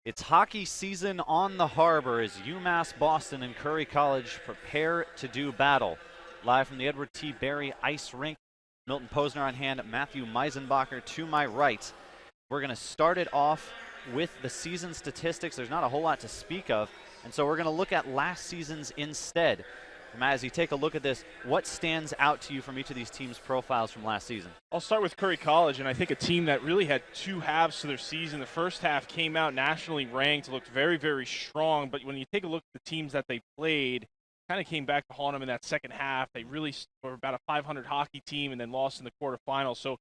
It's hockey season on the harbor as UMass Boston and Curry College prepare to do battle. Live from the Edward T. Berry Ice Rink, Milton Posner on hand, Matthew Meisenbacher to my right. We're going to start it off with the season statistics. There's not a whole lot to speak of, and so we're going to look at last season's instead. Matt, as you take a look at this, what stands out to you from each of these teams' profiles from last season? I'll start with Curry College, and I think a team that really had two halves to their season. The first half came out nationally ranked, looked very, very strong, but when you take a look at the teams that they played, kind of came back to haunt them in that second half. They really were about a 500 hockey team and then lost in the quarterfinals. So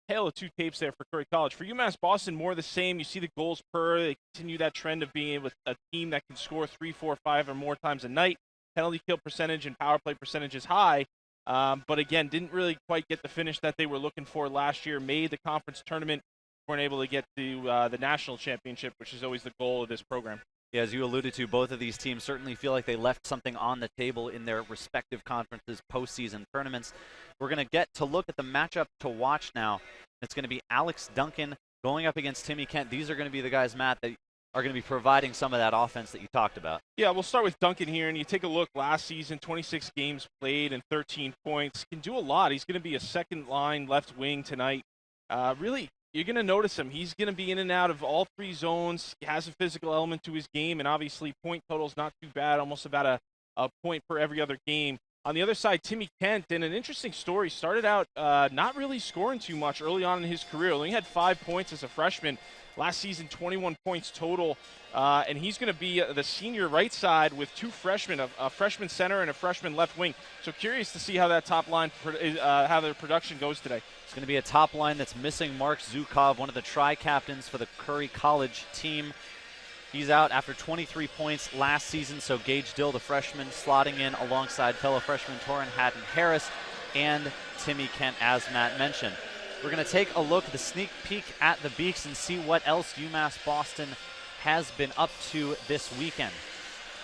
tale of two tapes there for Curry College. For UMass Boston, more of the same. You see the goals per. They continue that trend of being able to, a team that can score 3, 4, 5 or more times a night. Penalty kill percentage and power play percentage is high, but again, didn't really quite get the finish that they were looking for last year. Made the conference tournament, weren't able to get to the national championship, which is always the goal of this program. Yeah, as you alluded to, both of these teams certainly feel like they left something on the table in their respective conferences, postseason tournaments. We're going to get to look at the matchup to watch now. It's going to be Alex Duncan going up against Timmy Kent. These are going to be the guys, Matt, that are going to be providing some of that offense that you talked about. Yeah, we'll start with Duncan here, and you take a look last season, 26 games played and 13 points. Can do a lot. He's going to be a second-line left wing tonight. Really, you're going to notice him. He's going to be in and out of all three zones. He has a physical element to his game, and obviously point total's not too bad, almost about a point per every other game. On the other side, Timmy Kent, and an interesting story, started out not really scoring too much early on in his career. Only had 5 points as a freshman. Last season, 21 points total, and he's going to be the senior right side with two freshmen, a freshman center and a freshman left wing. So curious to see how that top line, how their production goes today. It's going to be a top line that's missing Mark Zukov, one of the tri-captains for the Curry College team. He's out after 23 points last season, so Gage Dill, the freshman, slotting in alongside fellow freshman Torrin Hatton-Harris and Timmy Kent, as Matt mentioned. We're going to take a look, the sneak peek at the Beaks, and see what else UMass Boston has been up to this weekend.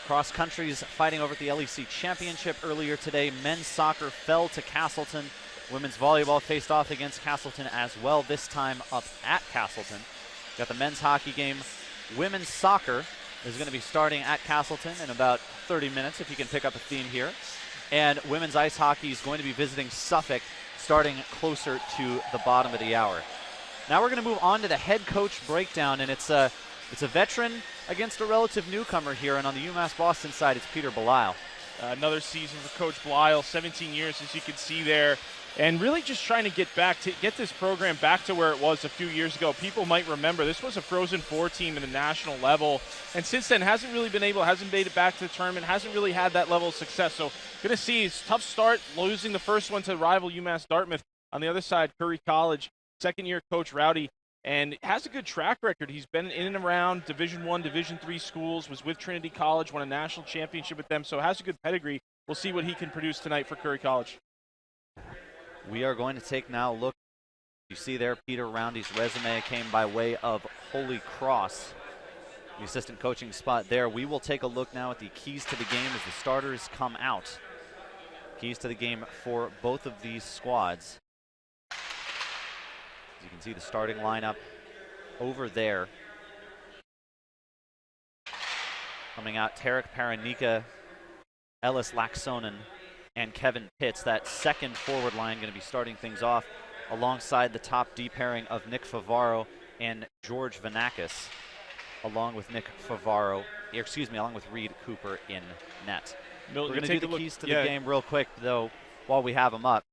Cross country's fighting over at the LEC Championship earlier today. Men's soccer fell to Castleton. Women's volleyball faced off against Castleton as well, this time up at Castleton. Got the men's hockey game. Women's soccer is going to be starting at Castleton in about 30 minutes, if you can pick up a theme here. And women's ice hockey is going to be visiting Suffolk, starting closer to the bottom of the hour. Now we're going to move on to the head coach breakdown, and it's a veteran against a relative newcomer here, and on the UMass Boston side, it's Peter Belisle. Another season for Coach Belisle, 17 years, as you can see there, and really just trying to get this program back to where it was a few years ago. People might remember this was a Frozen Four team at the national level, and since then hasn't made it back to the tournament, hasn't really had that level of success. So going to see it's tough start, losing the first one to rival UMass Dartmouth. On the other side, Curry College, second-year coach Rowdy, and has a good track record. He's been in and around Division I, Division III schools, was with Trinity College, won a national championship with them, so has a good pedigree. We'll see what he can produce tonight for Curry College. We are going to take now a look. You see there, Peter Roundy's resume came by way of Holy Cross, the assistant coaching spot there. We will take a look now at the keys to the game as the starters come out. Keys to the game for both of these squads. As you can see the starting lineup over there. Coming out, Tarek Paranika, Ellis Laxonen, and Kevin Pitts. That second forward line going to be starting things off alongside the top D pairing of Nick Favaro and George Vanakis, along with along with Reed Cooper in net. Milton, we're going to do the keys to the game real quick, though, while we have them up.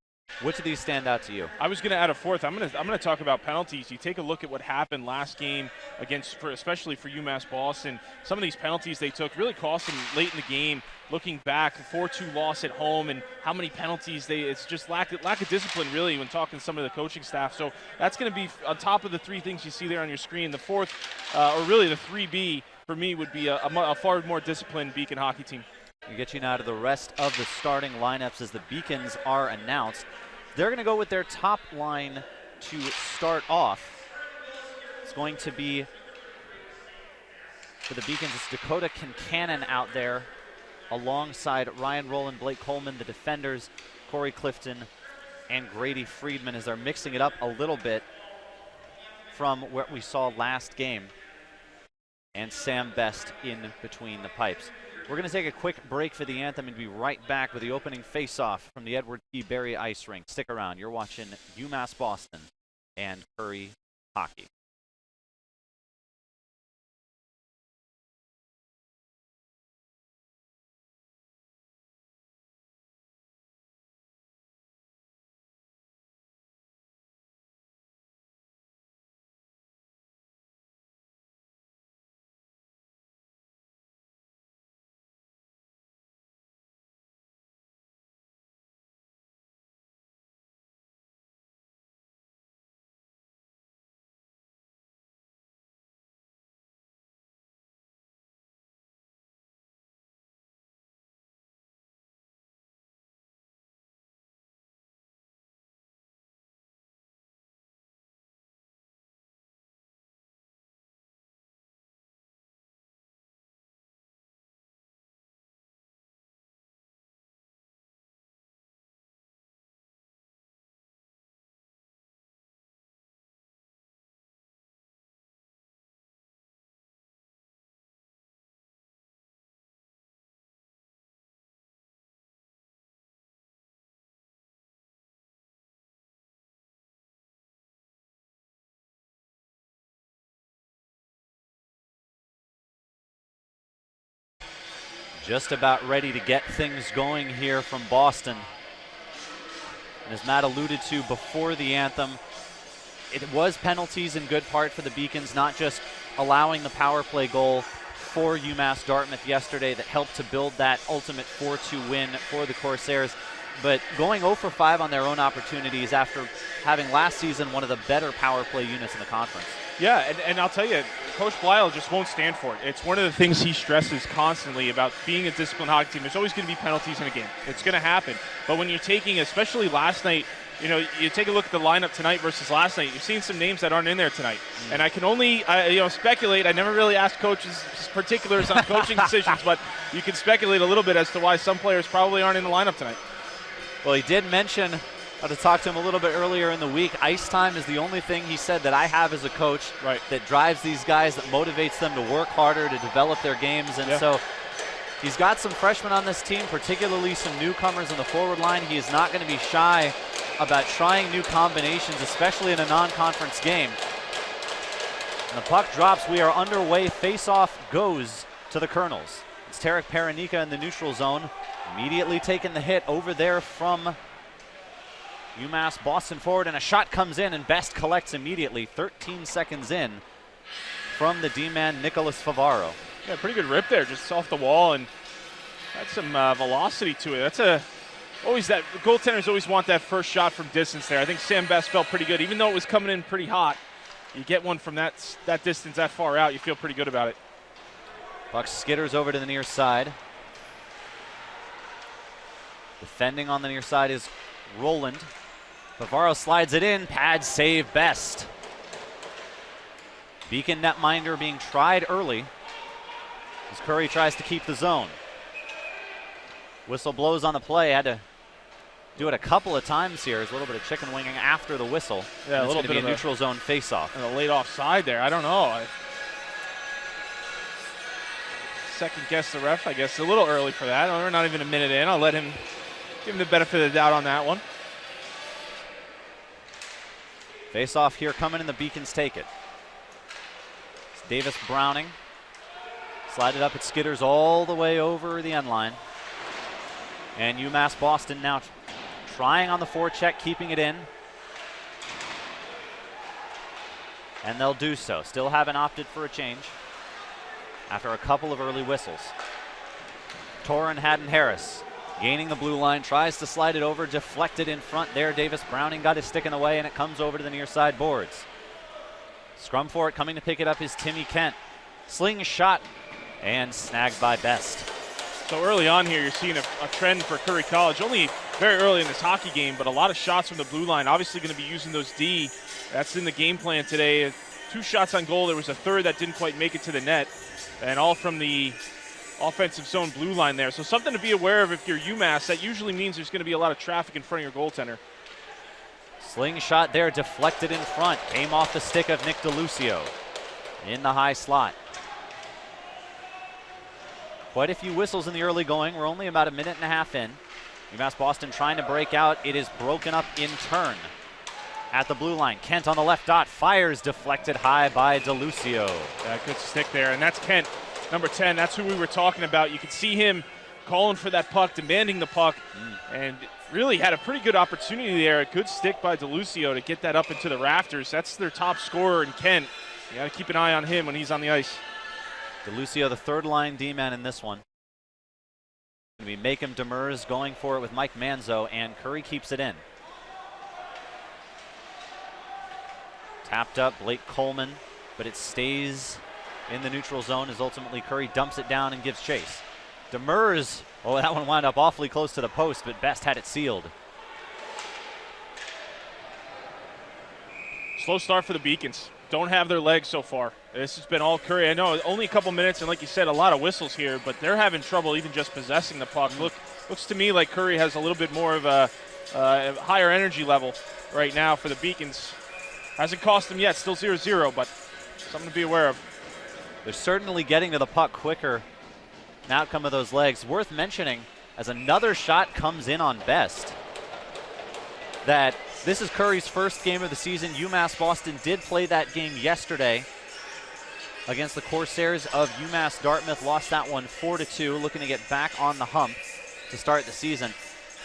Which of these stand out to you? I was going to add a fourth. I'm going to talk about penalties. You take a look at what happened last game especially for UMass Boston. Some of these penalties they took really cost them late in the game. Looking back, 4-2 loss at home, and how many penalties it's just lack of discipline really when talking to some of the coaching staff. So that's going to be on top of the three things you see there on your screen. The fourth, or really the 3B for me, would be a far more disciplined Beacon hockey team. We get you now to the rest of the starting lineups as the Beacons are announced. They're going to go with their top line to start off. It's going to be, for the Beacons, it's Dakota Kincannon out there alongside Ryan Rowland, Blake Coleman, the defenders, Corey Clifton, and Grady Friedman, as they're mixing it up a little bit from what we saw last game. and Sam Best in between the pipes. We're going to take a quick break for the anthem and be right back with the opening face-off from the Edward T. Berry Ice Rink. Stick around. You're watching UMass Boston and Curry hockey. Just about ready to get things going here from Boston. And as Matt alluded to before the anthem, it was penalties in good part for the Beacons, not just allowing the power play goal for UMass Dartmouth yesterday that helped to build that ultimate 4-2 win for the Corsairs, but going 0 for 5 on their own opportunities after having last season one of the better power play units in the conference. Yeah, and I'll tell you, Coach Blyle just won't stand for it. It's one of the things he stresses constantly about being a disciplined hockey team. There's always going to be penalties in a game. It's going to happen. But when you're taking, especially last night, you take a look at the lineup tonight versus last night, you've seen some names that aren't in there tonight. And I can only speculate. I never really asked coaches particulars on coaching decisions, but you can speculate a little bit as to why some players probably aren't in the lineup tonight. Well, he did mention, I had to talk to him a little bit earlier in the week, ice time is the only thing he said that I have as a coach that drives these guys, that motivates them to work harder, to develop their games. And so he's got some freshmen on this team, particularly some newcomers in the forward line. He is not going to be shy about trying new combinations, especially in a non-conference game. And the puck drops. We are underway. Face-off goes to the Colonels. It's Tarek Paranika in the neutral zone, immediately taking the hit over there from UMass Boston forward, and a shot comes in, and Best collects immediately 13 seconds in from the D-man Nicholas Favaro. Yeah, pretty good rip there, just off the wall, and had some velocity to it. That's always that goaltenders always want that first shot from distance there. I think Sam Best felt pretty good, even though it was coming in pretty hot. You get one from that distance, that far out, you feel pretty good about it. Puck skitters over to the near side. Defending on the near side is Roland. Favaro slides it in, pad save Best. Beacon netminder being tried early as Curry tries to keep the zone. Whistle blows on the play, had to do it a couple of times here. There's a little bit of chicken winging after the whistle. Yeah, a little bit of a neutral zone face-off. And a late offside there, I don't know. Second guess the ref, I guess. A little early for that. We're not even a minute in. I'll give him the benefit of the doubt on that one. Face-off here coming, and the Beacons take it. It's Davis Browning. Slide it up, it skitters all the way over the end line. And UMass Boston now trying on the forecheck, keeping it in. And they'll do so. Still haven't opted for a change after a couple of early whistles. Torrin Haddon-Harris gaining the blue line, tries to slide it over, deflected in front there. Davis Browning got his stick in the way, and it comes over to the near side boards. Scrum for it, coming to pick it up is Timmy Kent. Sling shot, and snagged by Best. So early on here, you're seeing a trend for Curry College. Only very early in this hockey game, but a lot of shots from the blue line. Obviously going to be using those D. That's in the game plan today. 2 shots on goal. There was a third that didn't quite make it to the net, and all from the offensive zone blue line there. So something to be aware of if you're UMass. That usually means there's going to be a lot of traffic in front of your goaltender. Slingshot there, deflected in front. Came off the stick of Nick DeLucio in the high slot. Quite a few whistles in the early going. We're only about a minute and a half in. UMass Boston trying to break out. It is broken up in turn. At the blue line, Kent on the left dot, fires, deflected high by DeLucio. Yeah, good stick there, and that's Kent, number 10. That's who we were talking about. You could see him calling for that puck, demanding the puck, and really had a pretty good opportunity there. A good stick by DeLucio to get that up into the rafters. That's their top scorer in Kent. You got to keep an eye on him when he's on the ice. DeLucio, the third line D-man in this one. Going to be Macom Demers going for it with Mike Manzo, and Curry keeps it in. Tapped up, Blake Coleman, but it stays in the neutral zone as ultimately Curry dumps it down and gives chase. Demers, oh, that one wound up awfully close to the post, but Best had it sealed. Slow start for the Beacons. Don't have their legs so far. This has been all Curry. I know only a couple minutes, and like you said, a lot of whistles here, but they're having trouble even just possessing the puck. Looks to me like Curry has a little bit more of a higher energy level right now for the Beacons. Hasn't cost them yet, still 0-0, but something to be aware of. They're certainly getting to the puck quicker. An outcome of those legs. Worth mentioning, as another shot comes in on Best, that this is Curry's first game of the season. UMass Boston did play that game yesterday against the Corsairs of UMass Dartmouth. Lost that one 4-2, looking to get back on the hump to start the season.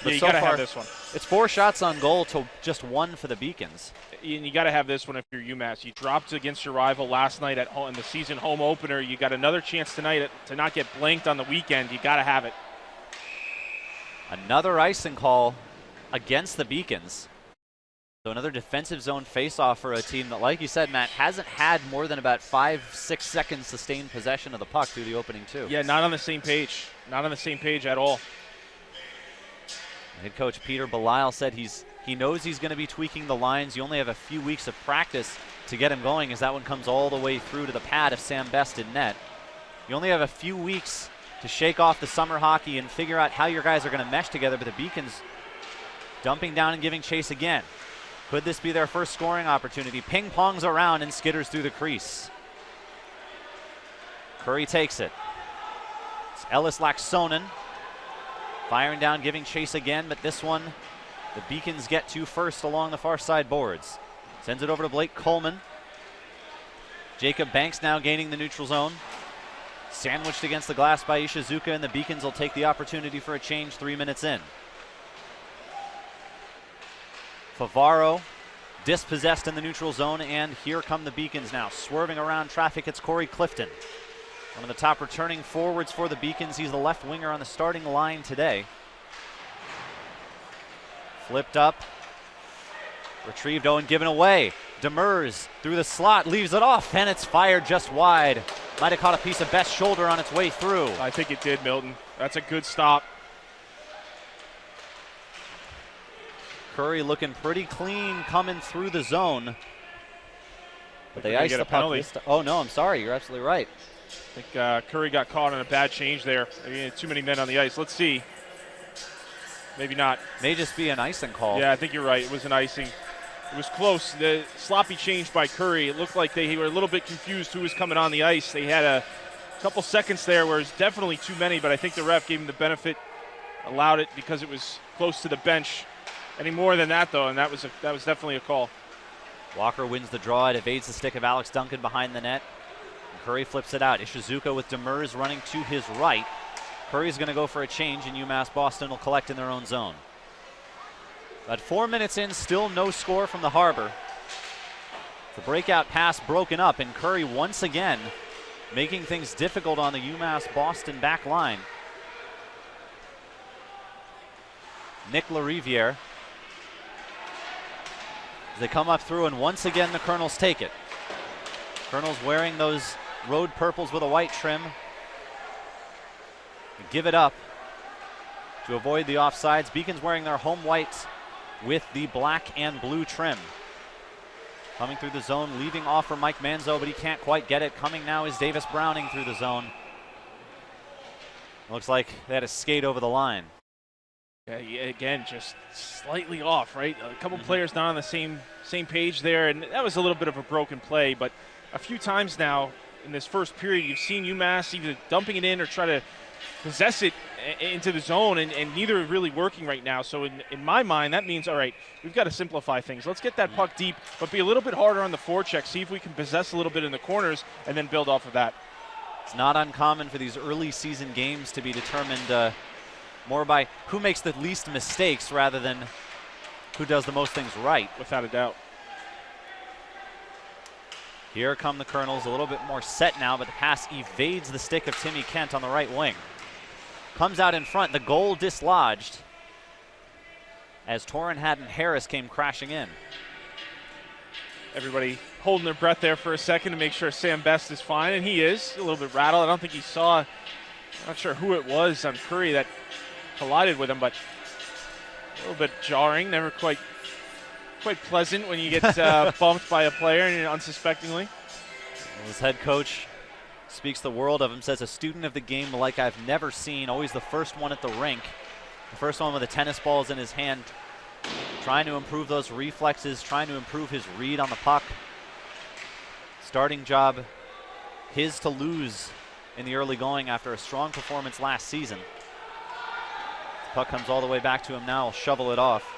But yeah, you so got to far, have this one. It's 4 shots on goal to just 1 for the Beacons. And you got to have this one if you're UMass. You dropped against your rival last night at home in the season home opener. You got another chance tonight to not get blanked on the weekend. You got to have it. Another icing call against the Beacons. So another defensive zone faceoff for a team that, like you said, Matt, hasn't had more than about 5-6 seconds sustained possession of the puck through the opening 2. Yeah, not on the same page. Not on the same page at all. Head coach Peter Belisle said he knows he's going to be tweaking the lines. You only have a few weeks of practice to get him going, as that one comes all the way through to the pad of Sam Best in net. You only have a few weeks to shake off the summer hockey and figure out how your guys are going to mesh together, but the Beacons dumping down and giving chase again. Could this be their first scoring opportunity? Ping-pongs around and skitters through the crease. Curry takes it. It's Ellis Laxonen firing down, giving chase again, but this one the Beacons get to first along the far side boards. Sends it over to Blake Coleman. Jacob Banks now gaining the neutral zone. Sandwiched against the glass by Ishizuka, and the Beacons will take the opportunity for a change 3 minutes in. Favaro dispossessed in the neutral zone, and here come the Beacons now. Swerving around traffic, it's Corey Clifton. One of the top returning forwards for the Beacons. He's the left winger on the starting line today. Flipped up. Retrieved, and given away. Demers through the slot, leaves it off, and it's fired just wide. Might have caught a piece of Best's shoulder on its way through. I think it did, Milton. That's a good stop. Curry looking pretty clean coming through the zone. But they iced the puck. Oh, no, I'm sorry. You're absolutely right. I think Curry got caught on a bad change there. Too many men on the ice. Let's see. Maybe not. May just be an icing call. Yeah, I think you're right. It was an icing. It was close. The sloppy change by Curry. It looked like they were a little bit confused who was coming on the ice. They had a couple seconds there where it was definitely too many, but I think the ref gave him the benefit, allowed it because it was close to the bench. Any more than that, though, and that was definitely a call. Walker wins the draw. It evades the stick of Alex Duncan behind the net. And Curry flips it out. Ishizuka with Demers running to his right. Curry's going to go for a change, and UMass Boston will collect in their own zone. But 4 minutes in, still no score from the Harbor. The breakout pass broken up, and Curry once again making things difficult on the UMass Boston back line. Nick LaRiviere. They come up through, and once again the Colonels take it. Colonels wearing those road purples with a white trim. They give it up to avoid the offsides. Beacons wearing their home whites with the black and blue trim. Coming through the zone, leaving off for Mike Manzo, but he can't quite get it. Coming now is Davis Browning through the zone. Looks like they had to skate over the line. Yeah, again, just slightly off, right? A couple players not on the same page there, and that was a little bit of a broken play. But a few times now in this first period, you've seen UMass either dumping it in or try to possess it into the zone, and neither are really working right now. So in my mind, that means, all right, we've got to simplify things. Let's get that puck deep, but be a little bit harder on the forecheck, see if we can possess a little bit in the corners, and then build off of that. It's not uncommon for these early season games to be determined more by who makes the least mistakes rather than who does the most things right. Without a doubt. Here come the Colonels, a little bit more set now, but the pass evades the stick of Timmy Kent on the right wing. Comes out in front, the goal dislodged as Torrin Haddon Harris came crashing in. Everybody holding their breath there for a second to make sure Sam Best is fine, and he is. A little bit rattled. I don't think he saw, I'm not sure who it was on Curry that collided with him, but a little bit jarring, never quite pleasant when you get bumped by a player and unsuspectingly. Well, his head coach speaks the world of him, says a student of the game like I've never seen, always the first one at the rink, the first one with the tennis balls in his hand, trying to improve those reflexes, trying to improve his read on the puck. Starting job his to lose in the early going after a strong performance last season. The puck comes all the way back to him now, he'll shovel it off.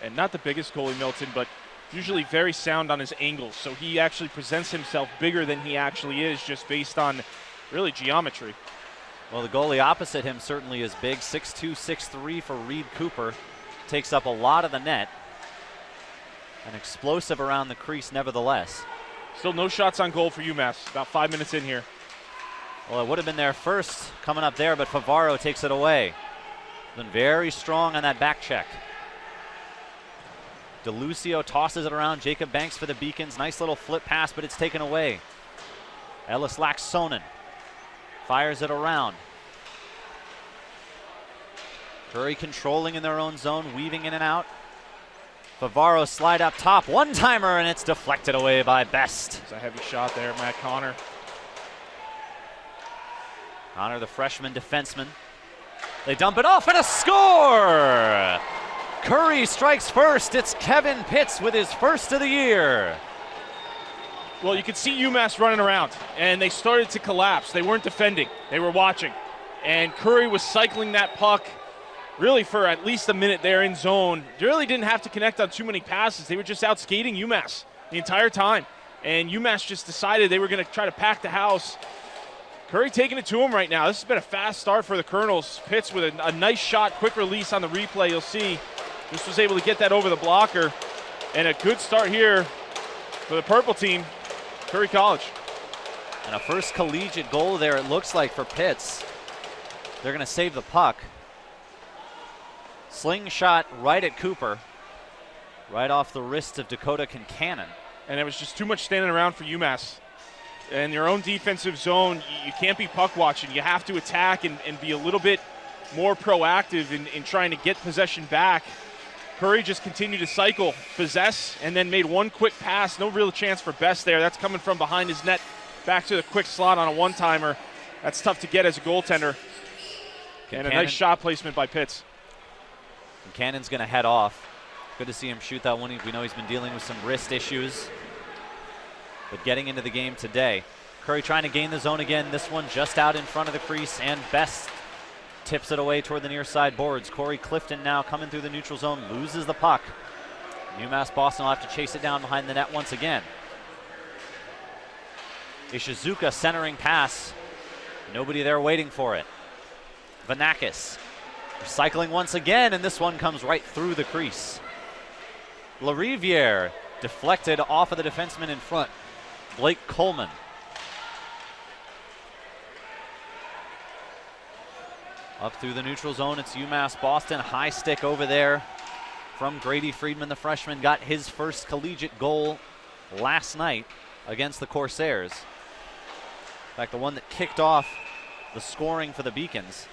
And not the biggest goalie, Milton, but usually very sound on his angles. So he actually presents himself bigger than he actually is just based on really geometry. Well, the goalie opposite him certainly is big. 6'2", 6'3" for Reed Cooper. Takes up a lot of the net. And explosive around the crease nevertheless. Still no shots on goal for UMass. About 5 minutes in here. Well, it would have been there first coming up there, but Favaro takes it away. Been very strong on that back check. DeLucio tosses it around. Jacob Banks for the Beacons. Nice little flip pass, but it's taken away. Ellis Laxonen fires it around. Curry controlling in their own zone, weaving in and out. Favaro slide up top, one-timer, and it's deflected away by Best. It's a heavy shot there, Matt Connor. Connor, the freshman defenseman. They dump it off and a score! Curry strikes first. It's Kevin Pitts with his first of the year. Well, you could see UMass running around, and they started to collapse. They weren't defending. They were watching. And Curry was cycling that puck really for at least a minute there in zone. They really didn't have to connect on too many passes. They were just out skating UMass the entire time. And UMass just decided they were going to try to pack the house. Curry taking it to him right now. This has been a fast start for the Colonels. Pitts with a nice shot, quick release on the replay. You'll see just was able to get that over the blocker. And a good start here for the purple team, Curry College. And a first collegiate goal there, it looks like, for Pitts. They're going to save the puck. Slingshot right at Cooper. Right off the wrist of Dakota Kincannon. And it was just too much standing around for UMass. In your own defensive zone, you can't be puck watching. You have to attack and be a little bit more proactive in trying to get possession back. Curry just continued to cycle, possess, and then made one quick pass. No real chance for Best there. That's coming from behind his net back to the quick slot on a one-timer. That's tough to get as a goaltender. And a nice shot placement by Pitts. Cannon's going to head off. Good to see him shoot that one. We know he's been dealing with some wrist issues. But getting into the game today. Curry trying to gain the zone again. This one just out in front of the crease, and Best tips it away toward the near side boards. Corey Clifton now coming through the neutral zone, loses the puck. UMass Boston will have to chase it down behind the net once again. Ishizuka centering pass. Nobody there waiting for it. Vanakis recycling once again, and this one comes right through the crease. LaRiviere deflected off of the defenseman in front. Blake Coleman. Up through the neutral zone, it's UMass Boston. High stick over there from Grady Friedman, the freshman. Got his first collegiate goal last night against the Corsairs. In fact, the one that kicked off the scoring for the Beacons.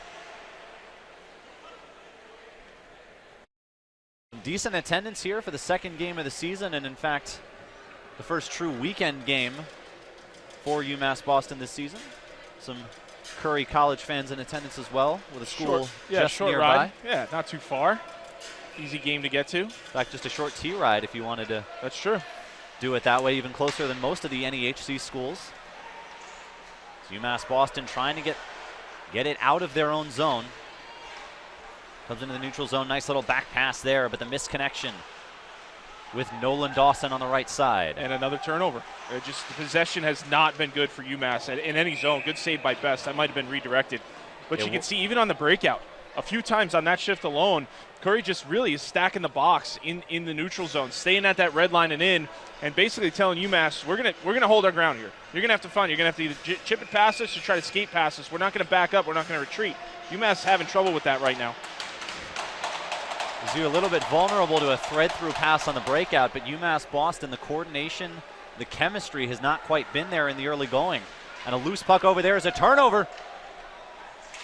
Decent attendance here for the second game of the season, and in fact, the first true weekend game for UMass Boston this season. Some Curry College fans in attendance as well, with a school just short nearby. Ride. Yeah, not too far. Easy game to get to. In fact, just a short T ride if you wanted to. That's true. Do it that way, even closer than most of the NEHC schools. So UMass Boston trying to get get it out of their own zone. Comes into the neutral zone, nice little back pass there, but the misconnection with Nolan Dawson on the right side. And another turnover. Just the possession has not been good for UMass in any zone. Good save by Best. That might have been redirected. But you can see even on the breakout, a few times on that shift alone, Curry just really is stacking the box in the neutral zone, staying at that red line and in, and basically telling UMass, we're gonna hold our ground here. You're gonna have to find. You're gonna have to either chip it past us or try to skate past us. We're not gonna back up. We're not gonna retreat. UMass is having trouble with that right now. You're a little bit vulnerable to a thread-through pass on the breakout, but UMass Boston, the coordination, the chemistry has not quite been there in the early going. And a loose puck over there is a turnover.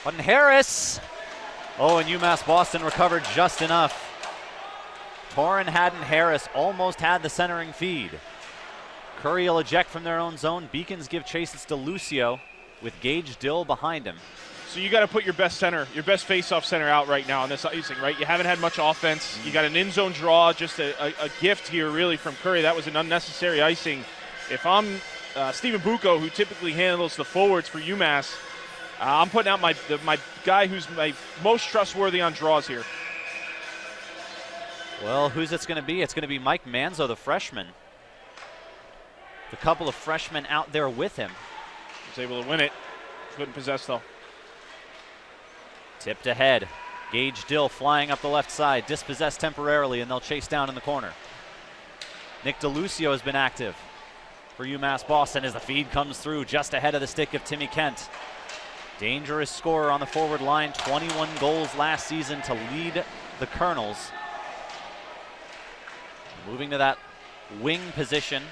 Hutton Harris. Oh, and UMass Boston recovered just enough. Torrin Haddon Harris almost had the centering feed. Curry will eject from their own zone. Beacons give chase. It's DeLucio with Gage Dill behind him. So you got to put your best center, your best face-off center out right now on this icing, right? You haven't had much offense. You got an in-zone draw, just a gift here really from Curry. That was an unnecessary icing. If I'm Stephen Bucco, who typically handles the forwards for UMass, I'm putting out my guy who's my most trustworthy on draws here. Well, who's it's going to be? It's going to be Mike Manzo, the freshman. The couple of freshmen out there with him. He's able to win it. Couldn't possess, though. Tipped ahead. Gage Dill flying up the left side, dispossessed temporarily, and they'll chase down in the corner. Nick DeLucio has been active for UMass Boston as the feed comes through just ahead of the stick of Timmy Kent. Dangerous scorer on the forward line, 21 goals last season to lead the Colonels. Moving to that wing position.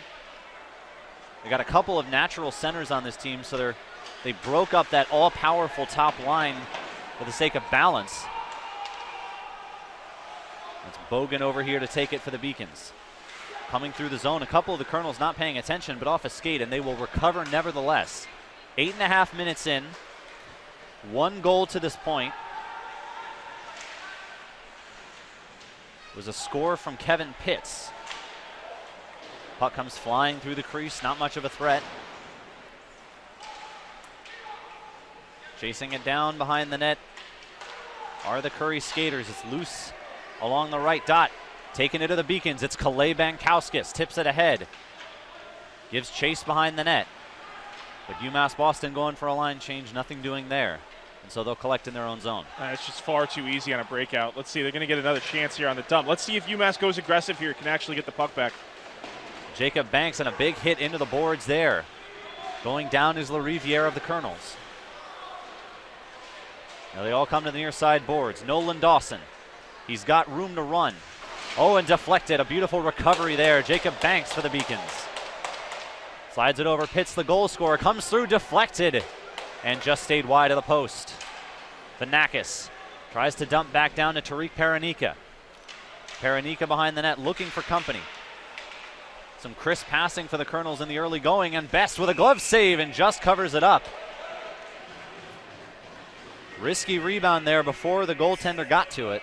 They got a couple of natural centers on this team, so they broke up that all-powerful top line for the sake of balance. It's Bogan over here to take it for the Beacons. Coming through the zone, a couple of the Colonels not paying attention, but off a skate, and they will recover nevertheless. 8.5 minutes in. 1 goal to this point. It was a score from Kevin Pitts. Puck comes flying through the crease, not much of a threat. Chasing it down behind the net are the Curry skaters. It's loose along the right dot. Taking it to the Beacons. It's Kalei Bankowskis. Tips it ahead. Gives chase behind the net. But UMass Boston going for a line change. Nothing doing there. And so they'll collect in their own zone. It's just far too easy on a breakout. Let's see. They're going to get another chance here on the dump. Let's see if UMass goes aggressive here, can actually get the puck back. Jacob Banks and a big hit into the boards there. Going down is LaRiviere of the Colonels. Now they all come to the near side boards. Nolan Dawson. He's got room to run. Oh, and deflected. A beautiful recovery there. Jacob Banks for the Beacons. Slides it over. Pitts, the goal scorer. Comes through, deflected. And just stayed wide of the post. Vanakis tries to dump back down to Tariq Paranika. Paranika behind the net looking for company. Some crisp passing for the Colonels in the early going, and Best with a glove save and just covers it up. Risky rebound there before the goaltender got to it.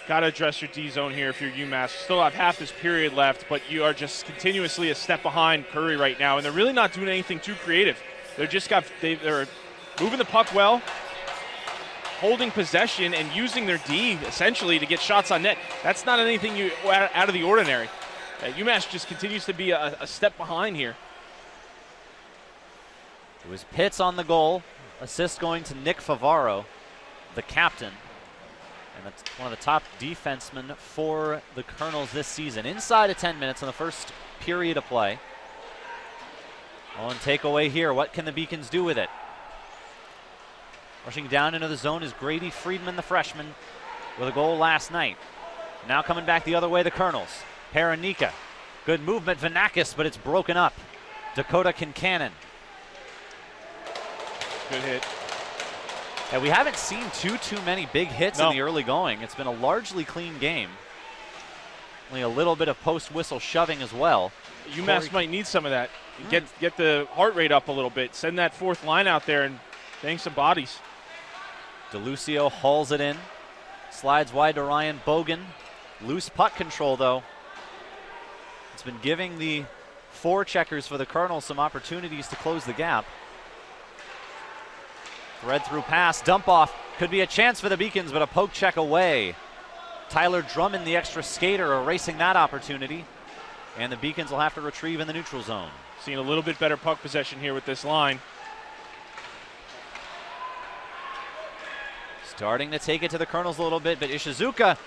Got to address your D zone here if you're UMass. Still have half this period left, but you are just continuously a step behind Curry right now, and they're really not doing anything too creative. They're moving the puck well, holding possession, and using their D essentially to get shots on net. That's not anything out of the ordinary. UMass just continues to be a step behind here. It was Pitts on the goal. Assist going to Nick Favaro, the captain. And that's one of the top defensemen for the Colonels this season. Inside of 10 minutes in the first period of play. Oh, and takeaway here. What can the Beacons do with it? Rushing down into the zone is Grady Friedman, the freshman, with a goal last night. Now coming back the other way, the Colonels. Paranika. Good movement, Vanakis, but it's broken up. Dakota Kincannon. Good hit. And we haven't seen too many big hits in the early going. It's been a largely clean game. Only a little bit of post-whistle shoving as well. UMass might need some of that. Get the heart rate up a little bit. Send that fourth line out there and bang some bodies. DeLucio hauls it in. Slides wide to Ryan Bogan. Loose puck control, though. It's been giving the forecheckers for the Colonels some opportunities to close the gap. Thread through pass, dump off. Could be a chance for the Beacons, but a poke check away. Tyler Drummond, the extra skater, erasing that opportunity. And the Beacons will have to retrieve in the neutral zone. Seeing a little bit better puck possession here with this line. Starting to take it to the Colonels a little bit, but Ishizuka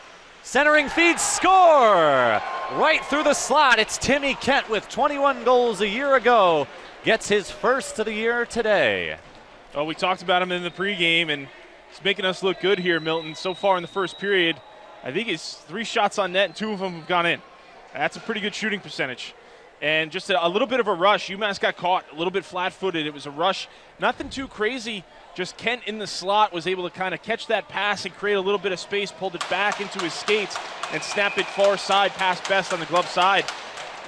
centering feed, score! Right through the slot. It's Timmy Kent with 21 goals a year ago. Gets his first of the year today. Well, we talked about him in the pregame, and he's making us look good here, Milton. So far in the first period, I think it's 3 shots on net, and 2 of them have gone in. That's a pretty good shooting percentage. And just a little bit of a rush. UMass got caught a little bit flat-footed. It was a rush. Nothing too crazy. Just Kent in the slot was able to kind of catch that pass and create a little bit of space, pulled it back into his skates, and snapped it far side past Best on the glove side.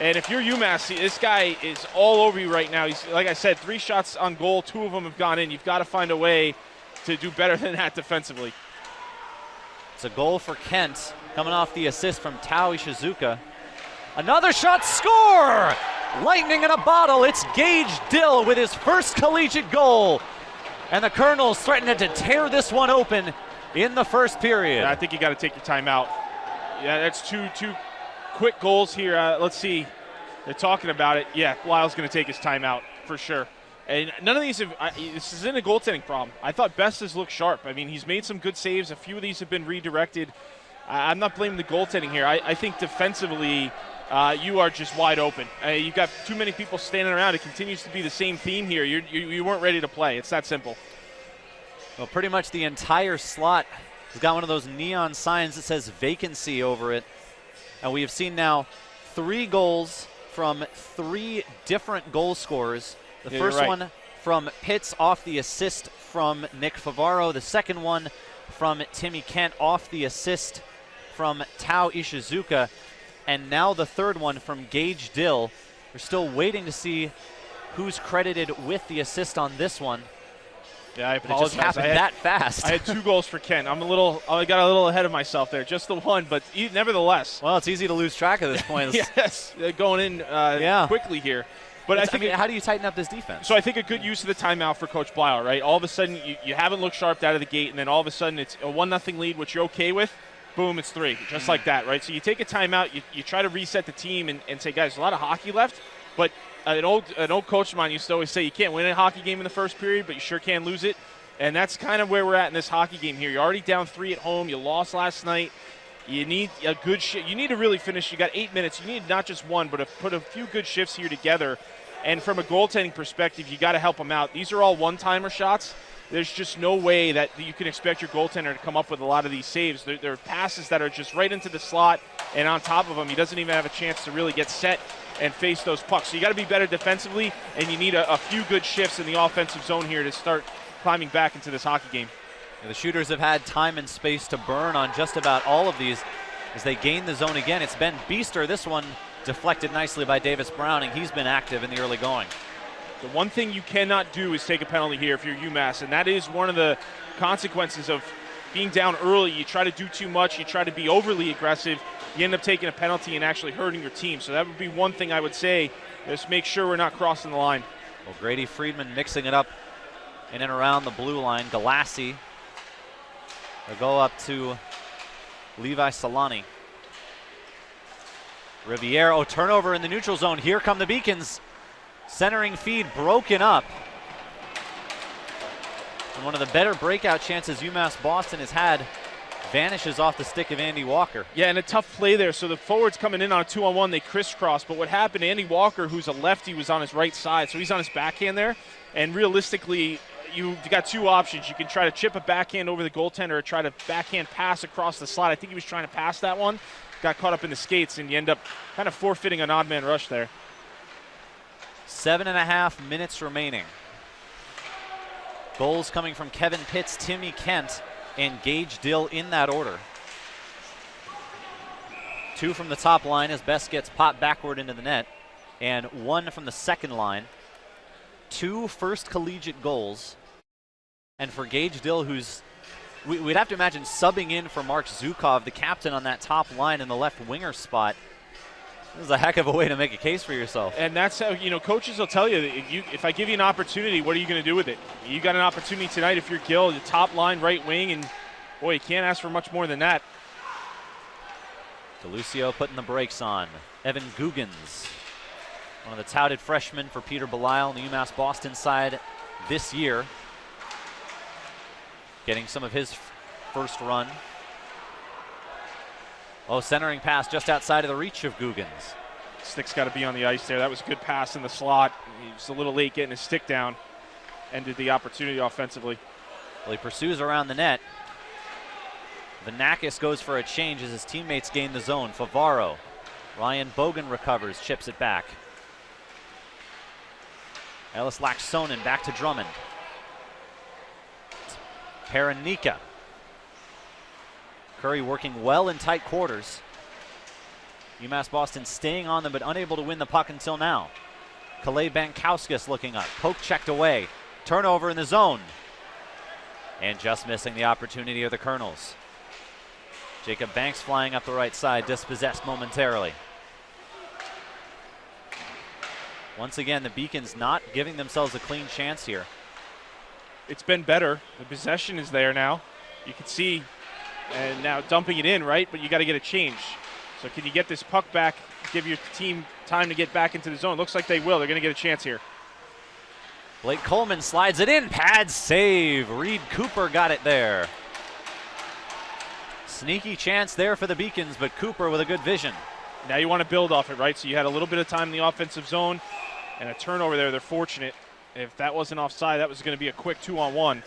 And if you're UMass, this guy is all over you right now. He's, like I said, 3 shots on goal, 2 of them have gone in. You've got to find a way to do better than that defensively. It's a goal for Kent, coming off the assist from Tao Ishizuka. Another shot, score! Lightning in a bottle. It's Gage Dill with his first collegiate goal. And the Colonels threatening to tear this one open in the first period. Yeah, I think you got to take your timeout. Yeah, that's two quick goals here. Let's see. They're talking about it. Yeah, Lyle's going to take his timeout for sure. And none of these have, this isn't a goaltending problem. I thought Best has looked sharp. I mean, he's made some good saves. A few of these have been redirected. I'm not blaming the goaltending here. I think defensively, you are just wide open. You've got too many people standing around. It continues to be the same theme here. You weren't ready to play. It's that simple. Well, pretty much the entire slot has got one of those neon signs that says vacancy over it. And we have seen now 3 goals from 3 different goal scorers. The first one from Pitts off the assist from Nick Favaro. The second one from Timmy Kent off the assist from Tao Ishizuka. And now the third one from Gage Dill. We're still waiting to see who's credited with the assist on this one. Yeah, I apologize. It just happened that fast. I had 2 goals for Kent. I got a little ahead of myself there. Just the one, but nevertheless. Well, it's easy to lose track of this point. Yes, going in quickly here. But I think how do you tighten up this defense? So I think a good use of the timeout for Coach Blauer, right? All of a sudden, you haven't looked sharp out of the gate, and then all of a sudden it's a 1-0 lead, which you're okay with. Boom, it's 3, just like that, right? So you take a timeout, you try to reset the team and say, guys, there's a lot of hockey left, but an old coach of mine used to always say you can't win a hockey game in the first period, but you sure can lose it. And that's kind of where we're at in this hockey game here. You're already down 3 at home. You lost last night. You need a good shift. You need to really finish. You got 8 minutes. You need not just one, but put a few good shifts here together. And from a goaltending perspective, you got to help them out. These are all one-timer shots. There's just no way that you can expect your goaltender to come up with a lot of these saves. There are passes that are just right into the slot, and on top of him, he doesn't even have a chance to really get set and face those pucks. So you got to be better defensively, and you need a few good shifts in the offensive zone here to start climbing back into this hockey game. The shooters have had time and space to burn on just about all of these as they gain the zone again. It's Ben Beaster. This one deflected nicely by Davis Browning. He's been active in the early going. The one thing you cannot do is take a penalty here if you're UMass, and that is one of the consequences of being down early. You try to do too much. You try to be overly aggressive. You end up taking a penalty and actually hurting your team. So that would be one thing I would say. Just make sure we're not crossing the line. Well, Grady Friedman mixing it up in and around the blue line. Galassi. They'll go up to Levi Solani. Riviero, turnover in the neutral zone. Here come the Beacons. Centering feed broken up. And one of the better breakout chances UMass Boston has had vanishes off the stick of Andy Walker. Yeah, and a tough play there. So the forwards coming in on a 2-on-1, they crisscross. But what happened, Andy Walker, who's a lefty, was on his right side. So he's on his backhand there. And realistically, you've got 2 options. You can try to chip a backhand over the goaltender or try to backhand pass across the slot. I think he was trying to pass that one. Got caught up in the skates, and you end up kind of forfeiting an odd man rush there. 7.5 minutes remaining. Goals coming from Kevin Pitts, Timmy Kent, and Gage Dill in that order. 2 from the top line as Best gets popped backward into the net, and 1 from the second line. 2 first collegiate goals. And for Gage Dill, who's, we'd have to imagine subbing in for Mark Zukov, the captain on that top line in the left winger spot. This is a heck of a way to make a case for yourself. And that's how, coaches will tell you, that if I give you an opportunity, what are you going to do with it? You got an opportunity tonight if you're Gill, the top line right wing, and boy, you can't ask for much more than that. DeLucio putting the brakes on. Evan Guggens, one of the touted freshmen for Peter Belisle on the UMass Boston side this year, getting some of his first run. Oh, centering pass just outside of the reach of Guggens. Stick's got to be on the ice there. That was a good pass in the slot. He was a little late getting his stick down. Ended the opportunity offensively. Well, he pursues around the net. Vanakis goes for a change as his teammates gain the zone. Favaro. Ryan Bogan recovers, chips it back. Ellis Laxonen back to Drummond. Paranika. Curry working well in tight quarters. UMass Boston staying on them but unable to win the puck until now. Kalei Bankauskas looking up. Poke checked away. Turnover in the zone. And just missing the opportunity are the Colonels. Jacob Banks flying up the right side, dispossessed momentarily. Once again, the Beacons not giving themselves a clean chance here. It's been better. The possession is there now. You can see, and now dumping it in, right? But you got to get a change. So can you get this puck back, give your team time to get back into the zone? Looks like they will. They're going to get a chance here. Blake Coleman slides it in. Pad save. Reed Cooper got it there. Sneaky chance there for the Beacons, but Cooper with a good vision. Now you want to build off it, right? So you had a little bit of time in the offensive zone and a turnover there. They're fortunate. If that wasn't offside, that was going to be a quick 2-on-1.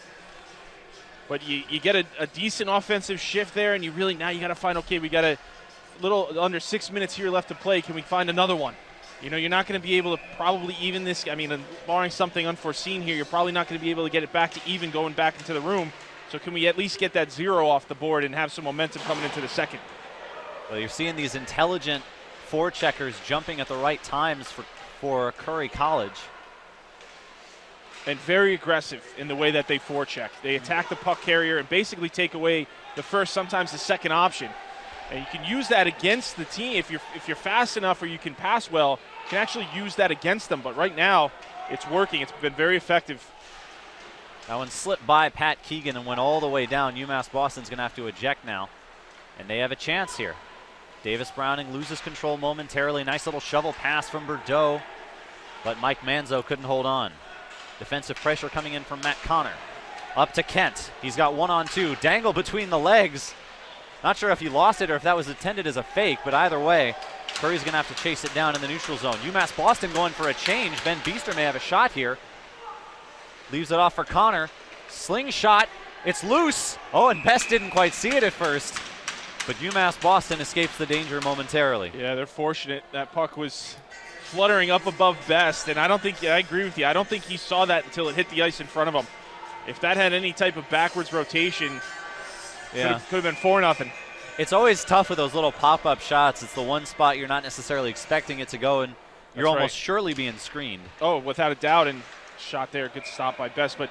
But you get a decent offensive shift there, and now you got to find, okay, we got a little under 6 minutes here left to play. Can we find another one? You're not going to be able to probably even this. I mean, barring something unforeseen here, you're probably not going to be able to get it back to even going back into the room. So can we at least get that 0 off the board and have some momentum coming into the second? Well, you're seeing these intelligent forecheckers jumping at the right times for Curry College. And very aggressive in the way that they forecheck. They attack the puck carrier and basically take away the first, sometimes the second option. And you can use that against the team if you're fast enough or you can pass well. You can actually use that against them. But right now, it's working. It's been very effective. That one slipped by Pat Keegan and went all the way down. UMass Boston's going to have to eject now. And they have a chance here. Davis Browning loses control momentarily. Nice little shovel pass from Bordeaux. But Mike Manzo couldn't hold on. Defensive pressure coming in from Matt Connor. Up to Kent. He's got 1-on-2. Dangle between the legs. Not sure if he lost it or if that was intended as a fake, but either way, Curry's going to have to chase it down in the neutral zone. UMass Boston going for a change. Ben Beaster may have a shot here. Leaves it off for Connor. Slingshot. It's loose. Oh, and Best didn't quite see it at first. But UMass Boston escapes the danger momentarily. Yeah, they're fortunate. That puck was fluttering up above Best, and I agree with you. I don't think he saw that until it hit the ice in front of him. If that had any type of backwards rotation, could have been 4-0. It's always tough with those little pop-up shots. It's the one spot you're not necessarily expecting it to go, and you're almost surely being screened. Oh, without a doubt, and shot there, good stop by Best. But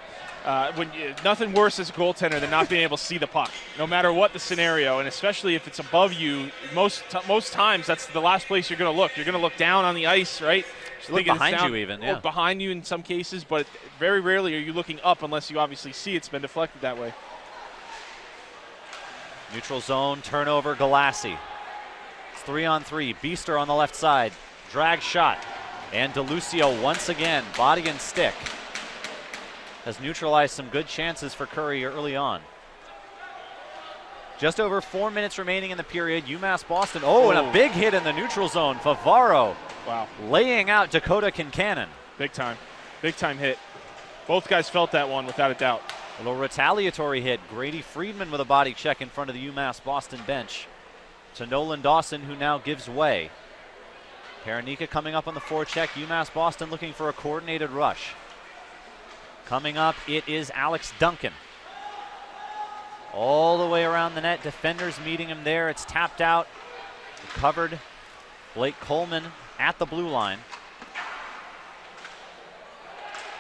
nothing worse as a goaltender than not being able to see the puck, no matter what the scenario, and especially if it's above you. Most times, that's the last place you're going to look. You're going to look down on the ice, right? Look behind you even, or behind you in some cases, but very rarely are you looking up unless you obviously see it's been deflected that way. Neutral zone, turnover, Galassi. It's 3-on-3. Beaster on the left side. Drag shot. And DeLucio once again, body and stick. Has neutralized some good chances for Curry early on. Just over 4 minutes remaining in the period. UMass Boston. Oh, and a big hit in the neutral zone. Favaro. Wow. Laying out Dakota Kincannon. Big time. Big time hit. Both guys felt that one without a doubt. A little retaliatory hit. Grady Friedman with a body check in front of the UMass Boston bench to Nolan Dawson, who now gives way. Paranika coming up on the forecheck. UMass Boston looking for a coordinated rush. Coming up, it is Alex Duncan. All the way around the net. Defenders meeting him there. It's tapped out. Recovered. Blake Coleman at the blue line.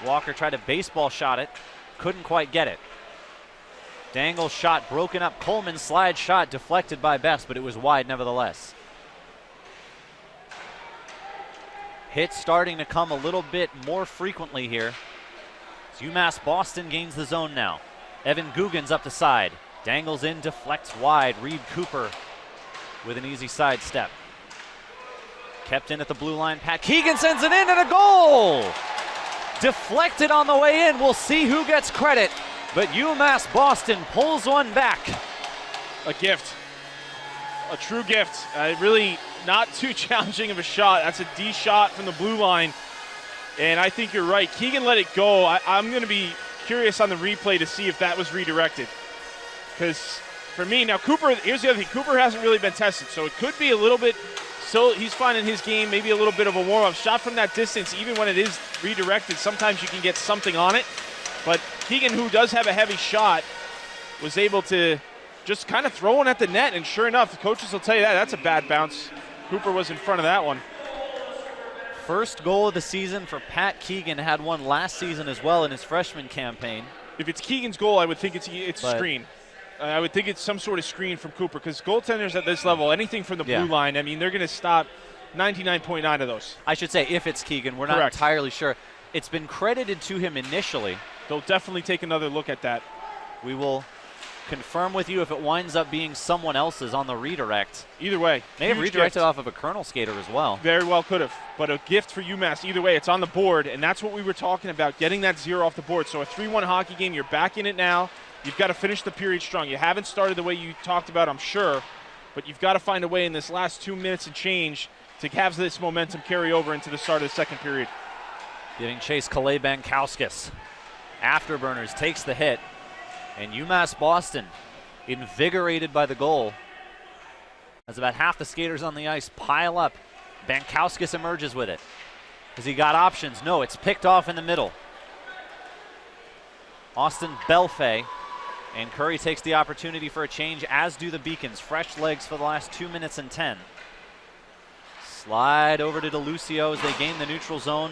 Walker tried to baseball shot it. Couldn't quite get it. Dangle shot broken up. Coleman slide shot deflected by Best, but it was wide nevertheless. Hits starting to come a little bit more frequently here. As UMass Boston gains the zone now. Evan Guggens up the side. Dangles in, deflects wide. Reed Cooper with an easy sidestep. Kept in at the blue line. Pat Keegan sends it in and a goal! Deflected on the way in. We'll see who gets credit. But UMass Boston pulls one back. A gift. A true gift. Really not too challenging of a shot. That's a D shot from the blue line. And I think you're right. Keegan let it go. I'm going to be curious on the replay to see if that was redirected. Because for me, now Cooper, here's the other thing. Cooper hasn't really been tested, so it could be a little bit, so he's finding his game, maybe a little bit of a warm-up. Shot from that distance, even when it is redirected, sometimes you can get something on it. But Keegan, who does have a heavy shot, was able to just kind of throw one at the net, and sure enough, the coaches will tell you that's a bad bounce. Cooper was in front of that one. First goal of the season for Pat Keegan. Had one last season as well in his freshman campaign. If it's Keegan's goal, I would think it's a screen. I would think it's some sort of screen from Cooper, because goaltenders at this level, anything from the blue line, I mean, they're going to stop 99.9 of those. I should say if it's Keegan. We're not entirely sure. It's been credited to him initially. They'll definitely take another look at that. We will confirm with you if it winds up being someone else's on the redirect. Either way. May have redirected off of a Colonel skater as well. Very well could have. But a gift for UMass. Either way, it's on the board, and that's what we were talking about, getting that 0 off the board. So a 3-1 hockey game, you're back in it now. You've got to finish the period strong. You haven't started the way you talked about, I'm sure, but you've got to find a way in this last 2 minutes and change to have this momentum carry over into the start of the second period. Giving chase, Kalei Bankowskis. Afterburners takes the hit, and UMass Boston, invigorated by the goal, as about half the skaters on the ice pile up. Bankowskis emerges with it. Has he got options? No, it's picked off in the middle. Austin Belfay, and Curry takes the opportunity for a change, as do the Beacons. Fresh legs for the last 2 minutes and 10. Slide over to DeLucio as they gain the neutral zone.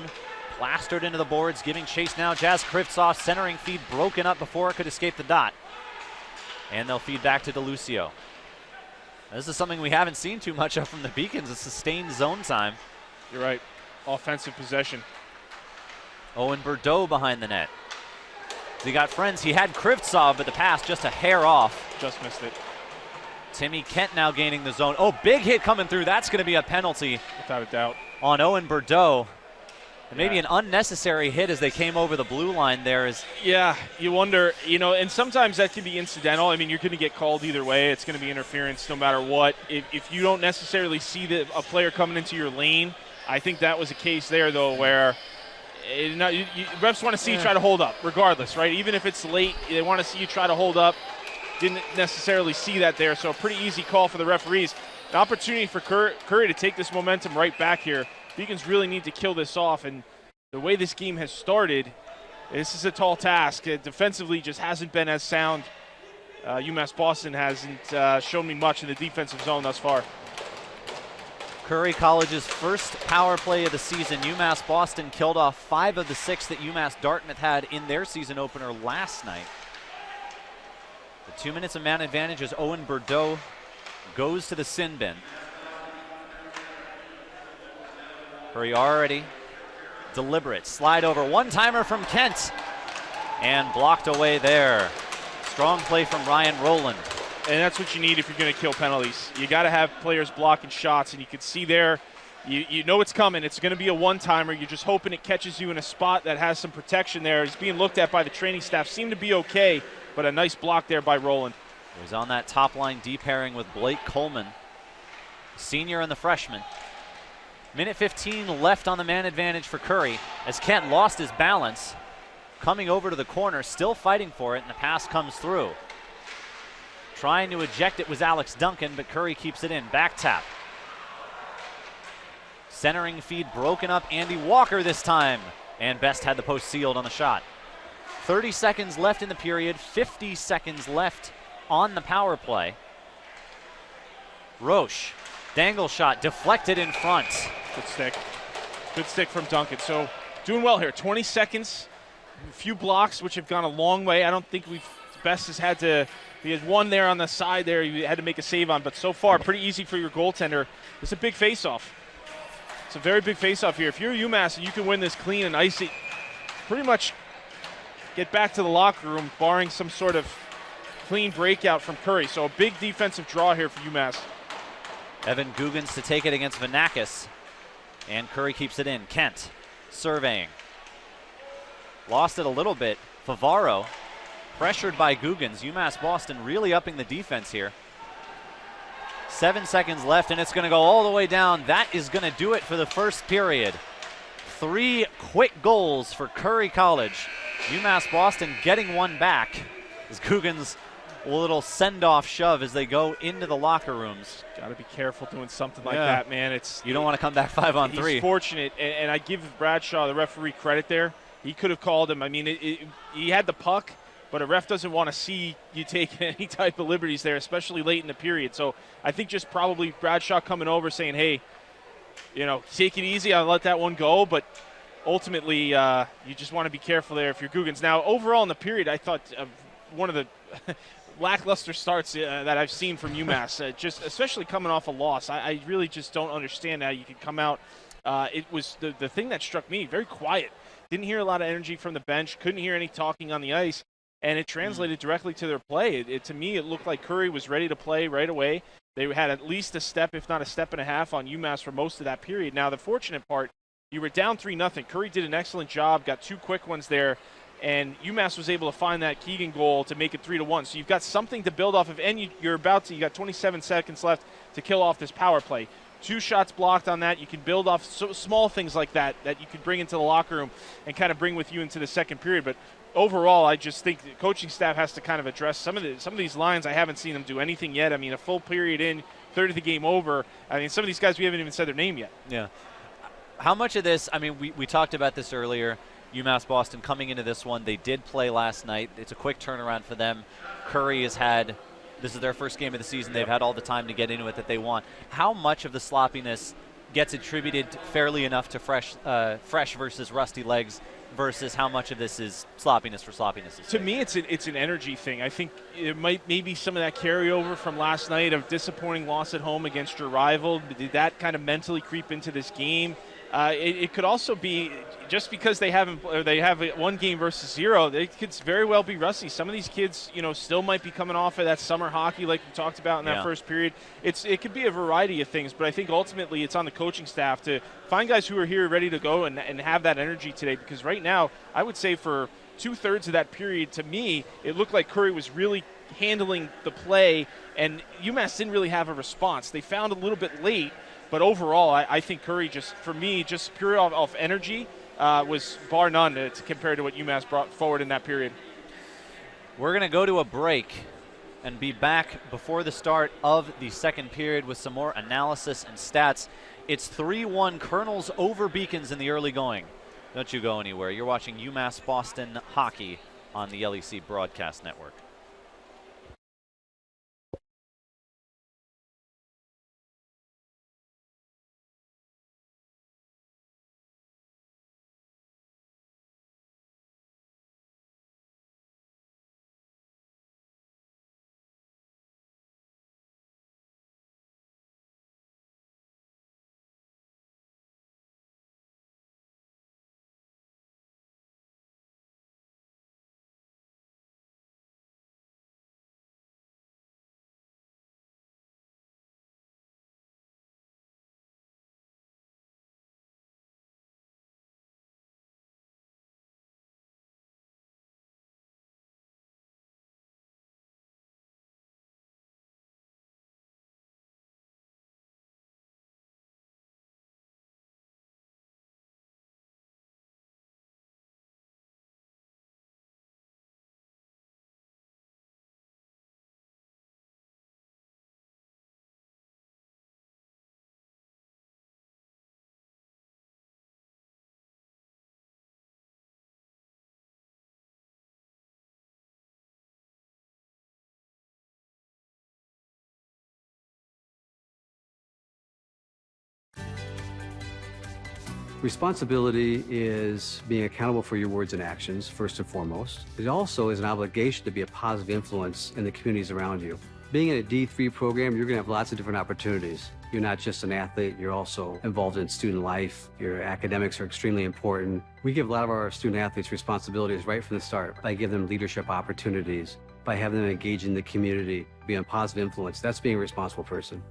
Plastered into the boards, giving chase now. Jazz Krivtsov, centering feed broken up before it could escape the dot. And they'll feed back to DeLucio. This is something we haven't seen too much of from the Beacons, a sustained zone time. You're right. Offensive possession. Owen Bordeaux behind the net. He got friends. He had Krivtsov, but the pass just a hair off. Just missed it. Timmy Kent now gaining the zone. Oh, big hit coming through. That's going to be a penalty. Without a doubt. On Owen Bordeaux. And maybe an unnecessary hit as they came over the blue line there. Yeah, you wonder, and sometimes that can be incidental. I mean, you're going to get called either way. It's going to be interference no matter what. If you don't necessarily see a player coming into your lane, I think that was a case there, though, where refs want to see you try to hold up, regardless, right? Even if it's late, they want to see you try to hold up. Didn't necessarily see that there, so a pretty easy call for the referees. An opportunity for Curry to take this momentum right back here. Beacons really need to kill this off, and the way this game has started, this is a tall task. Defensively just hasn't been as sound. UMass Boston hasn't shown me much in the defensive zone thus far. Curry College's first power play of the season. UMass Boston killed off 5 of the 6 that UMass Dartmouth had in their season opener last night. The 2 minutes of man advantage as Owen Bordeaux goes to the sin bin. Curry already deliberate. Slide over. One-timer from Kent. And blocked away there. Strong play from Ryan Rowland. And that's what you need if you're going to kill penalties. You got to have players blocking shots, and you can see there, you know it's coming. It's going to be a one-timer. You're just hoping it catches you in a spot that has some protection there. He's being looked at by the training staff. Seemed to be okay, but a nice block there by Rowland. He's on that top line D pairing with Blake Coleman, senior and the freshman. Minute 15 left on the man advantage for Curry as Kent lost his balance. Coming over to the corner, still fighting for it, and the pass comes through. Trying to eject it was Alex Duncan, but Curry keeps it in. Back tap. Centering feed broken up. Andy Walker this time. And Best had the post sealed on the shot. 30 seconds left in the period. 50 seconds left on the power play. Roche. Dangle shot deflected in front. Good stick. Good stick from Duncan. So doing well here. 20 seconds. A few blocks, which have gone a long way. I don't think Best has had to. He had one there on the side there he had to make a save on, but so far pretty easy for your goaltender. It's a big face-off. It's It's a very big face-off here. If you're UMass and you can win this clean and icy, pretty much get back to the locker room, barring some sort of clean breakout from Curry. So a big defensive draw here for UMass. Evan Guggens to take it against Vanakis. And Curry keeps it in. Kent surveying. Lost it a little bit. Favaro pressured by Guggens. UMass Boston really upping the defense here. 7 seconds left, and it's going to go all the way down. That is going to do it for the first period. 3 quick goals for Curry College. UMass Boston getting one back as Guggens a little send-off shove as they go into the locker rooms. Got to be careful doing something like that, man. You don't want to come back 5-on-3. He's fortunate, and I give Bradshaw, the referee, credit there. He could have called him. I mean, he had the puck, but a ref doesn't want to see you take any type of liberties there, especially late in the period. So I think just probably Bradshaw coming over saying, hey, take it easy. I'll let that one go. But ultimately, you just want to be careful there if you're Guggens. Now, overall in the period, I thought one of the lackluster starts that I've seen from UMass, just especially coming off a loss. I really just don't understand how you can come out. It was the thing that struck me, very quiet. Didn't hear a lot of energy from the bench. Couldn't hear any talking on the ice. And it translated directly to their play. To me, it looked like Curry was ready to play right away. They had at least a step, if not a step and a half, on UMass for most of that period. Now, the fortunate part, you were down 3-0. Curry did an excellent job, got 2 quick ones there, and UMass was able to find that Keegan goal to make it 3-1. So you've got something to build off of, and you got 27 seconds left to kill off this power play. 2 shots blocked on that. You can build off small things like that you could bring into the locker room and kind of bring with you into the second period. But overall, I just think the coaching staff has to kind of address some of these lines. I haven't seen them do anything yet. I mean, a full period in, third of the game over. I mean, some of these guys, we haven't even said their name yet. Yeah. How much of this, I mean, we talked about this earlier, UMass Boston coming into this one. They did play last night. It's a quick turnaround for them. Curry has had, this is their first game of the season. They've had all the time to get into it that they want. How much of the sloppiness gets attributed fairly enough to fresh versus rusty legs versus how much of this is sloppiness for sloppiness' sake? To me, it's an energy thing. I think it might maybe some of that carryover from last night of disappointing loss at home against your rival. Did that kind of mentally creep into this game? It could also be just because they have one game versus 0. They could very well be rusty. Some of these kids, still might be coming off of that summer hockey like we talked about in that first period. It could be a variety of things, but I think ultimately it's on the coaching staff to find guys who are here ready to go and have that energy today. Because right now, I would say for 2/3 of that period, to me, it looked like Curry was really handling the play, and UMass didn't really have a response. They found a little bit late. But overall, I think Curry just pure off energy, was bar none compared to what UMass brought forward in that period. We're going to go to a break and be back before the start of the second period with some more analysis and stats. It's 3-1 Colonels over Beacons in the early going. Don't you go anywhere. You're watching UMass Boston hockey on the LEC Broadcast Network. Responsibility is being accountable for your words and actions, first and foremost. It also is an obligation to be a positive influence in the communities around you. Being in a D3 program, you're going to have lots of different opportunities. You're not just an athlete, you're also involved in student life. Your academics are extremely important. We give a lot of our student athletes responsibilities right from the start by giving them leadership opportunities, by having them engage in the community, be a positive influence. That's being a responsible person.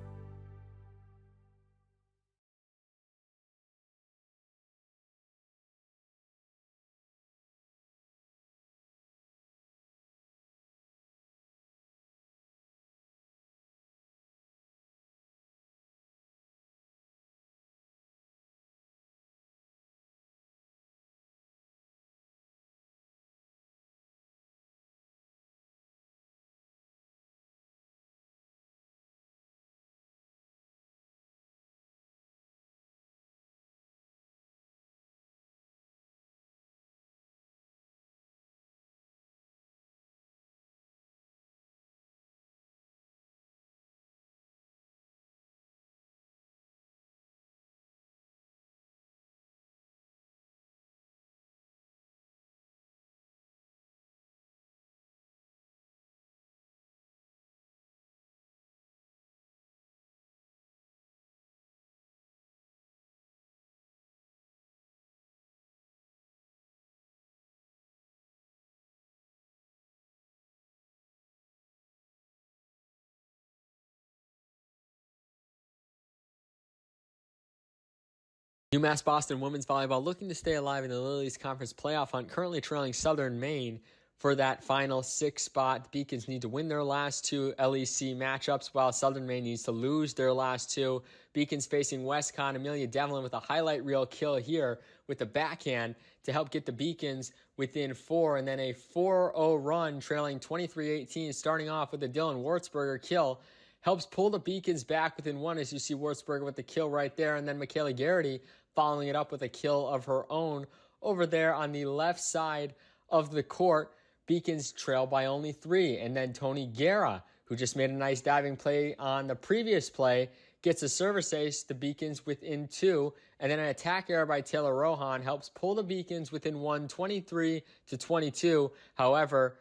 UMass Boston women's volleyball looking to stay alive in the Lilies Conference playoff hunt, currently trailing Southern Maine for that final 6 spot. The Beacons need to win their last 2 LEC matchups, while Southern Maine needs to lose their last 2. Beacons facing WestCon. Amelia Devlin with a highlight reel kill here with the backhand to help get the Beacons within 4, and then a 4-0 run trailing 23-18, starting off with a Dylan Wartzberger kill. Helps pull the Beacons back within 1, as you see Wartzberger with the kill right there, and then Michaela Garrity following it up with a kill of her own over there on the left side of the court. Beacons trail by only 3, and then Tony Guerra, who just made a nice diving play on the previous play, gets a service ace, the Beacons within 2, and then an attack error by Taylor Rohan helps pull the Beacons within 1, 23-22. However,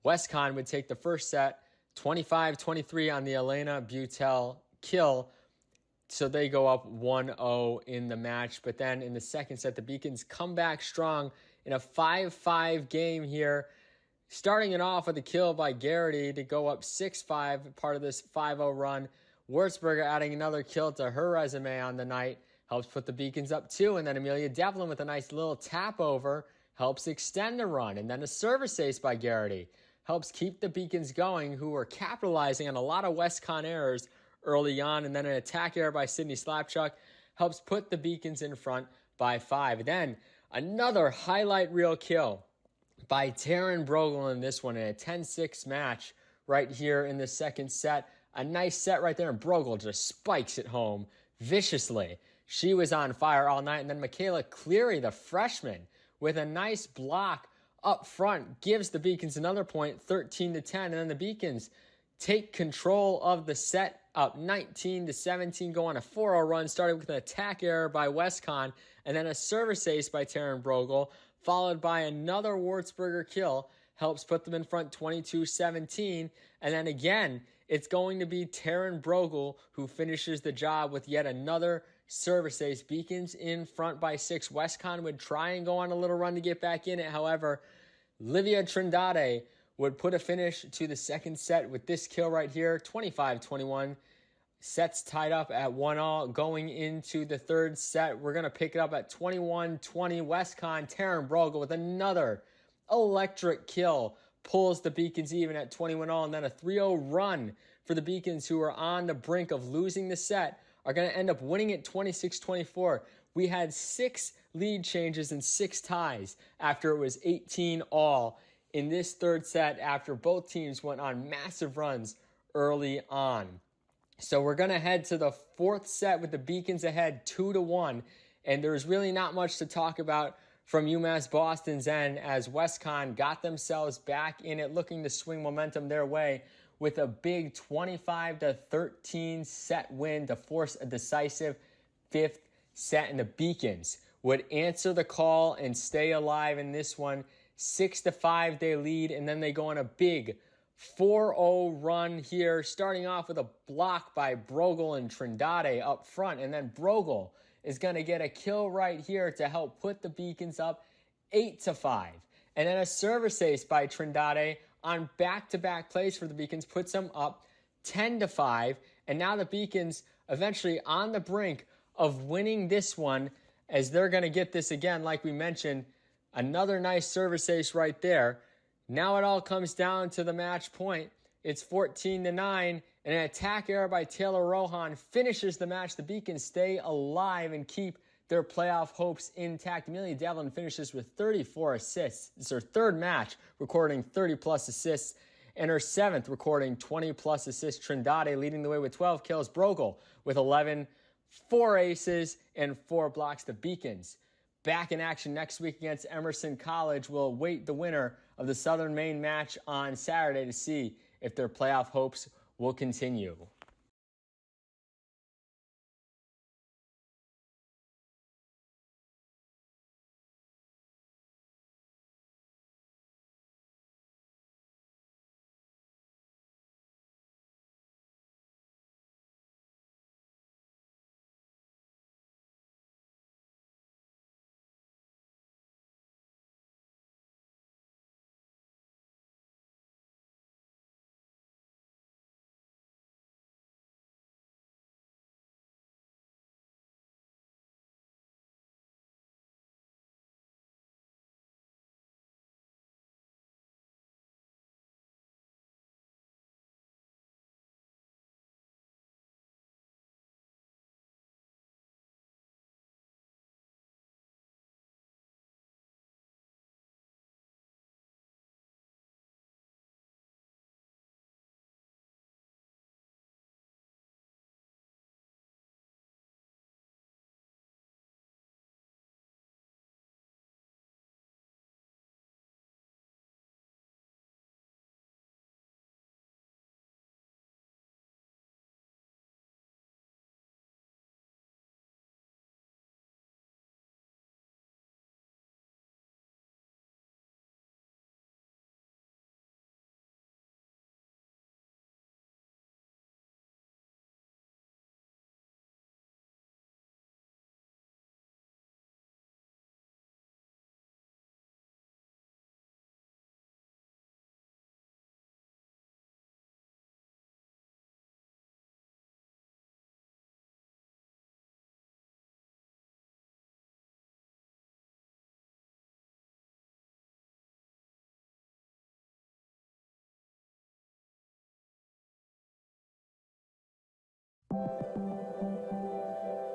WestCon would take the first set 25-23 on the Elena Butel kill. So they go up 1-0 in the match. But then in the second set, the Beacons come back strong in a 5-5 game here. Starting it off with a kill by Garrity to go up 6-5, part of this 5-0 run. Würzberger adding another kill to her resume on the night. Helps put the Beacons up 2. And then Amelia Devlin with a nice little tap over helps extend the run. And then a service ace by Garrity helps keep the Beacons going, who were capitalizing on a lot of WestCon errors early on. And then an attack error by Sydney Slapchuck helps put the Beacons in front by 5. Then another highlight reel kill by Taryn Brogel in this one in a 10-6 match right here in the second set. A nice set right there, and Brogel just spikes it home viciously. She was on fire all night. And then Michaela Cleary, the freshman, with a nice block up front, gives the Beacons another point, 13-10. And then the Beacons take control of the set, up 19-17, go on a 4-0 run, starting with an attack error by WestCon, and then a service ace by Taryn Brogel, followed by another Würzberger kill, helps put them in front 22-17. And then again, it's going to be Taryn Brogel who finishes the job with yet another service ace. Beacons in front by 6. WestCon would try and go on a little run to get back in it. However, Livia Trindade would put a finish to the second set with this kill right here, 25-21. Sets tied up at 1-all going into the third set. We're going to pick it up at 21-20. WestCon, Taryn Brogel with another electric kill pulls the Beacons even at 21-all, and then a 3-0 run for the Beacons, who are on the brink of losing the set, are going to end up winning it 26-24. We had 6 lead changes and 6 ties after it was 18-all in this third set, after both teams went on massive runs early on. So we're going to head to the fourth set with the Beacons ahead 2-1, and there's really not much to talk about from UMass Boston's end, as WestCon got themselves back in it, looking to swing momentum their way with a big 25-13 set win to force a decisive 5th set. And the Beacons would answer the call and stay alive in this one. 6-5 they lead, and then they go on a big 4-0 run here, starting off with a block by Brogel and Trindade up front, and then Brogel is going to get a kill right here to help put the Beacons up 8-5. And then a service ace by Trindade on back-to-back plays for the Beacons puts them up 10-5. And now the Beacons eventually on the brink of winning this one, as they're going to get this again, like we mentioned. Another nice service ace right there. Now it all comes down to the match point. It's 14-9, and an attack error by Taylor Rohan finishes the match. The Beacons stay alive and keep their playoff hopes intact. Amelia Devlin finishes with 34 assists. It's her third match recording 30-plus assists, and her seventh recording 20-plus assists. Trindade leading the way with 12 kills. Brogel with 11, 4 aces, and 4 blocks. The Beacons back in action next week against Emerson College. Will await the winner of the Southern Maine match on Saturday to see if their playoff hopes will continue.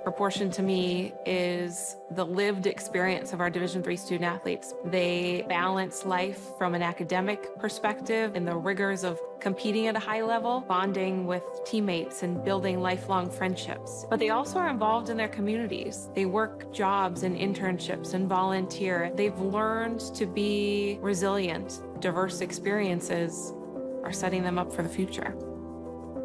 Proportion to me is the lived experience of our Division III student athletes. They balance life from an academic perspective and the rigors of competing at a high level, bonding with teammates and building lifelong friendships. But they also are involved in their communities. They work jobs and internships and volunteer. They've learned to be resilient. Diverse experiences are setting them up for the future.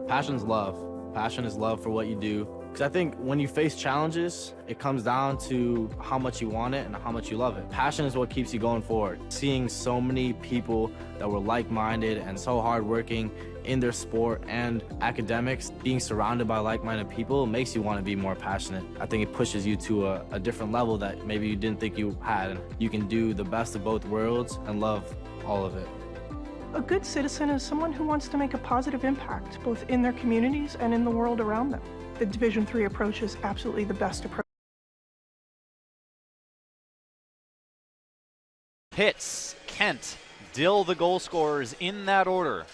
Passion's love. Passion is love for what you do. Because I think when you face challenges, it comes down to how much you want it and how much you love it. Passion is what keeps you going forward. Seeing so many people that were like-minded and so hardworking in their sport and academics, being surrounded by like-minded people makes you want to be more passionate. I think it pushes you to a different level that maybe you didn't think you had. And you can do the best of both worlds and love all of it. A good citizen is someone who wants to make a positive impact, both in their communities and in the world around them. The Division III approach is absolutely the best approach. Pitts, Kent, Dill the goal scorers in that order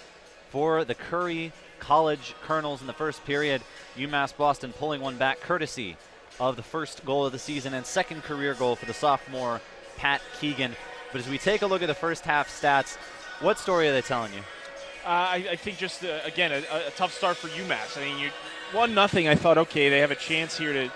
for the Curry College Colonels in the first period. UMass Boston pulling one back courtesy of the first goal of the season and second career goal for the sophomore Pat Keegan. But as we take a look at the first half stats, what story are they telling you? I think just, again, a tough start for UMass. I mean, you 1-0, I thought, okay, they have a chance here to,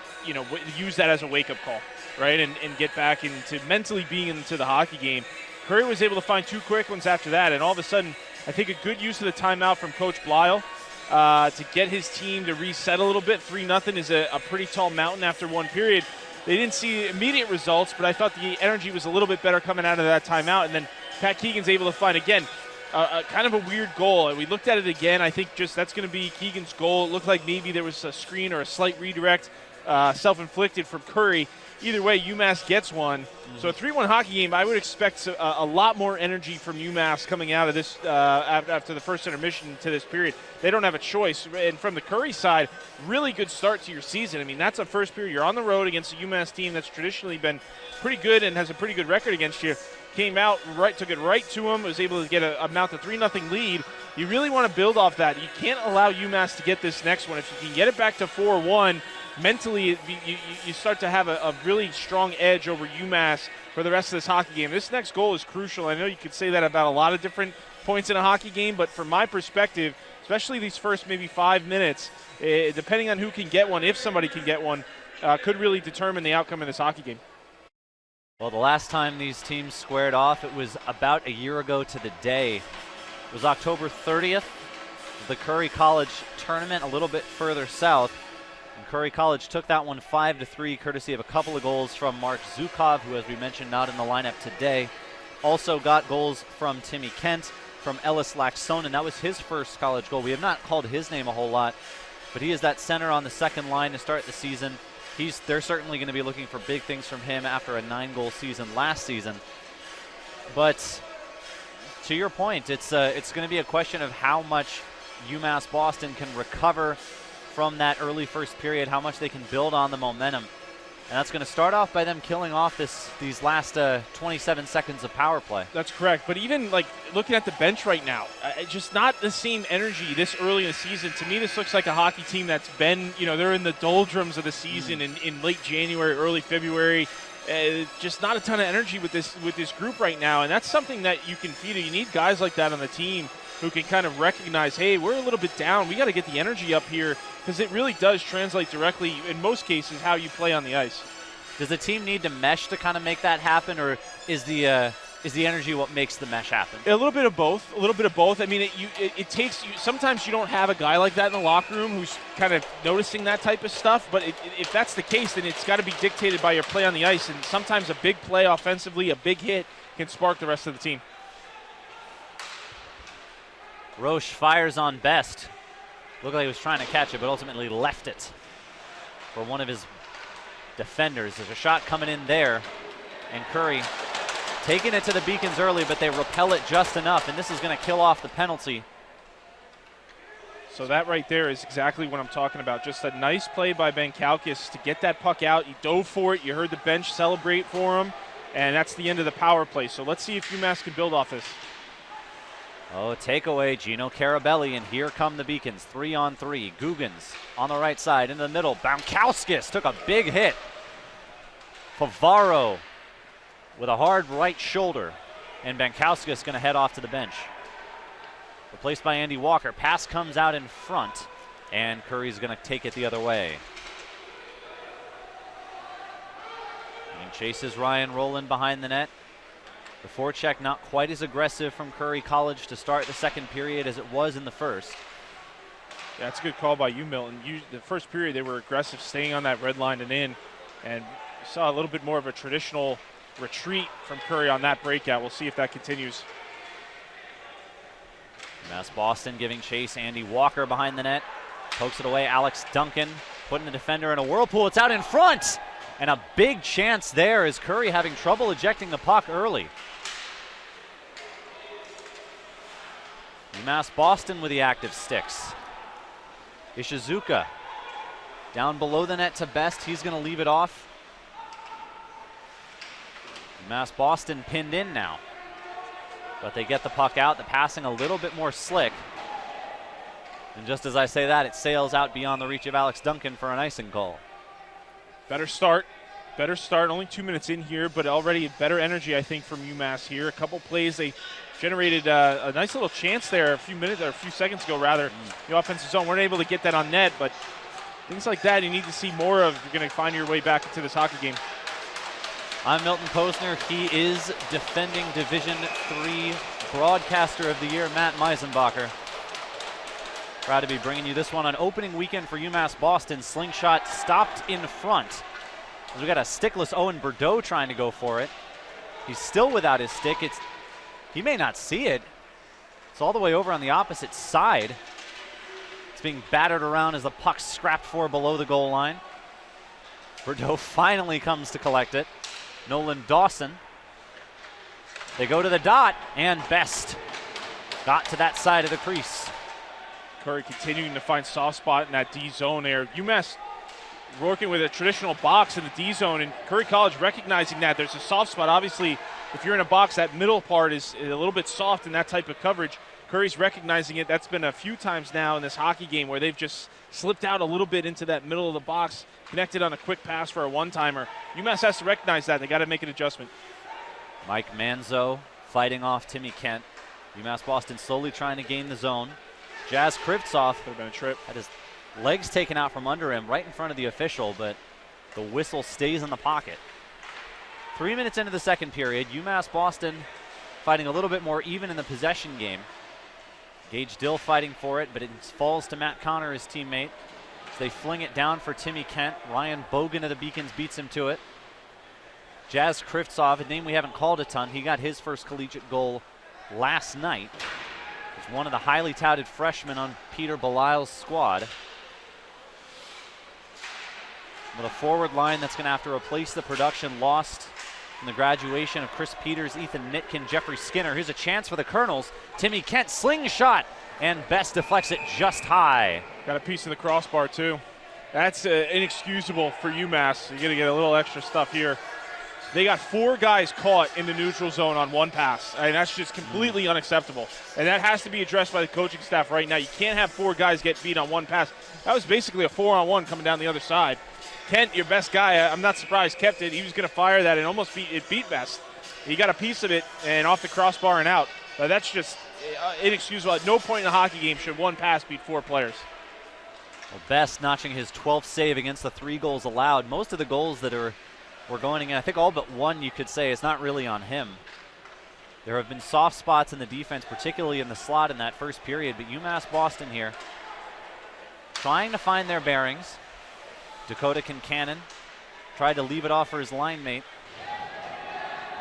use that as a wake-up call, right, and get back into mentally being into the hockey game. Curry was able to find 2 quick ones after that, and all of a sudden, I think a good use of the timeout from Coach Blyle to get his team to reset a little bit. 3-0 is a pretty tall mountain after one period. They didn't see immediate results, but I thought the energy was a little bit better coming out of that timeout, and then Pat Keegan's able to find, again, kind of a weird goal. We looked at it again. I think just that's going to be Keegan's goal. It looked like maybe there was a screen or a slight redirect, self-inflicted from Curry. Either way, UMass gets one. So a 3-1 hockey game, I would expect a lot more energy from UMass coming out of this after the first intermission to this period. They don't have a choice. And from the Curry side, really good start to your season. I mean, that's a first period. You're on the road against a UMass team that's traditionally been pretty good and has a pretty good record against you. Came out, took it right to him, was able to get a mount a 3-0 lead. You really want to build off that. You can't allow UMass to get this next one. If you can get it back to 4-1, mentally you start to have a really strong edge over UMass for the rest of this hockey game. This next goal is crucial. I know you could say that about a lot of different points in a hockey game, but from my perspective, especially these first maybe 5 minutes, depending on who can get one, if somebody can get one, could really determine the outcome of this hockey game. Well, the last time these teams squared off, it was about a year ago to the day. It was October 30th, the Curry College tournament a little bit further south. And Curry College took that one 5-3, courtesy of a couple of goals from Mark Zukov, who, as we mentioned, not in the lineup today. Also got goals from Timmy Kent, from Ellis Laxonen. That was his first college goal. We have not called his name a whole lot, but he is that center on the second line to start the season. They're certainly going to be looking for big things from him after a 9-goal season last season. But to your point, it's going to be a question of how much UMass Boston can recover from that early first period, how much they can build on the momentum. And that's going to start off by them killing off these last 27 seconds of power play. That's correct. But even like looking at the bench right now, just not the same energy this early in the season. To me, this looks like a hockey team that's been, they're in the doldrums of the season in late January, early February. Just not a ton of energy with this group right now. And that's something that you can feed. You need guys like that on the team who can kind of recognize, hey, we're a little bit down. We got to get the energy up here, because it really does translate directly, in most cases, how you play on the ice. Does the team need to mesh to kind of make that happen, or is the energy what makes the mesh happen? A little bit of both. A little bit of both. I mean, it takes you. Sometimes you don't have a guy like that in the locker room who's kind of noticing that type of stuff. But if that's the case, then it's got to be dictated by your play on the ice. And sometimes a big play offensively, a big hit, can spark the rest of the team. Roche fires on Best. Looked like he was trying to catch it, but ultimately left it for one of his defenders. There's a shot coming in there, and Curry taking it to the Beacons early, but they repel it just enough, and this is going to kill off the penalty. So that right there is exactly what I'm talking about. Just a nice play by Benkauskas to get that puck out. He dove for it. You heard the bench celebrate for him, and that's the end of the power play. So let's see if UMass can build off this. Oh, takeaway, Gino Carabelli, and here come the Beacons, 3-on-3. Guggens on the right side, in the middle. Benkauskas took a big hit. Favaro with a hard right shoulder, and Benkauskas going to head off to the bench. Replaced by Andy Walker. Pass comes out in front, and Curry's going to take it the other way. And chases Ryan Rowland behind the net. The forecheck not quite as aggressive from Curry College to start the second period as it was in the first. Yeah, that's a good call by you, Milton. The first period, they were aggressive, staying on that red line and in, and you saw a little bit more of a traditional retreat from Curry on that breakout. We'll see if that continues. UMass Boston giving chase. Andy Walker behind the net. Pokes it away. Alex Duncan putting the defender in a whirlpool. It's out in front! And a big chance there as Curry having trouble ejecting the puck early. UMass Boston with the active sticks. Ishizuka down below the net to Best. He's going to leave it off. UMass Boston pinned in now. But they get the puck out. The passing a little bit more slick. And just as I say that, it sails out beyond the reach of Alex Duncan for an icing call. Better start. Only 2 minutes in here, but already better energy, I think, from UMass here. A couple plays. They generated a nice little chance there a few seconds ago, rather. The offensive zone weren't able to get that on net, but things like that you need to see more of if you're going to find your way back into this hockey game. I'm Milton Posner. He is defending Division III Broadcaster of the Year, Matt Meisenbacher. Proud to be bringing you this one on opening weekend for UMass Boston. Slingshot stopped in front. As we got a stickless Owen Bordeaux trying to go for it. He's still without his stick. He may not see it. It's all the way over on the opposite side. It's being battered around as the puck's scrapped for below the goal line. Bordeaux finally comes to collect it. Nolan Dawson. They go to the dot, and Best got to that side of the crease. Curry continuing to find soft spot in that D zone there. UMass working with a traditional box in the D zone, and Curry College recognizing that there's a soft spot. Obviously, if you're in a box, that middle part is a little bit soft in that type of coverage. Curry's recognizing it. That's been a few times now in this hockey game where they've just slipped out a little bit into that middle of the box, connected on a quick pass for a one-timer. UMass has to recognize that. They got to make an adjustment. Mike Manzo fighting off Timmy Kent. UMass Boston slowly trying to gain the zone. Jazz Krivtsov Could have been a trip. had his legs taken out from under him right in front of the official, but the whistle stays in the pocket. 3 minutes into the second period, UMass Boston fighting a little bit more even in the possession game. Gage Dill fighting for it, but it falls to Matt Connor, his teammate. So they fling it down for Timmy Kent. Ryan Bogan of the Beacons beats him to it. Jazz Krivtsov, a name we haven't called a ton. He got his first collegiate goal last night. He's one of the highly touted freshmen on Peter Belisle's squad. With a forward line that's going to have to replace the production lost in the graduation of Chris Peters, Ethan Nitkin, Jeffrey Skinner. Here's a chance for the Colonels. Timmy Kent slingshot, and Best deflects it just high. Got a piece of the crossbar, too. That's inexcusable for UMass. You're going to get a little extra stuff here. They got 4 guys caught in the neutral zone on one pass, and that's just completely unacceptable. And that has to be addressed by the coaching staff right now. You can't have 4 guys get beat on one pass. That was basically a 4-on-1 coming down the other side. Kent, your best guy, I'm not surprised, kept it. He was going to fire that and almost beat Best. He got a piece of it and off the crossbar and out. But that's just inexcusable. At no point in a hockey game should one pass beat 4 players. Well, Best notching his 12th save against the 3 goals allowed. Most of the goals that were going in, I think all but one you could say, is not really on him. There have been soft spots in the defense, particularly in the slot in that first period, but UMass Boston here trying to find their bearings. Dakota Kincannon tried to leave it off for his line mate.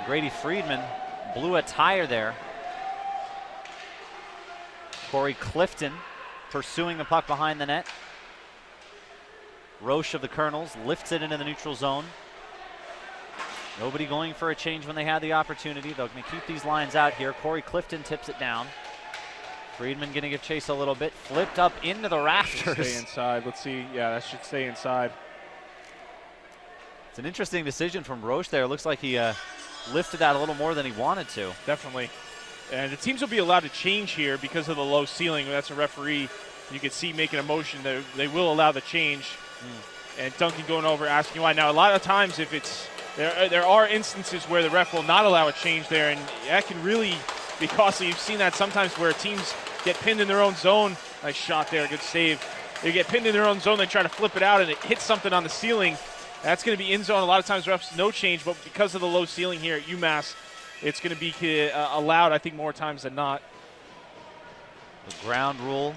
Grady Friedman blew a tire there. Corey Clifton pursuing the puck behind the net. Roche of the Colonels lifts it into the neutral zone. Nobody going for a change when they had the opportunity. They're going to keep these lines out here. Corey Clifton tips it down. Friedman going to give chase a little bit. Flipped up into the rafters. Stay inside. Let's see. Yeah, that should stay inside. It's an interesting decision from Roche there. Looks like he lifted that a little more than he wanted to. Definitely. And the teams will be allowed to change here because of the low ceiling. That's a referee. You can see making a motion. They will allow the change. And Duncan going over asking why. Now, a lot of times if it's there are instances where the ref will not allow a change there, and that can really be costly. You've seen that sometimes where teams get pinned in their own zone. Nice shot there, good save. They get pinned in their own zone, they try to flip it out, and it hits something on the ceiling. That's going to be in zone. A lot of times refs no change, but because of the low ceiling here at UMass, it's going to be allowed, I think, more times than not. The ground rule,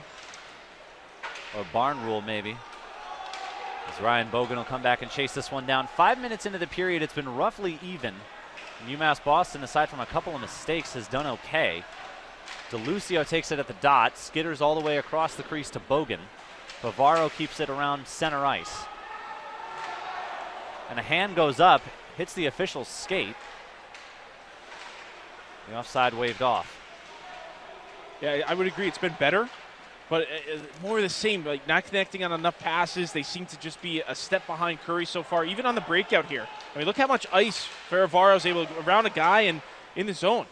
or barn rule maybe. As Ryan Bogan will come back and chase this one down. 5 minutes into the period, it's been roughly even. UMass Boston, aside from a couple of mistakes, has done okay. DeLucio takes it at the dot, skitters all the way across the crease to Bogan. Bavaro keeps it around center ice. And a hand goes up, hits the official's skate. The offside waved off. Yeah, I would agree. It's been better, but more of the same. Like not connecting on enough passes. They seem to just be a step behind Curry so far, even on the breakout here. I mean, look how much ice Ferravaro's able to around a guy and in the zone.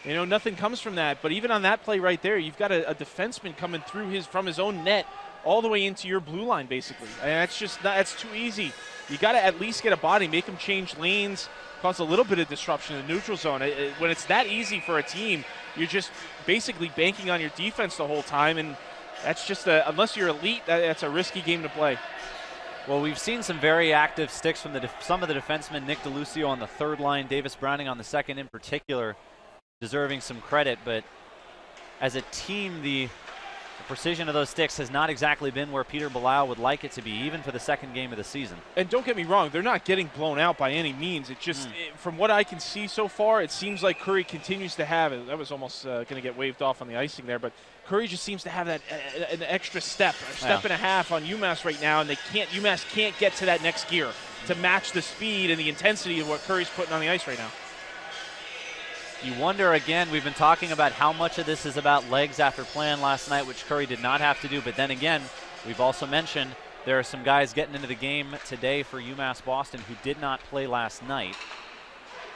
You know, nothing comes from that. But even on that play right there, you've got a defenseman coming through from his own net all the way into your blue line, basically. And that's too easy. You got to at least get a body, make them change lanes, cause a little bit of disruption in the neutral zone. When it's that easy for a team, you're just basically banking on your defense the whole time, and that's just unless you're elite, that's a risky game to play. Well, we've seen some very active sticks from some of the defensemen. Nick DeLucio on the third line, Davis Browning on the second in particular, deserving some credit. But as a team, the The precision of those sticks has not exactly been where Peter Belisle would like it to be, even for the second game of the season. And don't get me wrong, they're not getting blown out by any means. It just, from what I can see so far, it seems like Curry continues to have it. That was almost going to get waved off on the icing there, but Curry just seems to have that an extra step, a step and a half on UMass right now, and UMass can't get to that next gear to match the speed and the intensity of what Curry's putting on the ice right now. You wonder, again, we've been talking about how much of this is about legs after playing last night, which Curry did not have to do. But then again, we've also mentioned there are some guys getting into the game today for UMass Boston who did not play last night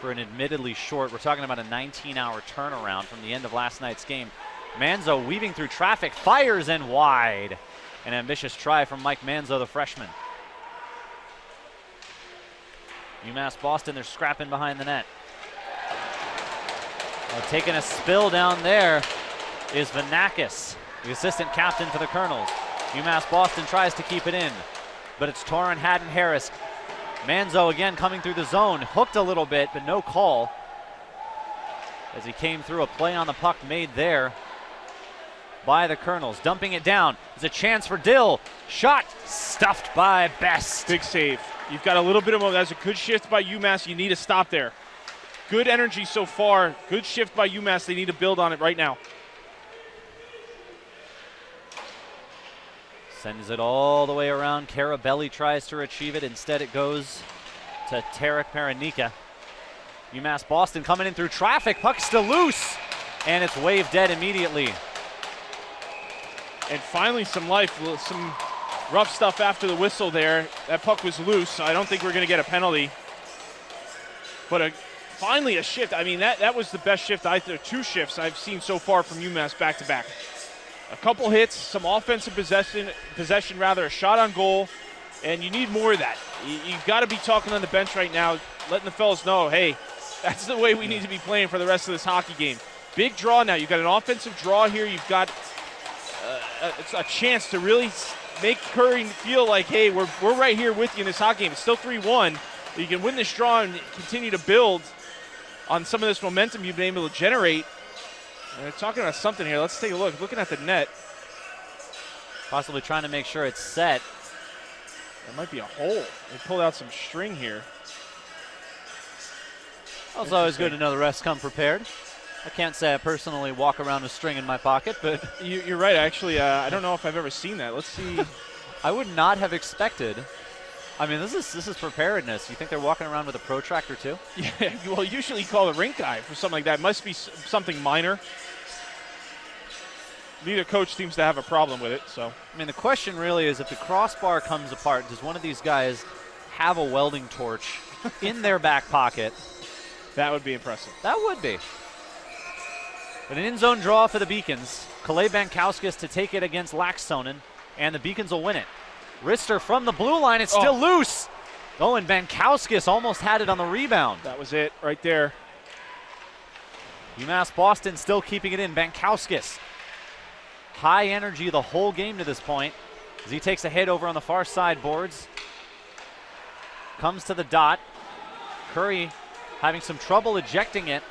for an admittedly short, we're talking about a 19-hour turnaround from the end of last night's game. Manzo weaving through traffic, fires in wide. An ambitious try from Mike Manzo, the freshman. UMass Boston, they're scrapping behind the net. Taking a spill down there is Vanakis, the assistant captain for the Colonels. UMass Boston tries to keep it in, but it's Torrin Haddon-Harris. Manzo again coming through the zone, hooked a little bit, but no call as he came through. A play on the puck made there by the Colonels. Dumping it down. There's a chance for Dill. Shot stuffed by Best. Big save. You've got a little bit of momentum. That's a good shift by UMass. You need to stop there. Good energy so far. Good shift by UMass. They need to build on it right now. Sends it all the way around. Carabelli tries to retrieve it. Instead, it goes to Tarek Paranika. UMass Boston coming in through traffic. Puck still loose, and it's waved dead immediately. And finally some life, some rough stuff after the whistle there. That puck was loose, so I don't think we're going to get a penalty. But finally a shift. I mean, that was the best shift, two shifts I've seen so far from UMass back-to-back. A couple hits, some offensive possession, a shot on goal, and you need more of that. You've got to be talking on the bench right now, letting the fellas know, hey, that's the way we need to be playing for the rest of this hockey game. Big draw now. You've got an offensive draw here. You've got a chance to really make Curry feel like, hey, we're right here with you in this hockey game. It's still 3-1. You can win this draw and continue to build on some of this momentum you've been able to generate. And they're talking about something here. Let's take a look. Looking at the net. Possibly trying to make sure it's set. There might be a hole. They pulled out some string here. It's always good to know the refs come prepared. I can't say I personally walk around with string in my pocket, but you're right. Actually, I don't know if I've ever seen that. Let's see. I would not have expected. I mean, this is preparedness. You think they're walking around with a protractor too? Yeah. Well, usually you call the rink guy for something like that. It must be something minor. Neither coach seems to have a problem with it. So, I mean, the question really is, if the crossbar comes apart, does one of these guys have a welding torch in their back pocket? That would be impressive. That would be. But an in-zone draw for the Beacons. Kalei Bankowskis to take it against Laxtonen, and the Beacons will win it. Rister from the blue line. It's still loose. Oh, and Bankowskis almost had it on the rebound. That was it right there. UMass Boston still keeping it in. Bankowskis. High energy the whole game to this point as he takes a hit over on the far side boards. Comes to the dot. Curry having some trouble ejecting it.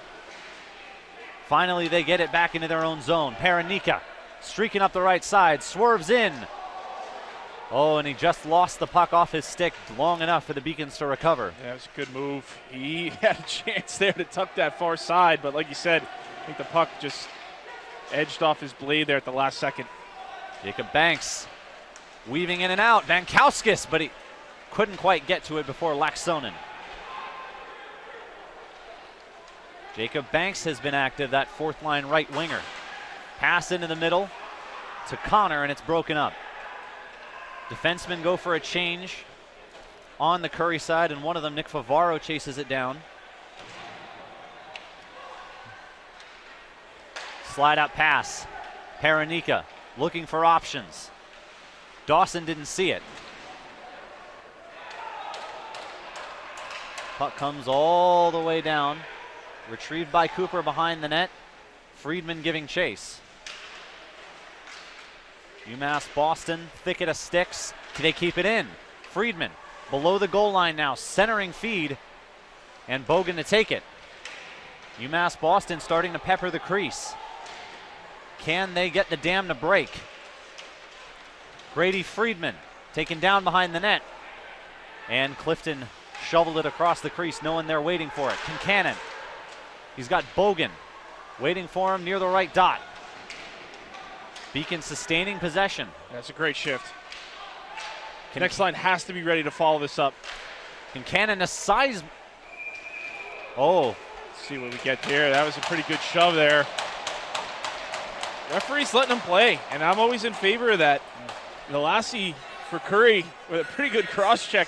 Finally, they get it back into their own zone. Paranika streaking up the right side, swerves in. Oh, and he just lost the puck off his stick long enough for the Beacons to recover. Yeah, it was a good move. He had a chance there to tuck that far side, but like you said, I think the puck just edged off his blade there at the last second. Jacob Banks weaving in and out. Bankowskis, but he couldn't quite get to it before Laxtonen. Jacob Banks has been active, that fourth line right winger. Pass into the middle to Connor, and it's broken up. Defensemen go for a change on the Curry side, and one of them, Nick Favaro, chases it down. Slide out pass. Paranika looking for options. Dawson didn't see it. Puck comes all the way down. Retrieved by Cooper behind the net. Friedman giving chase. UMass Boston, thicket of sticks. They keep it in. Friedman below the goal line now, centering feed, and Bogan to take it. UMass Boston starting to pepper the crease. Can they get the dam to break? Brady Friedman taken down behind the net. And Clifton shoveled it across the crease, no one there waiting for it. Kincannon. He's got Bogan waiting for him near the right dot. Beacon sustaining possession. That's a great shift. Next line has to be ready to follow this up. Kincannon, a size. Oh. Let's see what we get here. That was a pretty good shove there. Referee's letting him play, and I'm always in favor of that. Lassie for Curry with a pretty good cross check.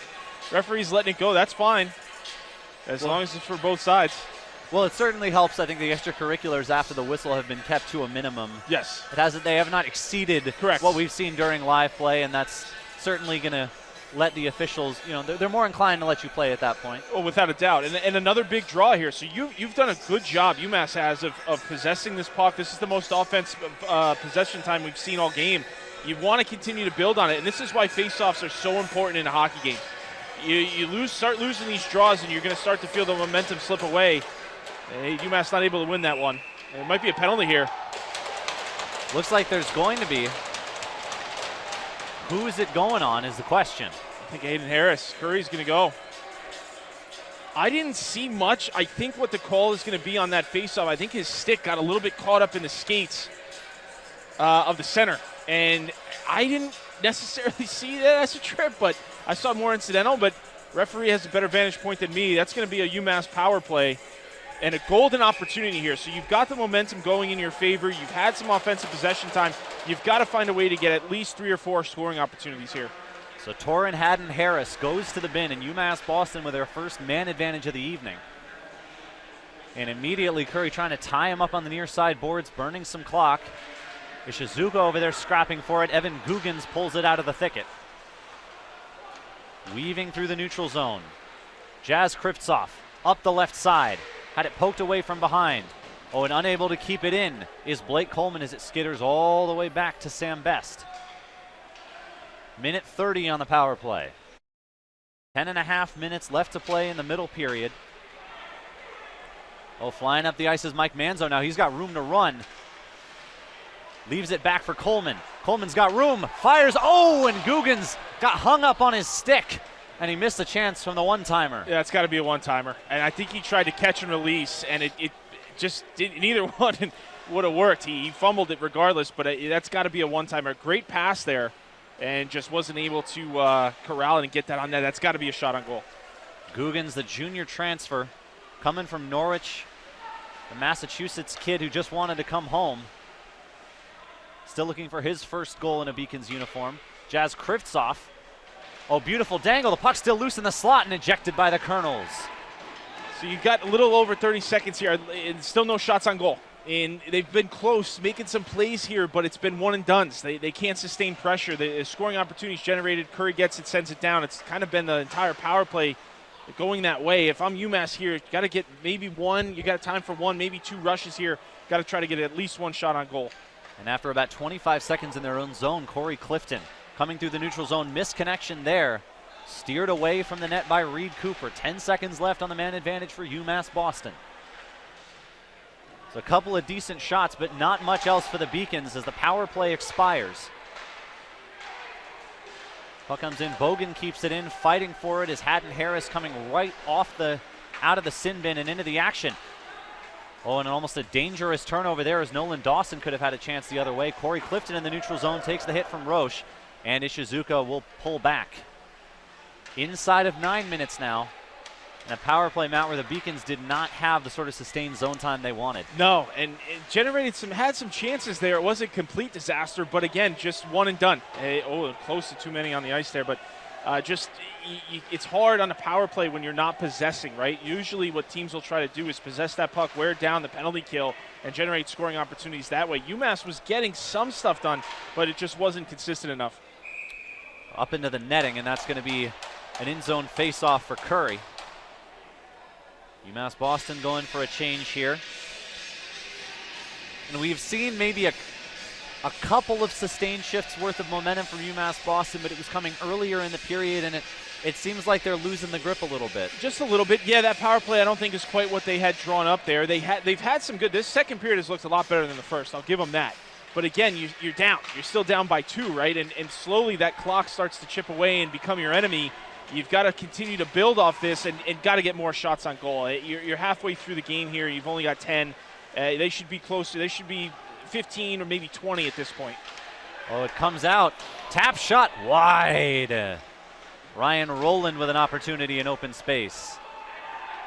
Referee's letting it go. That's fine, as long as it's for both sides. Well, it certainly helps. I think the extracurriculars after the whistle have been kept to a minimum. Yes. They have not exceeded what we've seen during live play, and that's certainly going to let the officials, they're more inclined to let you play at that point. Oh, without a doubt. And another big draw here. So you've done a good job, UMass has, of possessing this puck. This is the most offensive possession time we've seen all game. You want to continue to build on it, and this is why faceoffs are so important in a hockey game. You start losing these draws, and you're going to start to feel the momentum slip away. UMass not able to win that one. There might be a penalty here. Looks like there's going to be. Who is it going on is the question. I think Aiden Harris. Curry's going to go. I didn't see much. I think what the call is going to be on that faceoff, I think his stick got a little bit caught up in the skates of the center. And I didn't necessarily see that as a trip, but I saw more incidental. But referee has a better vantage point than me. That's going to be a UMass power play and a golden opportunity here. So you've got the momentum going in your favor. You've had some offensive possession time. You've got to find a way to get at least 3 or 4 scoring opportunities here. So Torrin Haddon Harris goes to the bin, and UMass Boston with their first man advantage of the evening. And immediately Curry trying to tie him up on the near side boards, burning some clock. Ishizuka over there scrapping for it. Evan Guggens pulls it out of the thicket. Weaving through the neutral zone. Jazz Krivtsov up the left side. Had it poked away from behind. Oh, and unable to keep it in is Blake Coleman as it skitters all the way back to Sam Best. Minute 30 on the power play. 10.5 minutes left to play in the middle period. Oh, flying up the ice is Mike Manzo now. He's got room to run. Leaves it back for Coleman. Coleman's got room. Fires. Oh, and Guggens got hung up on his stick. And he missed a chance from the one-timer. Yeah, it's got to be a one-timer. And I think he tried to catch and release, and it just didn't. Neither one would have worked. He fumbled it regardless, but that's got to be a one-timer. Great pass there, and just wasn't able to corral it and get that on net. That's got to be a shot on goal. Guggens, the junior transfer, coming from Norwich, the Massachusetts kid who just wanted to come home. Still looking for his first goal in a Beacons uniform. Jazz Krivtsov. Oh, beautiful dangle. The puck's still loose in the slot and ejected by the Colonels. So you've got a little over 30 seconds here, and still no shots on goal. And they've been close, making some plays here, but it's been one and dones. They can't sustain pressure. The scoring opportunities generated. Curry gets it, sends it down. It's kind of been the entire power play going that way. If I'm UMass here, you got to get maybe one. You got time for one, maybe 2 rushes here. Got to try to get at least 1 shot on goal. And after about 25 seconds in their own zone, Corey Clifton coming through the neutral zone, misconnection there. Steered away from the net by Reed Cooper. 10 seconds left on the man advantage for UMass Boston. So a couple of decent shots, but not much else for the Beacons as the power play expires. Puck comes in, Bogan keeps it in, fighting for it is Haddon Harris coming right out of the sin bin and into the action. Oh, and almost a dangerous turnover there as Nolan Dawson could have had a chance the other way. Corey Clifton in the neutral zone takes the hit from Roche. And Ishizuka will pull back. Inside of 9 minutes now. And a power play, Matt, where the Beacons did not have the sort of sustained zone time they wanted. No, and it had some chances there. It wasn't a complete disaster, but again, just one and done. Close to too many on the ice there, but it's hard on a power play when you're not possessing, right? Usually what teams will try to do is possess that puck, wear it down the penalty kill, and generate scoring opportunities that way. UMass was getting some stuff done, but it just wasn't consistent enough. Up into the netting, and that's going to be an in-zone face-off for Curry. UMass Boston going for a change here. And we've seen maybe a couple of sustained shifts worth of momentum from UMass Boston, but it was coming earlier in the period, and it seems like they're losing the grip a little bit. Just a little bit. Yeah, that power play I don't think is quite what they had drawn up there. They've had some good. This second period has looked a lot better than the first. I'll give them that. But again, you're down. You're still down by 2, right? And slowly that clock starts to chip away and become your enemy. You've got to continue to build off this and got to get more shots on goal. You're halfway through the game here. You've only got 10. They should be closer. They should be 15 or maybe 20 at this point. Oh, it comes out. Tap shot wide. Ryan Rowland with an opportunity in open space.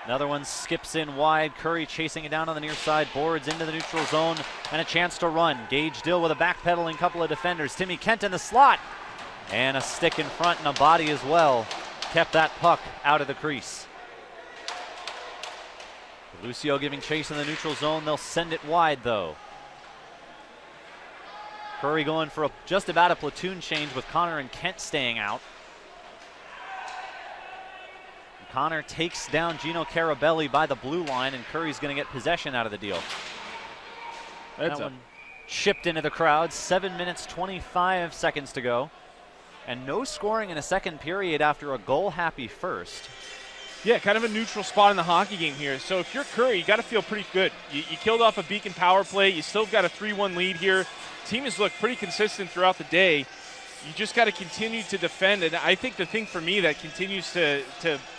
Another one skips in wide. Curry chasing it down on the near side boards into the neutral zone and a chance to run. Gage Dill with a backpedaling couple of defenders. Timmy Kent in the slot. And a stick in front and a body as well. Kept that puck out of the crease. Lucio giving chase in the neutral zone. They'll send it wide though. Curry going for just about a platoon change with Connor and Kent staying out. Connor takes down Gino Carabelli by the blue line, and Curry's going to get possession out of the deal. That one chipped into the crowd. 7 minutes, 25 seconds to go. And no scoring in a second period after a goal-happy first. Yeah, kind of a neutral spot in the hockey game here. So if you're Curry, you got to feel pretty good. You killed off a Beacon power play. You still got a 3-1 lead here. Team has looked pretty consistent throughout the day. You just got to continue to defend, and I think the thing for me that continues to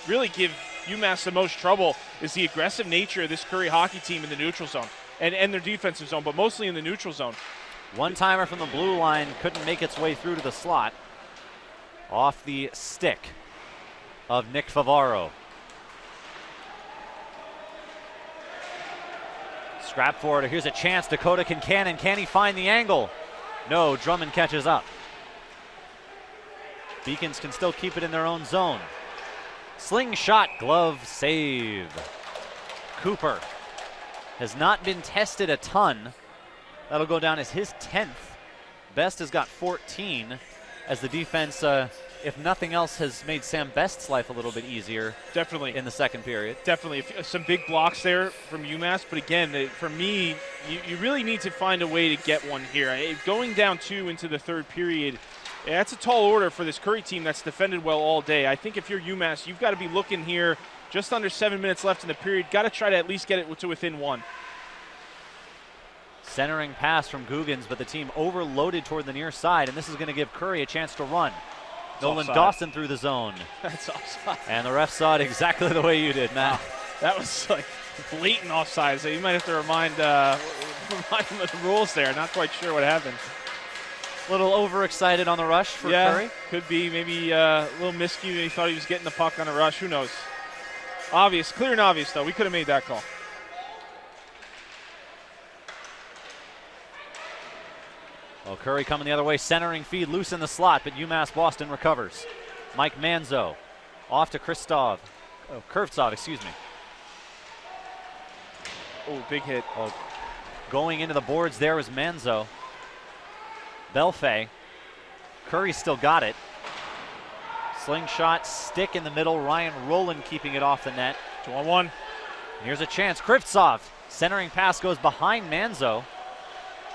really give UMass the most trouble is the aggressive nature of this Curry hockey team in the neutral zone and their defensive zone, but mostly in the neutral zone. One-timer from the blue line couldn't make its way through to the slot. Off the stick of Nick Favaro. Scrap forward. Here's a chance. Dakota Kincannon. Can he find the angle? No. Drummond catches up. Beacons can still keep it in their own zone. Slingshot, glove save. Cooper has not been tested a ton. That'll go down as his 10th. Best has got 14 as the defense, if nothing else, has made Sam Best's life a little bit easier. Definitely. In the second period. Definitely. Some big blocks there from UMass, but again, for me, you really need to find a way to get one here. Going down 2 into the third period, that's a tall order for this Curry team that's defended well all day. I think if you're UMass, you've got to be looking here, just under 7 minutes left in the period. Got to try to at least get it to within 1. Centering pass from Googans, but the team overloaded toward the near side, and this is going to give Curry a chance to run. Nolan Dawson through the zone. That's offside. And the ref saw it exactly the way you did, Matt. Wow. That was like blatant offside, so you might have to remind him of the rules there. Not quite sure what happened. A little overexcited on the rush for Curry. Could be. Maybe a little miscue. He thought he was getting the puck on a rush. Who knows? Obvious. Clear and obvious, though. We could have made that call. Well, Curry coming the other way, centering feed loose in the slot, but UMass Boston recovers. Mike Manzo off to Kurvtsov, excuse me. Oh, big hit. Oh, going into the boards there was Manzo. Belfay. Curry still got it. Slingshot, stick in the middle. Ryan Rowland keeping it off the net. 2-on-1. Here's a chance. Kurvtsov. Centering pass goes behind Manzo.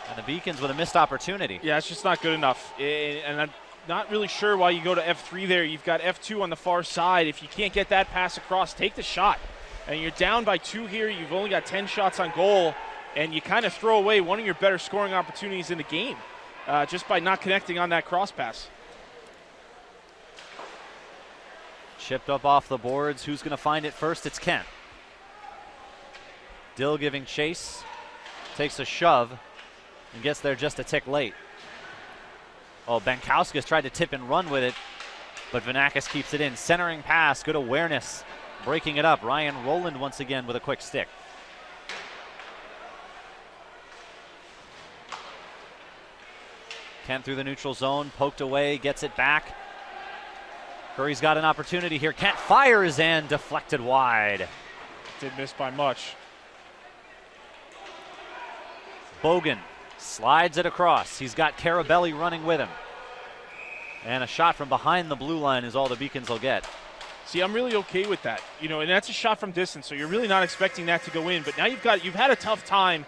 And the Beacons with a missed opportunity. Yeah, it's just not good enough. And I'm not really sure why you go to F3 there. You've got F2 on the far side. If you can't get that pass across, take the shot. And you're down by 2 here. You've only got 10 shots on goal. And you kind of throw away one of your better scoring opportunities in the game just by not connecting on that cross pass. Chipped up off the boards. Who's going to find it first? It's Kent. Dill giving chase. Takes a shove. And gets there just a tick late. Oh, Bankauskas tried to tip and run with it, but Vanakis keeps it in. Centering pass, good awareness. Breaking it up, Ryan Rowland once again with a quick stick. Kent through the neutral zone, poked away, gets it back. Curry's got an opportunity here. Kent fires and deflected wide. Did miss by much. Bogan slides it across. He's got Carabelli running with him. And a shot from behind the blue line is all the Beacons will get. See, I'm really okay with that. You know, and that's a shot from distance, so you're really not expecting that to go in. But now you've had a tough time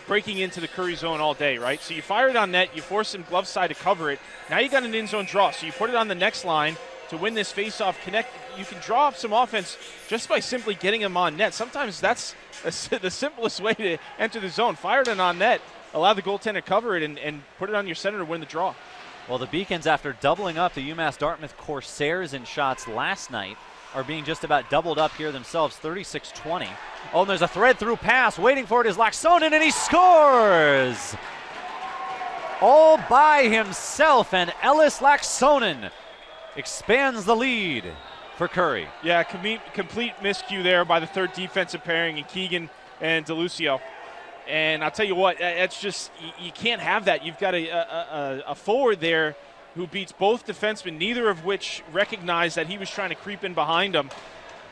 breaking into the Curry zone all day, right? So you fire it on net, you force him glove side to cover it. Now you got an in zone draw, so you put it on the next line to win this faceoff. Connect. You can draw up some offense just by simply getting him on net. Sometimes that's the simplest way to enter the zone. Fired it on net. allow the goaltender to cover it and put it on your center to win the draw. Well, the Beacons, after doubling up the UMass Dartmouth Corsairs in shots last night, are being just about doubled up here themselves, 36-20. Oh, and there's a thread-through pass. Waiting for it is Laaksonen, and he scores! All by himself, and Ellis Laaksonen expands the lead for Curry. Yeah, complete miscue there by the third defensive pairing in Keegan and DeLucio. And I'll tell you what, it's just, you can't have that. You've got a forward there who beats both defensemen, neither of which recognized that he was trying to creep in behind him.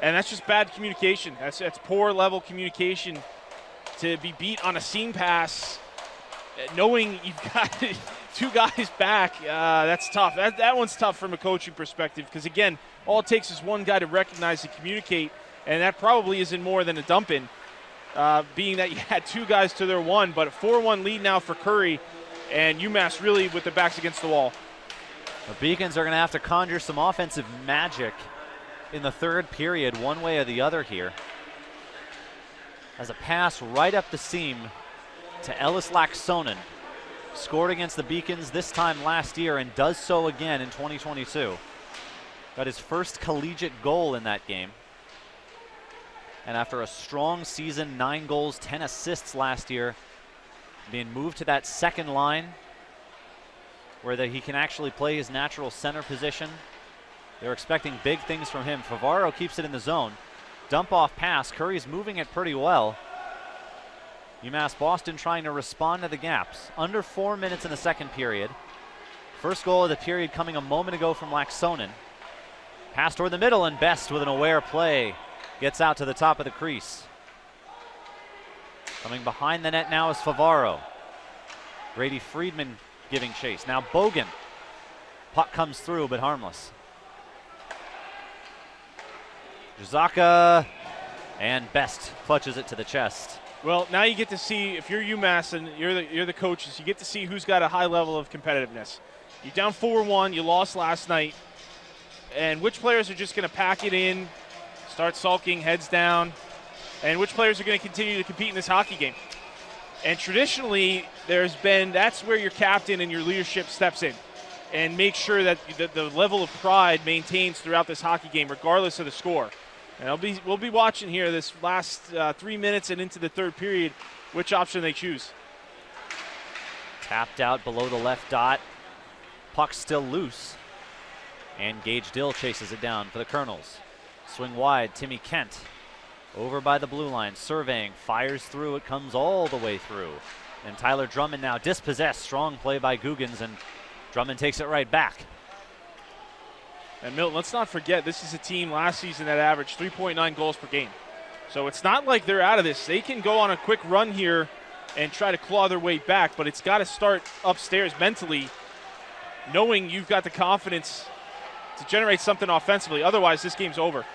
And that's just bad communication. That's poor level communication to be beat on a seam pass, knowing you've got two guys back. That's tough. That one's tough from a coaching perspective because, again, all it takes is one guy to recognize and communicate, and that probably isn't more than a dump-in. Being that you had two guys to their one, but a 4-1 lead now for Curry, and UMass really with their backs against the wall. The Beacons are going to have to conjure some offensive magic in the third period, one way or the other here. As a pass right up the seam to Ellis Laaksonen, scored against the Beacons this time last year and does so again in 2022. Got his first collegiate goal in that game. And after a strong season, 9 goals, 10 assists last year, being moved to that second line where he can actually play his natural center position. They're expecting big things from him. Favaro keeps it in the zone. Dump off pass. Curry's moving it pretty well. UMass Boston trying to respond to the gaps. Under 4 minutes in the second period. First goal of the period coming a moment ago from Laaksonen. Pass toward the middle, and Best with an aware play gets out to the top of the crease. Coming behind the net now is Favaro. Grady Friedman giving chase. Now Bogan. Puck comes through, but harmless. Jazaka, and Best clutches it to the chest. Well, now you get to see, if you're UMass and you're the coaches, you get to see who's got a high level of competitiveness. You're down 4-1, you lost last night, and which players are just going to pack it in, start sulking, heads down, and which players are going to continue to compete in this hockey game. And traditionally, that's where your captain and your leadership steps in and make sure that the level of pride maintains throughout this hockey game, regardless of the score. And we'll be watching here this last 3 minutes and into the third period, which option they choose. Tapped out below the left dot. Puck still loose. And Gage Dill chases it down for the Colonels. Swing wide, Timmy Kent. Over by the blue line, surveying, fires through, it comes all the way through. And Tyler Drummond now dispossessed. Strong play by Guggens, and Drummond takes it right back. And Milton, let's not forget, this is a team last season that averaged 3.9 goals per game. So it's not like they're out of this. They can go on a quick run here and try to claw their way back, but it's got to start upstairs mentally, knowing you've got the confidence to generate something offensively. Otherwise, this game's over.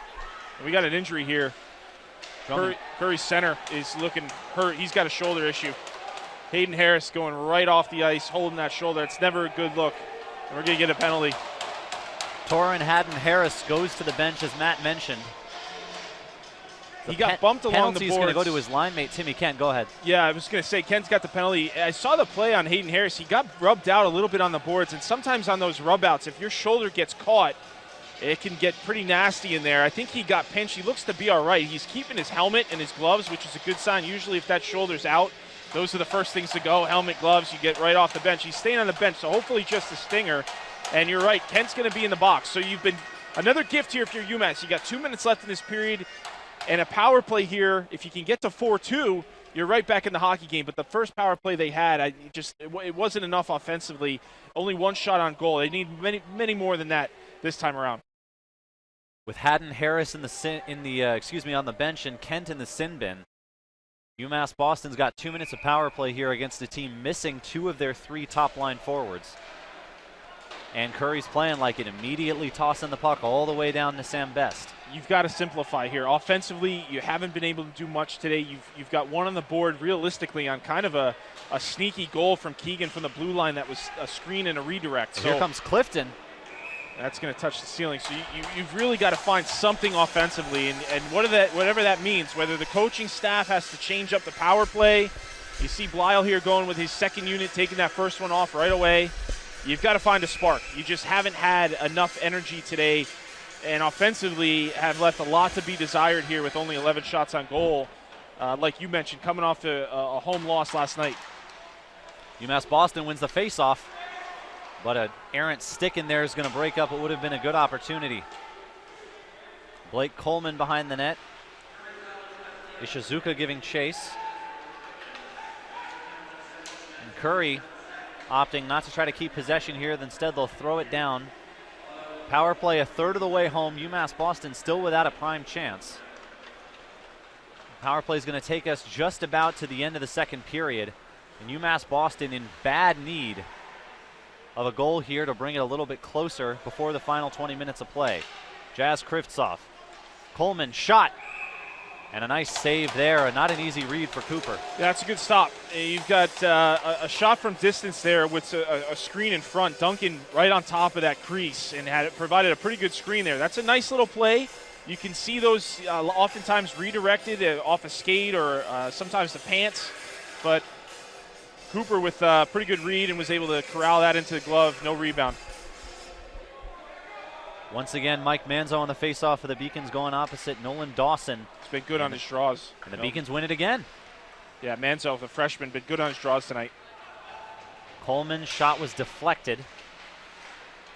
And we got an injury here. Curry's center is looking hurt. He's got a shoulder issue. Hayden Harris going right off the ice, holding that shoulder. It's never a good look. And we're going to get a penalty. Torrin Haddon Harris goes to the bench, as Matt mentioned. He got bumped along the boards. He's going to go to his line mate, Timmy Kent. Go ahead. Yeah, I was going to say, Kent's got the penalty. I saw the play on Hayden Harris. He got rubbed out a little bit on the boards, and sometimes on those rub-outs, if your shoulder gets caught, it can get pretty nasty in there. I think he got pinched. He looks to be all right. He's keeping his helmet and his gloves, which is a good sign. Usually if that shoulder's out, those are the first things to go. Helmet, gloves, you get right off the bench. He's staying on the bench, so hopefully just a stinger. And you're right, Kent's going to be in the box. So you've been another gift here if you're UMass. You got 2 minutes left in this period, and a power play here. If you can get to 4-2, you're right back in the hockey game. But the first power play they had, it wasn't enough offensively. Only one shot on goal. They need many more than that this time around. With Haddon Harris on the bench and Kent in the sin bin, UMass Boston's got 2 minutes of power play here against a team missing 2 of their 3 top-line forwards. And Curry's playing like it, immediately tossing the puck all the way down to Sam Best. You've got to simplify here. Offensively, you haven't been able to do much today. You've got one on the board realistically on kind of a sneaky goal from Keegan from the blue line that was a screen and a redirect. So here comes Clifton. That's going to touch the ceiling. So you've really got to find something offensively, and whatever that means, whether the coaching staff has to change up the power play, You see Blyle here going with his second unit, taking that first one off right away. You've got to find a spark. You just haven't had enough energy today, and offensively have left a lot to be desired here with only 11 shots on goal. Like you mentioned, coming off a home loss last night. UMass Boston wins the faceoff, but an errant stick in there is going to break up what would have been a good opportunity. Blake Coleman behind the net. Ishizuka giving chase. And Curry opting not to try to keep possession here. Instead, they'll throw it down. Power play a third of the way home. UMass Boston still without a prime chance. Power play is going to take us just about to the end of the second period. And UMass Boston in bad need of a goal here to bring it a little bit closer before the final 20 minutes of play. Jazz Krivtsov. Coleman shot. And a nice save there. Not an easy read for Cooper. That's a good stop. You've got a shot from distance there with a screen in front. Duncan right on top of that crease and had provided a pretty good screen there. That's a nice little play. You can see those oftentimes redirected off a skate or sometimes the pants. But Cooper with a pretty good read and was able to corral that into the glove. No rebound. Once again, Mike Manzo on the faceoff for the Beacons going opposite Nolan Dawson. He's been good on his draws. And the Beacons win it again. Yeah, Manzo, the freshman, been good on his draws tonight. Coleman's shot was deflected.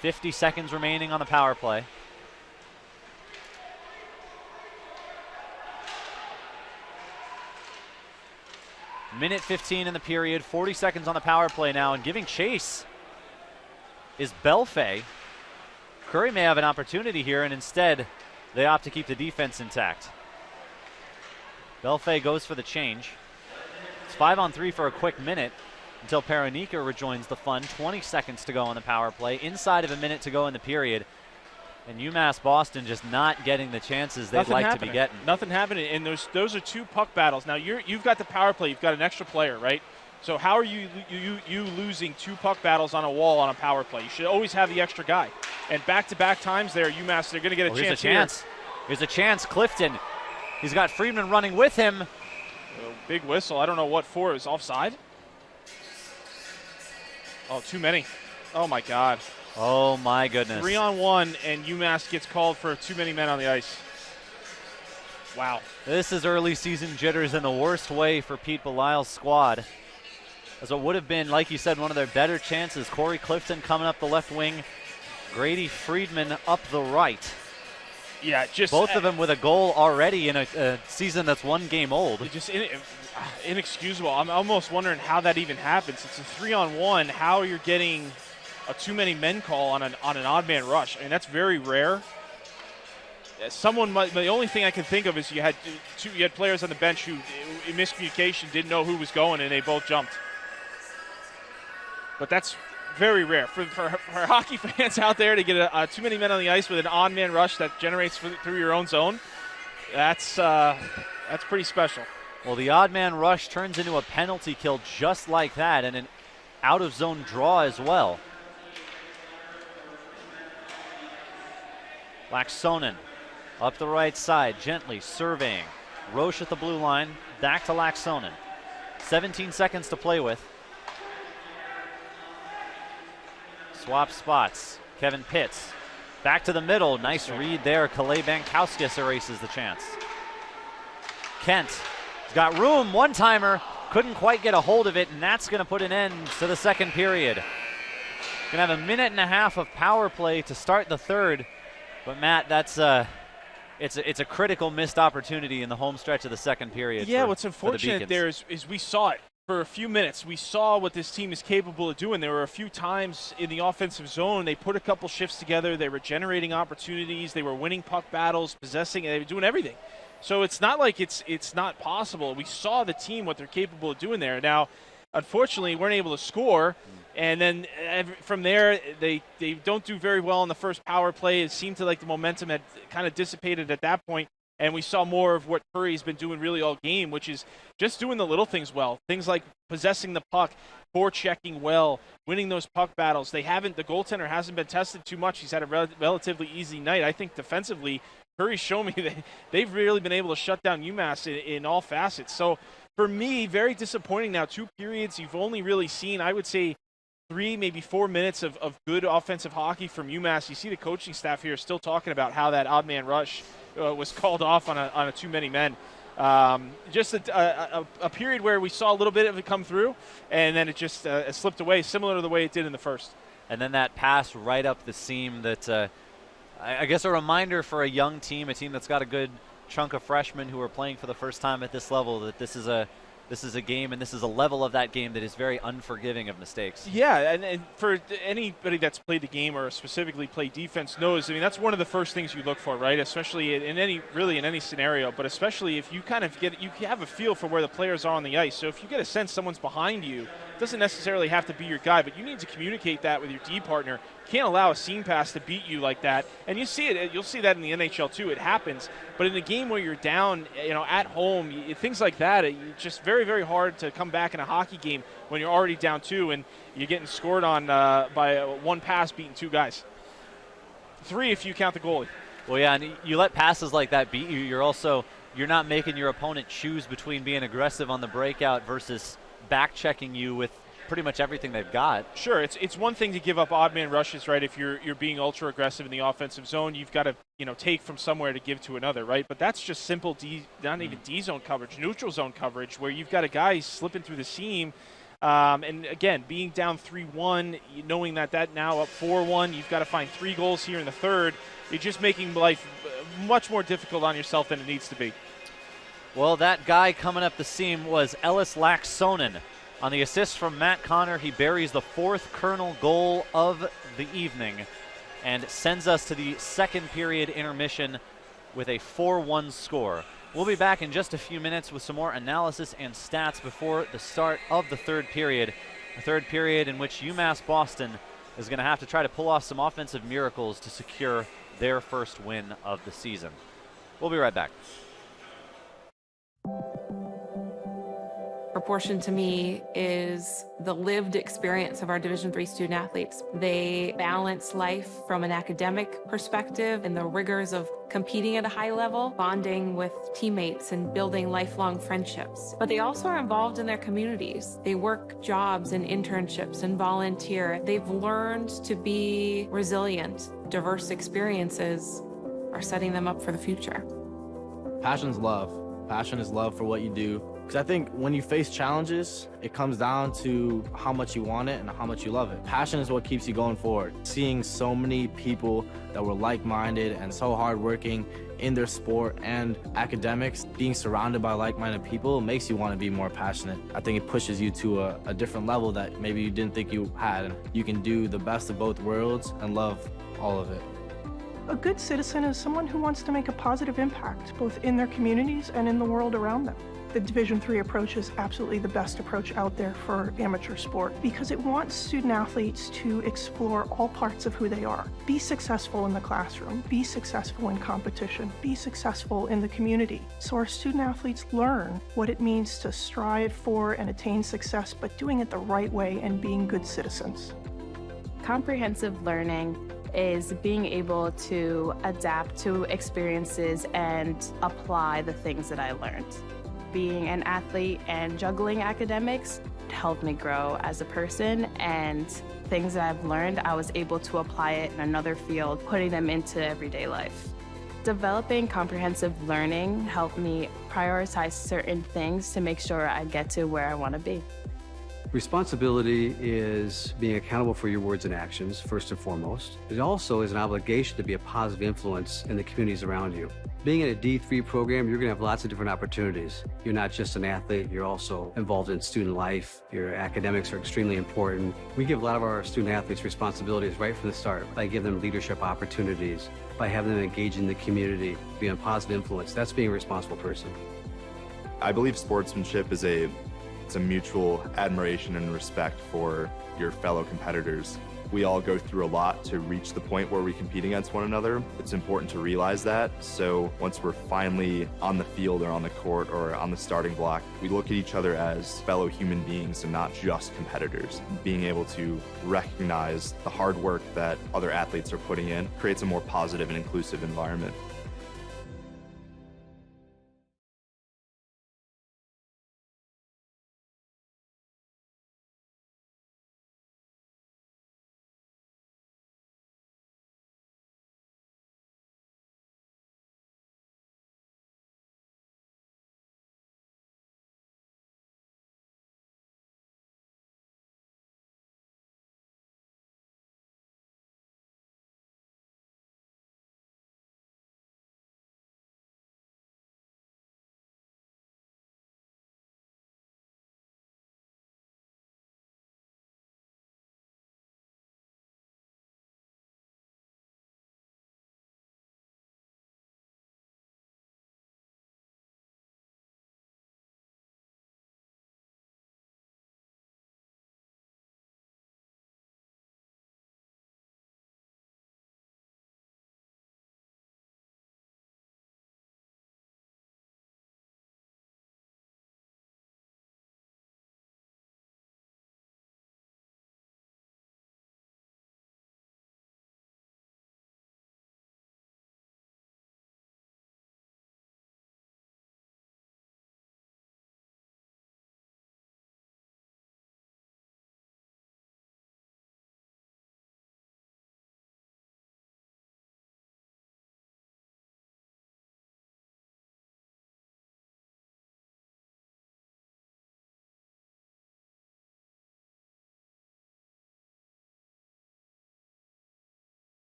50 seconds remaining on the power play. Minute 15 in the period, 40 seconds on the power play now, and giving chase is Belfay. Curry may have an opportunity here, and instead they opt to keep the defense intact. Belfay goes for the change. It's 5-on-3 for a quick minute until Paranika rejoins the fun. 20 seconds to go on the power play, inside of a minute to go in the period. And UMass Boston just not getting the chances they'd like to be getting. Nothing happening, and those are two puck battles. Now you've got the power play, you've got an extra player, right? So how are you losing two puck battles on a wall on a power play? You should always have the extra guy. And back-to-back times there, UMass, they're going to get a chance here. Here's a chance. Clifton. He's got Friedman running with him. Big whistle. I don't know what for. It was offside? Oh, too many. Oh, my God. Oh, my goodness. 3-on-1, and UMass gets called for too many men on the ice. Wow. This is early season jitters in the worst way for Pete Belisle's squad. As it would have been, like you said, one of their better chances. Corey Clifton coming up the left wing. Grady Friedman up the right. Yeah, just both of them with a goal already in a season that's one game old. Just inexcusable. I'm almost wondering how that even happens. It's a 3-on-1. How you're getting a too many men call on an odd man rush. I mean, that's very rare. The only thing I can think of is you had players on the bench who, in miscommunication, didn't know who was going, and they both jumped. But that's very rare. For hockey fans out there to get too many men on the ice with an odd man rush that generates through your own zone, that's pretty special. Well, the odd man rush turns into a penalty kill just like that, and an out-of-zone draw as well. Laxonen up the right side, gently surveying. Roche at the blue line, back to Laxonen. 17 seconds to play with. Swap spots. Kevin Pitts back to the middle. Nice read there. Kalei Bankauskas erases the chance. Kent has got room. One-timer. Couldn't quite get a hold of it, and that's going to put an end to the second period. Going to have a minute and a half of power play to start the third. But, Matt, that's it's a critical missed opportunity in the home stretch of the second period. Yeah, what's unfortunate there is we saw it. For a few minutes, we saw what this team is capable of doing. There were a few times in the offensive zone, they put a couple shifts together, they were generating opportunities, they were winning puck battles, possessing, they were doing everything. So it's not like it's not possible. We saw the team, what they're capable of doing there. Now, unfortunately, weren't able to score, and then from there, they don't do very well in the first power play. It seemed to like the momentum had kind of dissipated at that point. And we saw more of what Curry's been doing really all game, which is just doing the little things well. Things like possessing the puck, forechecking well, winning those puck battles. The goaltender hasn't been tested too much. He's had a relatively easy night. I think defensively, Curry's shown me that they've really been able to shut down UMass in all facets. So For me, very disappointing now. 2 periods, you've only really seen, I would say, 3, maybe 4 minutes of good offensive hockey from UMass. You see the coaching staff here still talking about how that odd man rush was called off on a too many men. Just a period where we saw a little bit of it come through, and then it just slipped away, similar to the way it did in the first. And then that pass right up the seam that I guess a reminder for a young team, a team that's got a good chunk of freshmen who are playing for the first time at this level, that this is a game and this is a level of that game that is very unforgiving of mistakes. Yeah, and for anybody that's played the game or specifically played defense knows, I mean, that's one of the first things you look for, right? Especially in any scenario, but especially if you kind of you have a feel for where the players are on the ice. So if you get a sense someone's behind you, it doesn't necessarily have to be your guy, but you need to communicate that with your D partner. You can't allow a seam pass to beat you like that. And you see it, you'll see that in the NHL too. It happens. But in a game where you're down, at home, things like that, it's just very, very hard to come back in a hockey game when you're already down 2 and you're getting scored on by one pass beating 2 guys. 3 if you count the goalie. Well, yeah, and you let passes like that beat you. You're not making your opponent choose between being aggressive on the breakout versus back-checking you with pretty much everything they've got. Sure, it's one thing to give up odd man rushes, right? If you're being ultra aggressive in the offensive zone, you've got to take from somewhere to give to another, right? But that's just simple not even D zone coverage, neutral zone coverage, where you've got a guy slipping through the seam. And again, being down 3-1, knowing that now up 4-1, you've got to find 3 goals here in the third. You're just making life much more difficult on yourself than it needs to be. Well, that guy coming up the seam was Ellis Laaksonen. On the assist from Matt Connor, he buries the 4th Colonel goal of the evening and sends us to the second period intermission with a 4-1 score. We'll be back in just a few minutes with some more analysis and stats before the start of the third period. A third period in which UMass Boston is going to have to try to pull off some offensive miracles to secure their first win of the season. We'll be right back. Proportion to me is the lived experience of our Division III student athletes. They balance life from an academic perspective and the rigors of competing at a high level, bonding with teammates and building lifelong friendships. But they also are involved in their communities. They work jobs and internships and volunteer. They've learned to be resilient. Diverse experiences are setting them up for the future. Passion's love. Passion is love for what you do. Because I think when you face challenges, it comes down to how much you want it and how much you love it. Passion is what keeps you going forward. Seeing so many people that were like-minded and so hardworking in their sport and academics, being surrounded by like-minded people makes you want to be more passionate. I think it pushes you to a different level that maybe you didn't think you had. And you can do the best of both worlds and love all of it. A good citizen is someone who wants to make a positive impact, both in their communities and in the world around them. The Division III approach is absolutely the best approach out there for amateur sport because it wants student athletes to explore all parts of who they are. Be successful in the classroom, be successful in competition, be successful in the community. So our student athletes learn what it means to strive for and attain success, but doing it the right way and being good citizens. Comprehensive learning is being able to adapt to experiences and apply the things that I learned. Being an athlete and juggling academics helped me grow as a person, and things that I've learned, I was able to apply it in another field, putting them into everyday life. Developing comprehensive learning helped me prioritize certain things to make sure I get to where I want to be. Responsibility is being accountable for your words and actions, first and foremost. It also is an obligation to be a positive influence in the communities around you. Being in a D3 program, you're going to have lots of different opportunities. You're not just an athlete, you're also involved in student life. Your academics are extremely important. We give a lot of our student athletes responsibilities right from the start by giving them leadership opportunities, by having them engage in the community, be a positive influence. That's being a responsible person. I believe sportsmanship is it's a mutual admiration and respect for your fellow competitors. We all go through a lot to reach the point where we compete against one another. It's important to realize that. So once we're finally on the field or on the court or on the starting block, we look at each other as fellow human beings and not just competitors. Being able to recognize the hard work that other athletes are putting in creates a more positive and inclusive environment.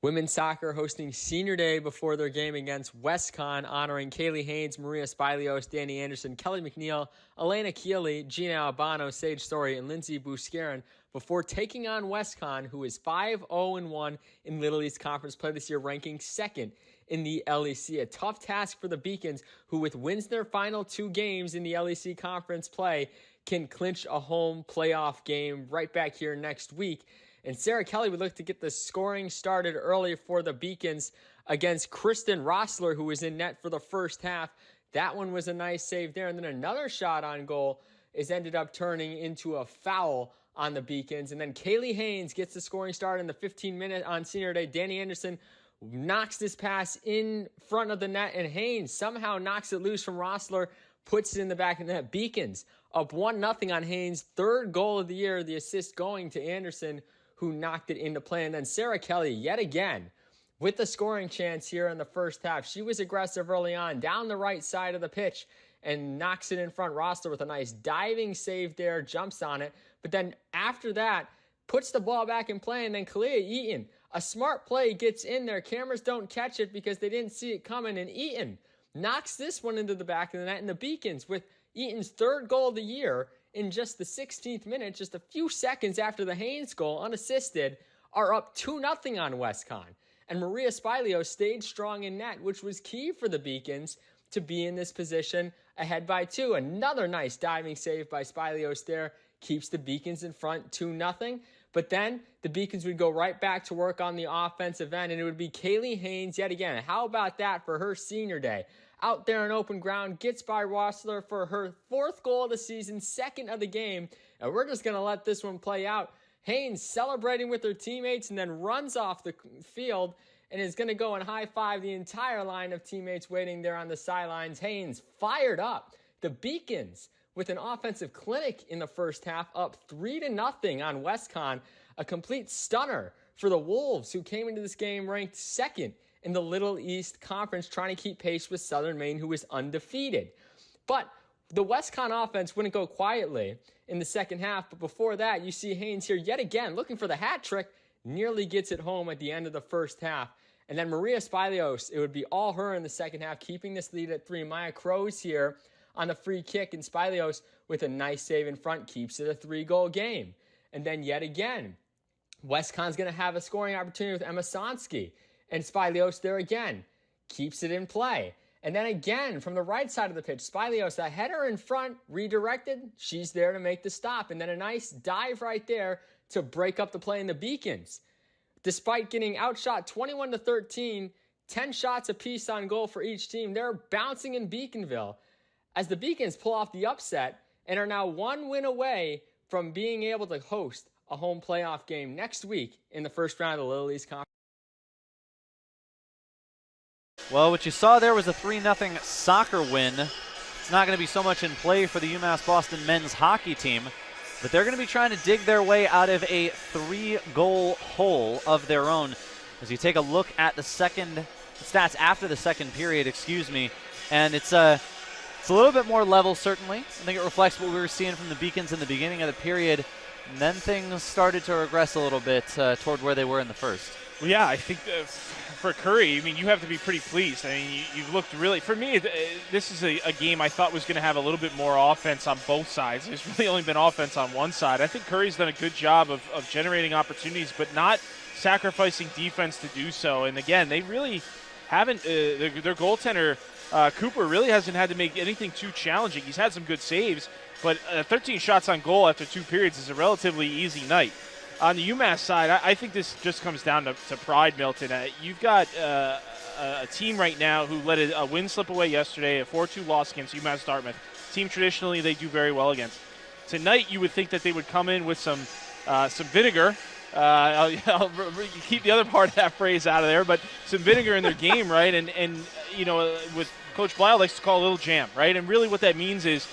Women's soccer hosting senior day before their game against WestCon, honoring Kaylee Haynes, Maria Spilios, Danny Anderson, Kelly McNeil, Elena Keeley, Gina Albano, Sage Story, and Lindsay Buscarin before taking on WestCon, who is 5-0-1 in Little East Conference play this year, ranking second in the LEC. A tough task for the Beacons, who with wins in their final 2 games in the LEC Conference play, can clinch a home playoff game right back here next week. And Sarah Kelly would look to get the scoring started early for the Beacons against Kristen Rossler, who was in net for the first half. That one was a nice save there. And then another shot on goal is ended up turning into a foul on the Beacons. And then Kaylee Haynes gets the scoring start in the 15-minute on senior day. Danny Anderson knocks this pass in front of the net, and Haynes somehow knocks it loose from Rossler, puts it in the back of the net. Beacons up 1-0 on Haynes' 3rd goal of the year, the assist going to Anderson, who knocked it into play. And then Sarah Kelly, yet again, with the scoring chance here in the first half. She was aggressive early on, down the right side of the pitch, and knocks it in front. Rossler with a nice diving save there, jumps on it. But then after that, puts the ball back in play, and then Kalia Eaton, a smart play, gets in there. Cameras don't catch it because they didn't see it coming, and Eaton knocks this one into the back of the net. And the Beacons, with Eaton's 3rd goal of the year, in just the 16th minute, just a few seconds after the Haynes goal, unassisted, are up 2-0 on WestCon. And Maria Spilios stayed strong in net, which was key for the Beacons to be in this position ahead by 2. Another nice diving save by Spilios there keeps the Beacons in front 2-0. But then the Beacons would go right back to work on the offensive end, and it would be Kaylee Haynes yet again. How about that for her senior day? Out there on open ground, gets by Rossler for her 4th goal of the season, 2nd of the game, and we're just going to let this one play out. Haynes celebrating with her teammates and then runs off the field and is going to go and high-five the entire line of teammates waiting there on the sidelines. Haynes fired up. The Beacons with an offensive clinic in the first half, up 3-0 on WestCon. A complete stunner for the Wolves, who came into this game ranked 2nd in the Little East Conference, trying to keep pace with Southern Maine, who was undefeated. But the WestCon offense wouldn't go quietly in the second half. But before that, you see Haynes here yet again looking for the hat trick, nearly gets it home at the end of the first half. And then Maria Spilios, it would be all her in the second half, keeping this lead at 3. Maya Crows here on the free kick, and Spilios with a nice save in front keeps it a 3-goal game. And then yet again, WestCon's going to have a scoring opportunity with Emma Sonsky. And Spilios there again, keeps it in play. And then again, from the right side of the pitch, Spilios, a header in front, redirected. She's there to make the stop. And then a nice dive right there to break up the play in the Beacons. Despite getting outshot 21-13, 10 shots apiece on goal for each team, they're bouncing in Beaconville as the Beacons pull off the upset and are now 1 win away from being able to host a home playoff game next week in the first round of the Little East Conference. Well, what you saw there was a 3-0 soccer win. It's not going to be so much in play for the UMass Boston men's hockey team, but they're going to be trying to dig their way out of a 3-goal hole of their own. As you take a look at the stats after the second period, and it's a little bit more level, certainly. I think it reflects what we were seeing from the Beacons in the beginning of the period, and then things started to regress a little bit toward where they were in the first. Well, yeah, I think for Curry, I mean, you have to be pretty pleased. I mean, you looked really, for me, this is a game I thought was going to have a little bit more offense on both sides. There's really only been offense on one side. I think Curry's done a good job of generating opportunities, but not sacrificing defense to do so. And again, they really haven't, their goaltender, Cooper, really hasn't had to make anything too challenging. He's had some good saves, but 13 shots on goal after 2 periods is a relatively easy night. On the UMass side, I think this just comes down to pride, Milton. You've got a team right now who let a win slip away yesterday, a 4-2 loss against UMass Dartmouth. Team traditionally they do very well against. Tonight you would think that they would come in with some vinegar. I'll keep the other part of that phrase out of there, but some vinegar in their game, right? And you know, with Coach Blau likes to call a little jam, right? And really what that means is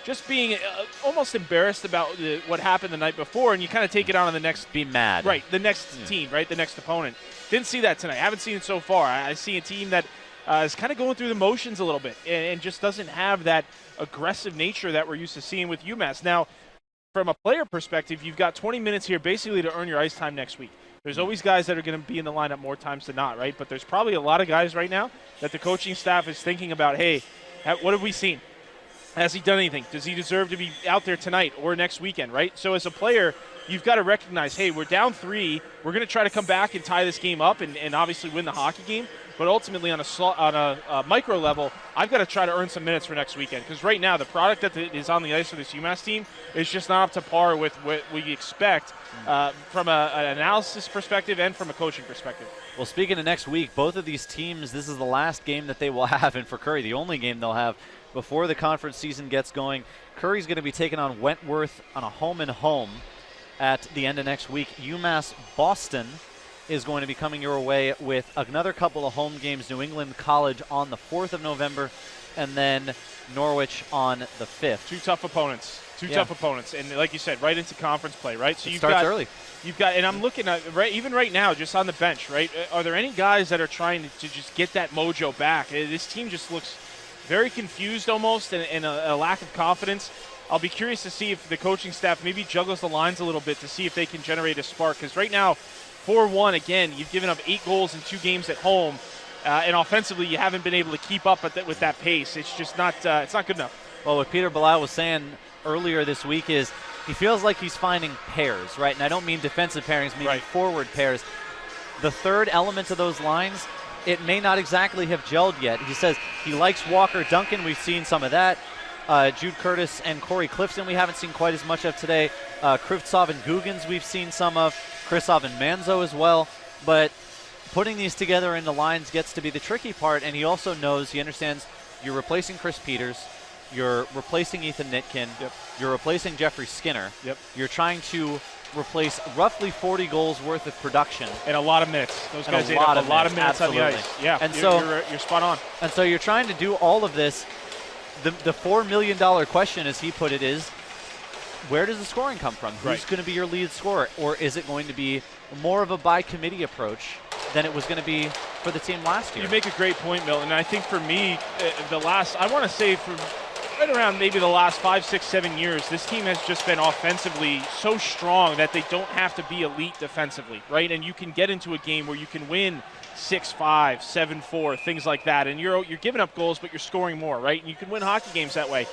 just being almost embarrassed about what happened the night before, and you kind of take it on the next. Be mad. Right, the next team, right, the next opponent. Didn't see that tonight. Haven't seen it so far. I see a team that is kind of going through the motions a little bit and just doesn't have that aggressive nature that we're used to seeing with UMass. Now, from a player perspective, you've got 20 minutes here basically to earn your ice time next week. There's always guys that are going to be in the lineup more times than not, right? But there's probably a lot of guys right now that the coaching staff is thinking about, hey, what have we seen? Has he done anything? Does he deserve to be out there tonight or next weekend, right? So as a player, you've got to recognize, hey, we're down 3. We're going to try to come back and tie this game up and obviously win the hockey game. But ultimately, on a micro level, I've got to try to earn some minutes for next weekend. Because right now, the product that is on the ice for this UMass team is just not up to par with what we expect from an analysis perspective and from a coaching perspective. Well, speaking of next week, both of these teams, this is the last game that they will have, and for Curry, the only game they'll have before the conference season gets going. Curry's going to be taking on Wentworth on a home-and-home at the end of next week. UMass Boston is going to be coming your way with another couple of home games, New England College on the 4th of November, and then Norwich on the 5th. Two tough opponents. Tough opponents. And like you said, right into conference play, right? So it starts early. You've got, and I'm looking at, even right now, just on the bench, right? Are there any guys that are trying to just get that mojo back? This team just looks very confused almost and a lack of confidence. I'll be curious to see if the coaching staff maybe juggles the lines a little bit to see if they can generate a spark. Because right now, 4-1, again, you've given up 8 goals in 2 games at home. And offensively, you haven't been able to keep up with that pace. It's just not it's not good enough. Well, what Peter Bilal was saying earlier this week is he feels like he's finding pairs, right? And I don't mean defensive pairings, I mean forward pairs. The third element of those lines, it may not exactly have gelled yet. He says he likes Walker Duncan. We've seen some of that. Jude Curtis and Corey Clifton we haven't seen quite as much of today. Krivtsov and Guggens we've seen some of. Krisov and Manzo as well. But putting these together into lines gets to be the tricky part, and he also knows, he understands you're replacing Chris Peters, you're replacing Ethan Nitkin, you're replacing Jeffrey Skinner, you're trying to replace roughly 40 goals worth of production. And a lot of minutes. Those guys ate up a lot of minutes on the ice. Yeah, and you're spot on. And so you're trying to do all of this. The $4 million question, as he put it, is where does the scoring come from? Who's going to be your lead scorer? Or is it going to be more of a by-committee approach than it was going to be for the team last year? You make a great point, Milton. And I think for me, I want to say for right around maybe the last 5, 6, 7 years, this team has just been offensively so strong that they don't have to be elite defensively, right? And you can get into a game where you can win 6-5, 7-4, things like that. And you're giving up goals, but you're scoring more, right? And you can win hockey games that way.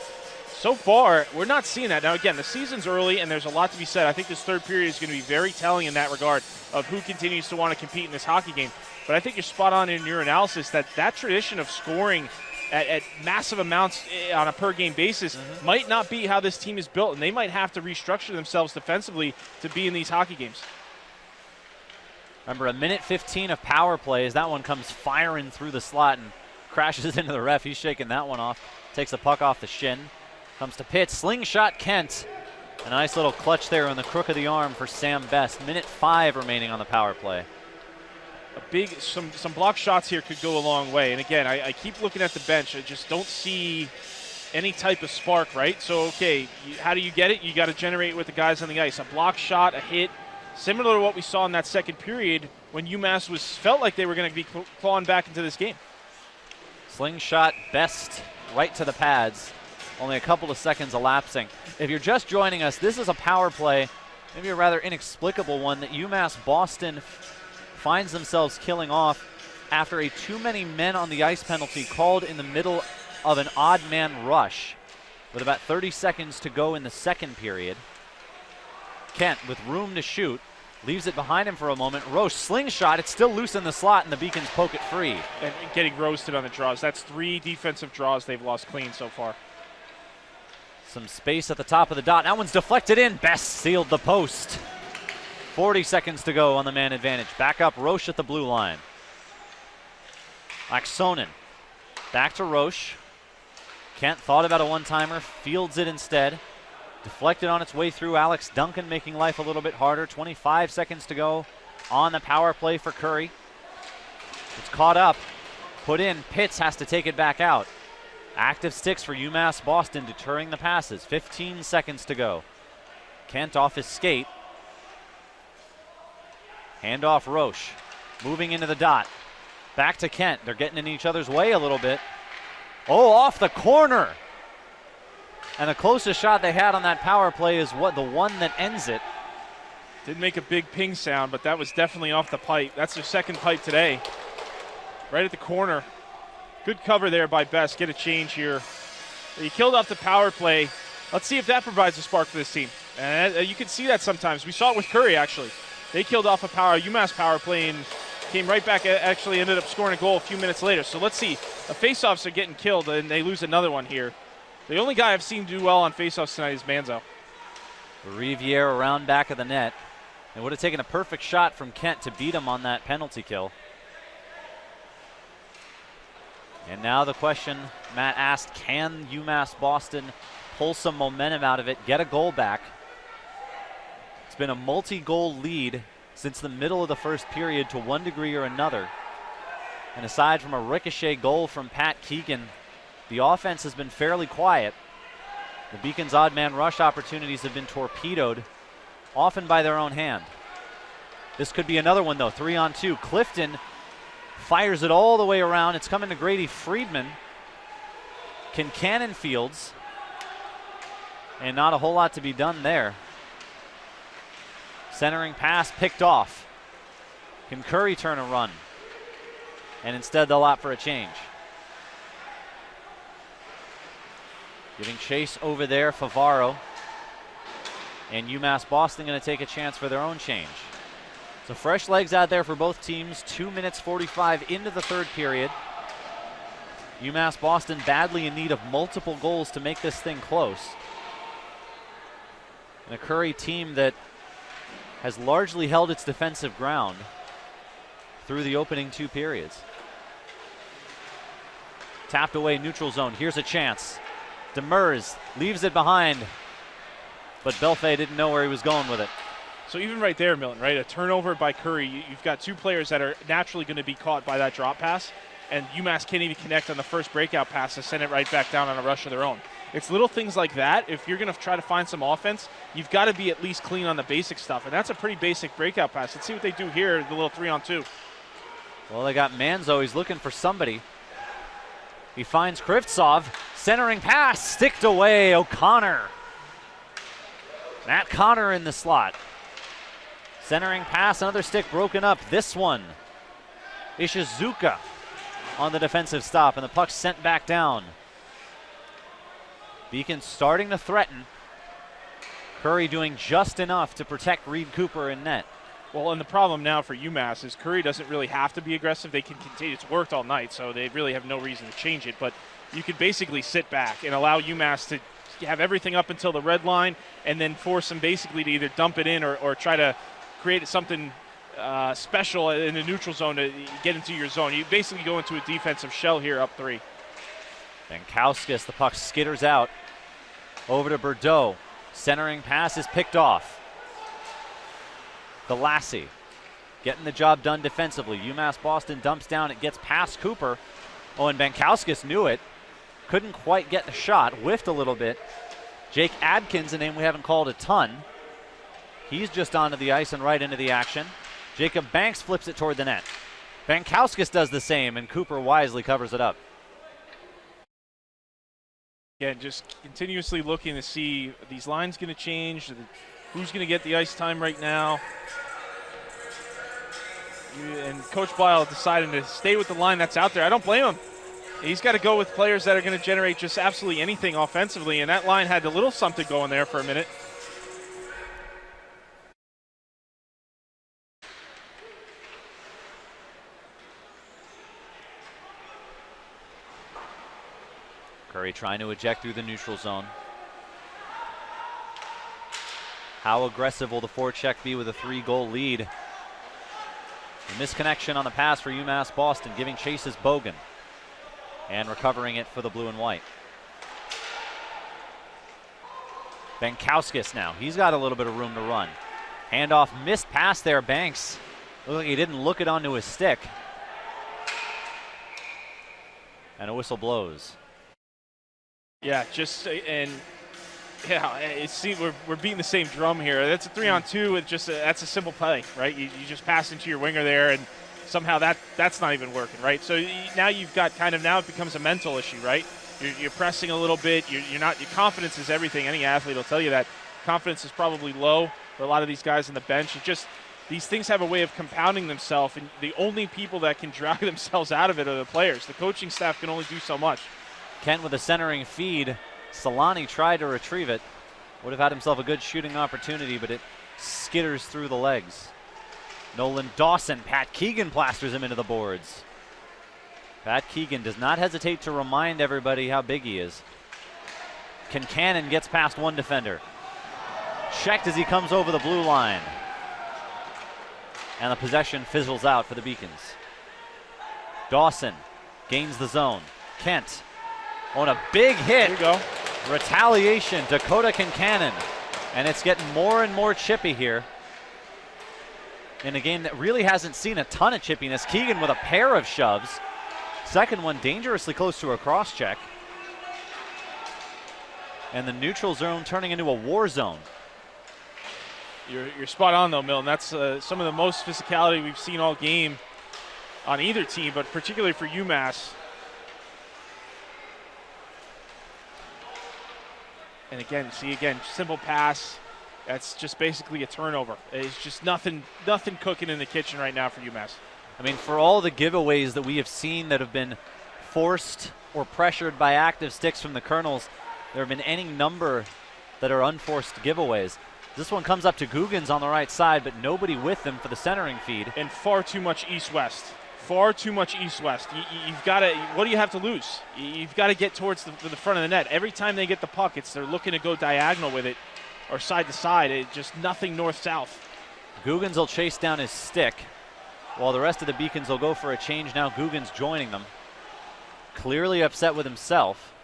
So far, we're not seeing that. Now, again, the season's early, and there's a lot to be said. I think this third period is going to be very telling in that regard of who continues to want to compete in this hockey game. But I think you're spot on in your analysis that tradition of scoring at massive amounts on a per-game basis might not be how this team is built, and they might have to restructure themselves defensively to be in these hockey games. Remember, a minute 15 of power plays. That one comes firing through the slot and crashes into the ref. He's shaking that one off. Takes the puck off the shin. Comes to Pitt. Slingshot Kent. A nice little clutch there on the crook of the arm for Sam Best. Minute 5 remaining on the power play. Some block shots here could go a long way. And again, I keep looking at the bench. I just don't see any type of spark, right? So, okay, how do you get it? You got to generate with the guys on the ice. A block shot, a hit, similar to what we saw in that second period when UMass felt like they were going to be clawing back into this game. Slingshot Best right to the pads. Only a couple of seconds elapsing. If you're just joining us, this is a power play, maybe a rather inexplicable one, that UMass Boston finds themselves killing off after a too many men on the ice penalty called in the middle of an odd man rush with about 30 seconds to go in the second period. Kent, with room to shoot, leaves it behind him for a moment. Roche, slingshot. It's still loose in the slot, and the Beacons poke it free. And getting roasted on the draws. That's 3 defensive draws they've lost clean so far. Some space at the top of the dot. That one's deflected in. Best sealed the post. 40 seconds to go on the man advantage. Back up Roche at the blue line. Aksonen. Back to Roche. Kent thought about a one-timer. Fields it instead. Deflected on its way through. Alex Duncan making life a little bit harder. 25 seconds to go on the power play for Curry. It's caught up. Put in. Pitts has to take it back out. Active sticks for UMass Boston, deterring the passes. 15 seconds to go. Kent off his skate. Hand off Roche. Moving into the dot. Back to Kent. They're getting in each other's way a little bit. Oh, off the corner. And the closest shot they had on that power play is the one that ends it. Didn't make a big ping sound, but that was definitely off the pipe. That's their second pipe today. Right at the corner. Good cover there by Best. Get a change here. He killed off the power play. Let's see if that provides a spark for this team. And you can see that sometimes. We saw it with Curry, actually. They killed off a UMass power play and came right back, actually ended up scoring a goal a few minutes later. So let's see. The faceoffs are getting killed, and they lose another one here. The only guy I've seen do well on faceoffs tonight is Manzo. Riviere around back of the net. It would have taken a perfect shot from Kent to beat him on that penalty kill. And now the question Matt asked, can UMass Boston pull some momentum out of it, get a goal back? It's been a multi-goal lead since the middle of the first period to one degree or another. And aside from a ricochet goal from Pat Keegan, the offense has been fairly quiet. The Beacon's odd man rush opportunities have been torpedoed, often by their own hand. This could be another one though, 3-on-2. Clifton fires it all the way around. It's coming to Grady Friedman. Can Cannon Fields, and not a whole lot to be done there. Centering pass picked off. Can Curry turn a run? And instead they'll opt for a change. Giving chase over there, Favaro. And UMass Boston going to take a chance for their own change. So fresh legs out there for both teams. 2 minutes 45 into the third period. UMass Boston badly in need of multiple goals to make this thing close. And a Curry team that has largely held its defensive ground through the opening 2 periods. Tapped away neutral zone. Here's a chance. Demers leaves it behind, but Belfay didn't know where he was going with it. So even right there, Milton, right, a turnover by Curry, you've got 2 players that are naturally going to be caught by that drop pass, and UMass can't even connect on the first breakout pass to send it right back down on a rush of their own. It's little things like that. If you're going to try to find some offense, you've got to be at least clean on the basic stuff, and that's a pretty basic breakout pass. Let's see what they do here, the little 3-on-2. Well, they got Manzo. He's looking for somebody. He finds Krivtsov. Centering pass, sticked away, O'Connor. Matt Connor in the slot. Centering pass, another stick broken up. This one, Ishizuka on the defensive stop, and the puck sent back down. Beacon starting to threaten. Curry doing just enough to protect Reed Cooper in net. Well, and the problem now for UMass is Curry doesn't really have to be aggressive. They can continue. It's worked all night, so they really have no reason to change it. But you could basically sit back and allow UMass to have everything up until the red line and then force them basically to either dump it in or try to create something special in the neutral zone to get into your zone. You basically go into a defensive shell here up 3. Bankowskis, the puck skitters out. Over to Bordeaux. Centering pass is picked off. Galassi getting the job done defensively. UMass Boston dumps down. It gets past Cooper. Oh, and Bankowskis knew it. Couldn't quite get the shot. Whiffed a little bit. Jake Adkins, a name we haven't called a ton. He's just onto the ice and right into the action. Jacob Banks flips it toward the net. Bankowskis does the same, and Cooper wisely covers it up. Yeah, just continuously looking to see these lines going to change. Who's going to get the ice time right now? And Coach Bile decided to stay with the line that's out there. I don't blame him. He's got to go with players that are going to generate just absolutely anything offensively, and that line had a little something going there for a minute. Curry trying to eject through the neutral zone. How aggressive will the forecheck be with a 3-goal lead? A misconnection on the pass for UMass Boston, giving chase is Bogan. And recovering it for the blue and white. Bankowskis now. He's got a little bit of room to run. Handoff, missed pass there. Banks. Looked like he didn't look it onto his stick. And a whistle blows. Yeah, we're beating the same drum here. That's a 3-on-2. That's a simple play, right? You just pass into your winger there, and somehow that's not even working, right? So now you've got now it becomes a mental issue, right? You're pressing a little bit. Your confidence is everything. Any athlete will tell you that. Confidence is probably low. for a lot of these guys on the bench. It just, these things have a way of compounding themselves, and the only people that can drag themselves out of it are the players. The coaching staff can only do so much. Kent with a centering feed. Solani tried to retrieve it. Would have had himself a good shooting opportunity, but it skitters through the legs. Nolan Dawson, Pat Keegan plasters him into the boards. Pat Keegan does not hesitate to remind everybody how big he is. Kincannon gets past one defender. Checked as he comes over the blue line. And the possession fizzles out for the Beacons. Dawson gains the zone. Kent on a big hit. There you go. Retaliation, Dakota Kincannon. And it's getting more and more chippy here. In a game that really hasn't seen a ton of chippiness. Keegan with a pair of shoves. Second one dangerously close to a cross check. And the neutral zone turning into a war zone. You're spot on, though, Milton. That's some of the most physicality we've seen all game on either team, but particularly for UMass. And again, simple pass. That's just basically a turnover. It's just nothing cooking in the kitchen right now for UMass. I mean, for all the giveaways that we have seen that have been forced or pressured by active sticks from the Colonels, there have been any number that are unforced giveaways. This one comes up to Googans on the right side, but nobody with them for the centering feed. And far too much east-west. Far too much east-west. You've got to. What do you have to lose? You've got to get towards the front of the net. Every time they get the puck, they're looking to go diagonal with it, or side to side. It's just nothing north-south. Googans will chase down his stick, while the rest of the Beacons will go for a change. Now Googans joining them. Clearly upset with himself.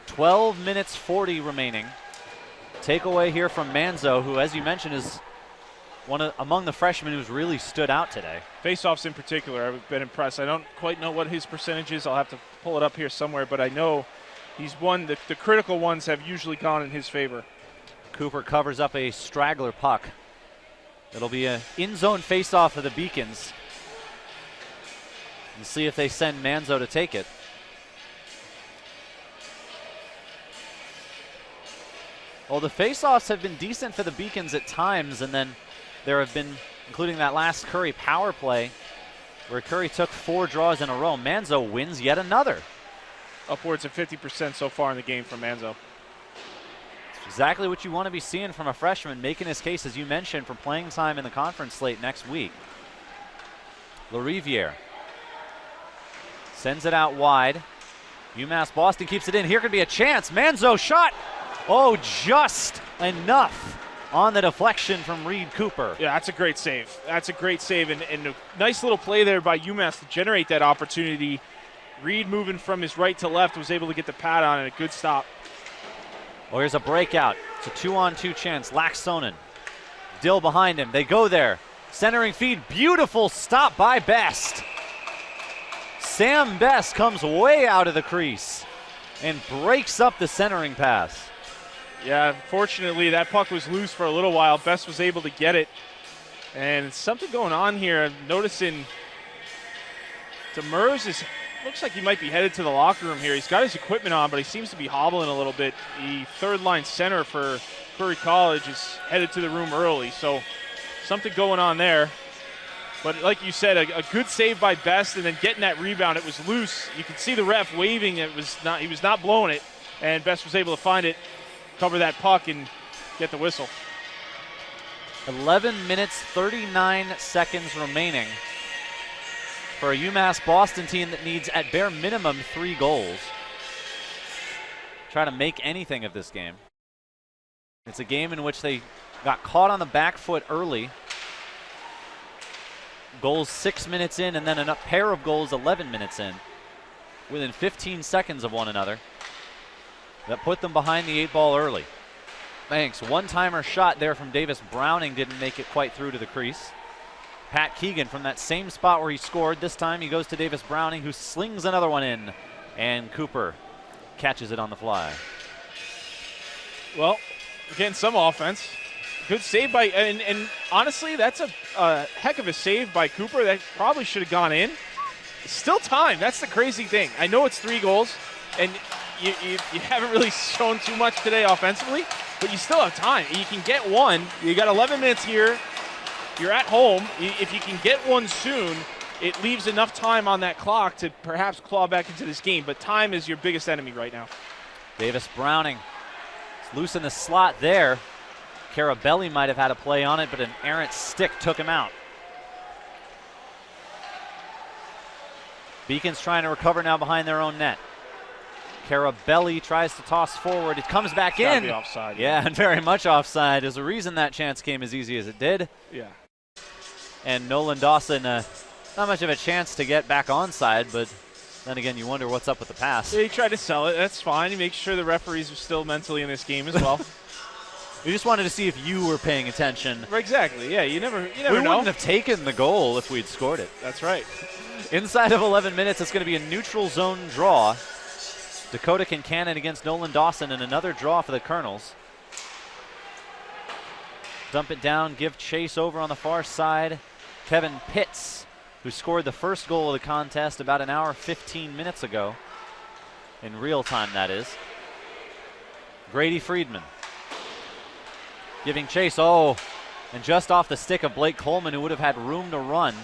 12 minutes 40 remaining. Takeaway here from Manzo, who, as you mentioned, is among the freshmen who's really stood out today. Faceoffs in particular, I've been impressed. I don't quite know what his percentage is. I'll have to pull it up here somewhere, but I know he's won. The critical ones have usually gone in his favor. Cooper covers up a straggler puck. It'll be an in-zone faceoff for the Beacons. And see if they send Manzo to take it. Well, the faceoffs have been decent for the Beacons at times, and then there have been, including that last Curry power play, where Curry took 4 draws in a row. Manzo wins yet another. Upwards of 50% so far in the game from Manzo. It's exactly what you want to be seeing from a freshman, making his case, as you mentioned, for playing time in the conference slate next week. LaRiviere sends it out wide. UMass Boston keeps it in. Here could be a chance. Manzo shot. Oh, just enough on the deflection from Reed Cooper. Yeah, that's a great save. That's a great save, and a nice little play there by UMass to generate that opportunity. Reed moving from his right to left was able to get the pad on and a good stop. Well, here's a breakout. It's a 2-on-2 chance. Laxonen. Dill behind him. They go there. Centering feed. Beautiful stop by Best. Sam Best comes way out of the crease and breaks up the centering pass. Yeah, fortunately that puck was loose for a little while. Best was able to get it. And something going on here. I'm noticing Demers looks like he might be headed to the locker room here. He's got his equipment on, but he seems to be hobbling a little bit. The third-line center for Curry College is headed to the room early, so something going on there. But like you said, a good save by Best, and then getting that rebound. It was loose. You could see the ref waving. He was not blowing it, and Best was able to find it, cover that puck, and get the whistle. 11 minutes, 39 seconds remaining for a UMass Boston team that needs, at bare minimum, 3 goals. Try to make anything of this game. It's a game in which they got caught on the back foot early. Goals 6 minutes in, and then a pair of goals 11 minutes in, within 15 seconds of one another. That put them behind the 8 ball early. Thanks. One-timer shot there from Davis Browning didn't make it quite through to the crease. Pat Keegan from that same spot where he scored. This time he goes to Davis Browning, who slings another one in, and Cooper catches it on the fly. Well, again, some offense. Good save by, and honestly, that's a heck of a save by Cooper. That probably should have gone in. Still time. That's the crazy thing. I know it's 3 goals, and you haven't really shown too much today offensively, but you still have time. You can get one. You got 11 minutes here. You're at home. If you can get one soon, it leaves enough time on that clock to perhaps claw back into this game. But time is your biggest enemy right now. Davis Browning is loose in the slot there. Carabelli might have had a play on it, but an errant stick took him out. Beacon's trying to recover now behind their own net. Carabelli tries to toss forward. It comes back in. Be offside. Yeah, and very much offside. There's a reason that chance came as easy as it did. Yeah. And Nolan Dawson, not much of a chance to get back onside, but then again, you wonder what's up with the pass. Yeah, he tried to sell it. That's fine. He makes sure the referees are still mentally in this game as well. We just wanted to see if you were paying attention. Exactly. Yeah, you never know. We wouldn't have taken the goal if we'd scored it. That's right. Inside of 11 minutes, it's going to be a neutral zone draw. Dakota Kincannon against Nolan Dawson, and another draw for the Colonels. Dump it down, give chase over on the far side. Kevin Pitts, who scored the first goal of the contest about an hour 15 minutes ago. In real time, that is. Grady Friedman giving chase. Oh, and just off the stick of Blake Coleman, who would have had room to run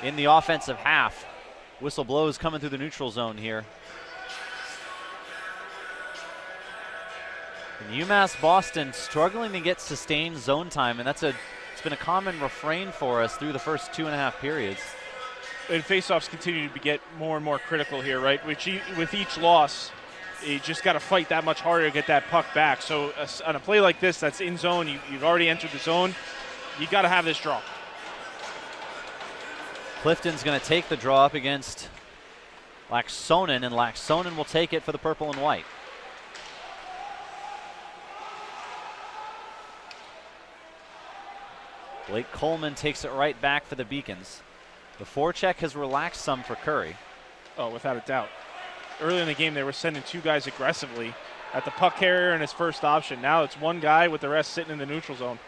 in the offensive half. Whistle blows coming through the neutral zone here. And UMass Boston struggling to get sustained zone time, and it's been a common refrain for us through the first 2.5 periods. And faceoffs continue to get more and more critical here, right? With each loss, you just got to fight that much harder to get that puck back. So on a play like this that's in zone, you've already entered the zone, you got to have this draw. Clifton's going to take the draw up against Laxonen, and Laxonen will take it for the purple and white. Blake Coleman takes it right back for the Beacons. The forecheck has relaxed some for Curry. Oh, without a doubt. Early in the game, they were sending two guys aggressively at the puck carrier and his first option. Now it's one guy with the rest sitting in the neutral zone.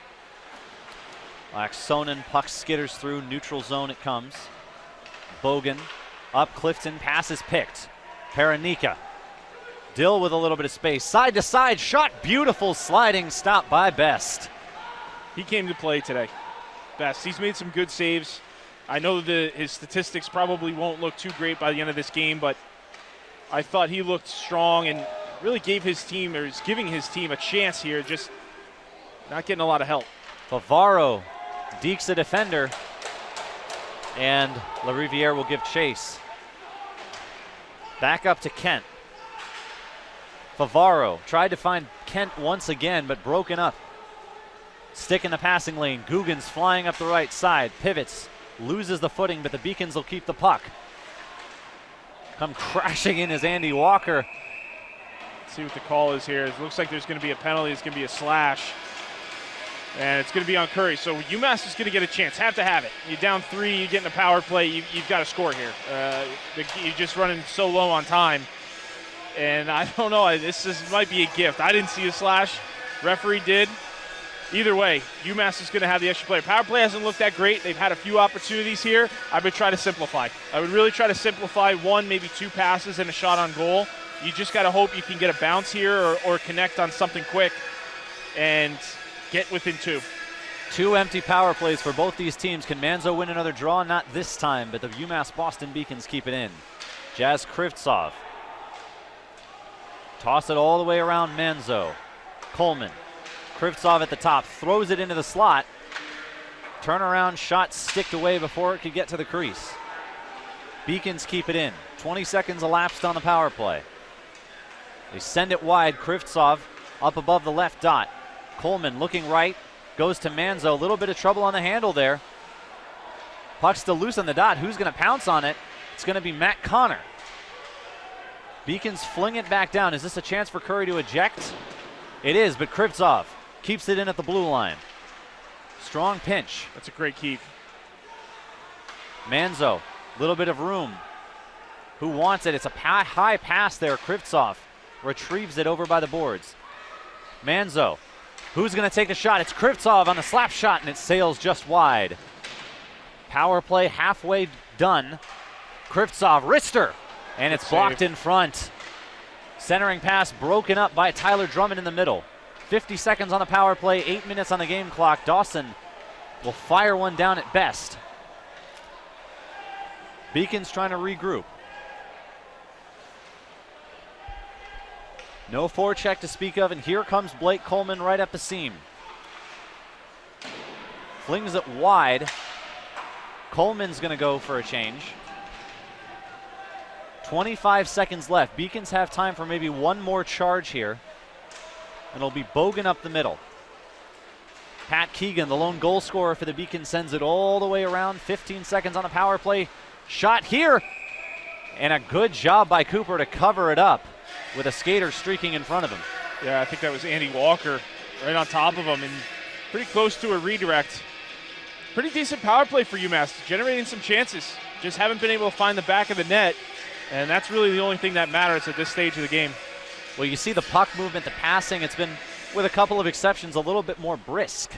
Laxonen, puck skitters through, neutral zone it comes. Bogan up Clifton, pass is picked. Paranika. Dill with a little bit of space. Side to side shot, beautiful sliding stop by Best. He came to play today. Best. He's made some good saves. I know his statistics probably won't look too great by the end of this game, but I thought he looked strong and really gave his team, or is giving his team, a chance here, just not getting a lot of help. Favaro dekes a defender, and LaRiviere will give chase. Back up to Kent. Favaro tried to find Kent once again, but broken up. Stick in the passing lane. Guggen's flying up the right side. Pivots. Loses the footing, but the Beacons will keep the puck. Come crashing in is Andy Walker. Let's see what the call is here. It looks like there's going to be a penalty. It's going to be a slash. And it's going to be on Curry. So UMass is going to get a chance. Have to have it. You're down 3. You get in a power play. You've got to score here. You're just running so low on time. And I don't know. This might be a gift. I didn't see a slash. Referee did. Either way, UMass is going to have the extra player. Power play hasn't looked that great. They've had a few opportunities here. I would try to simplify. I would really try to simplify 1, maybe 2 passes and a shot on goal. You just got to hope you can get a bounce here or connect on something quick and get within 2. 2 empty power plays for both these teams. Can Manzo win another draw? Not this time, but the UMass Boston Beacons keep it in. Jazz Krivtsov. Toss it all the way around Manzo. Coleman. Krivtsov at the top, throws it into the slot. Turnaround shot sticked away before it could get to the crease. Beacons keep it in. 20 seconds elapsed on the power play. They send it wide. Krivtsov up above the left dot. Coleman looking right, goes to Manzo. A little bit of trouble on the handle there. Puck still loose on the dot. Who's going to pounce on it? It's going to be Matt Connor. Beacons fling it back down. Is this a chance for Curry to eject? It is, but Krivtsov keeps it in at the blue line. Strong pinch. That's a great keep. Manzo, little bit of room. Who wants it? It's a high pass there. Krivtsov retrieves it over by the boards. Manzo, who's going to take a shot? It's Krivtsov on the slap shot, and it sails just wide. Power play halfway done. Krivtsov, wrister, and it's blocked in front. Centering pass broken up by Tyler Drummond in the middle. 50 seconds on the power play, 8 minutes on the game clock. Dawson will fire one down at best. Beacon's trying to regroup. No forecheck to speak of, and here comes Blake Coleman right up the seam. Flings it wide. Coleman's going to go for a change. 25 seconds left. Beacons have time for maybe one more charge here. And it'll be Bogan up the middle. Pat Keegan, the lone goal scorer for the Beacons, sends it all the way around. 15 seconds on the power play. Shot here. And a good job by Cooper to cover it up with a skater streaking in front of him. Yeah, I think that was Andy Walker right on top of him and pretty close to a redirect. Pretty decent power play for UMass, generating some chances. Just haven't been able to find the back of the net, and that's really the only thing that matters at this stage of the game. Well, you see the puck movement, the passing. It's been, with a couple of exceptions, a little bit more brisk.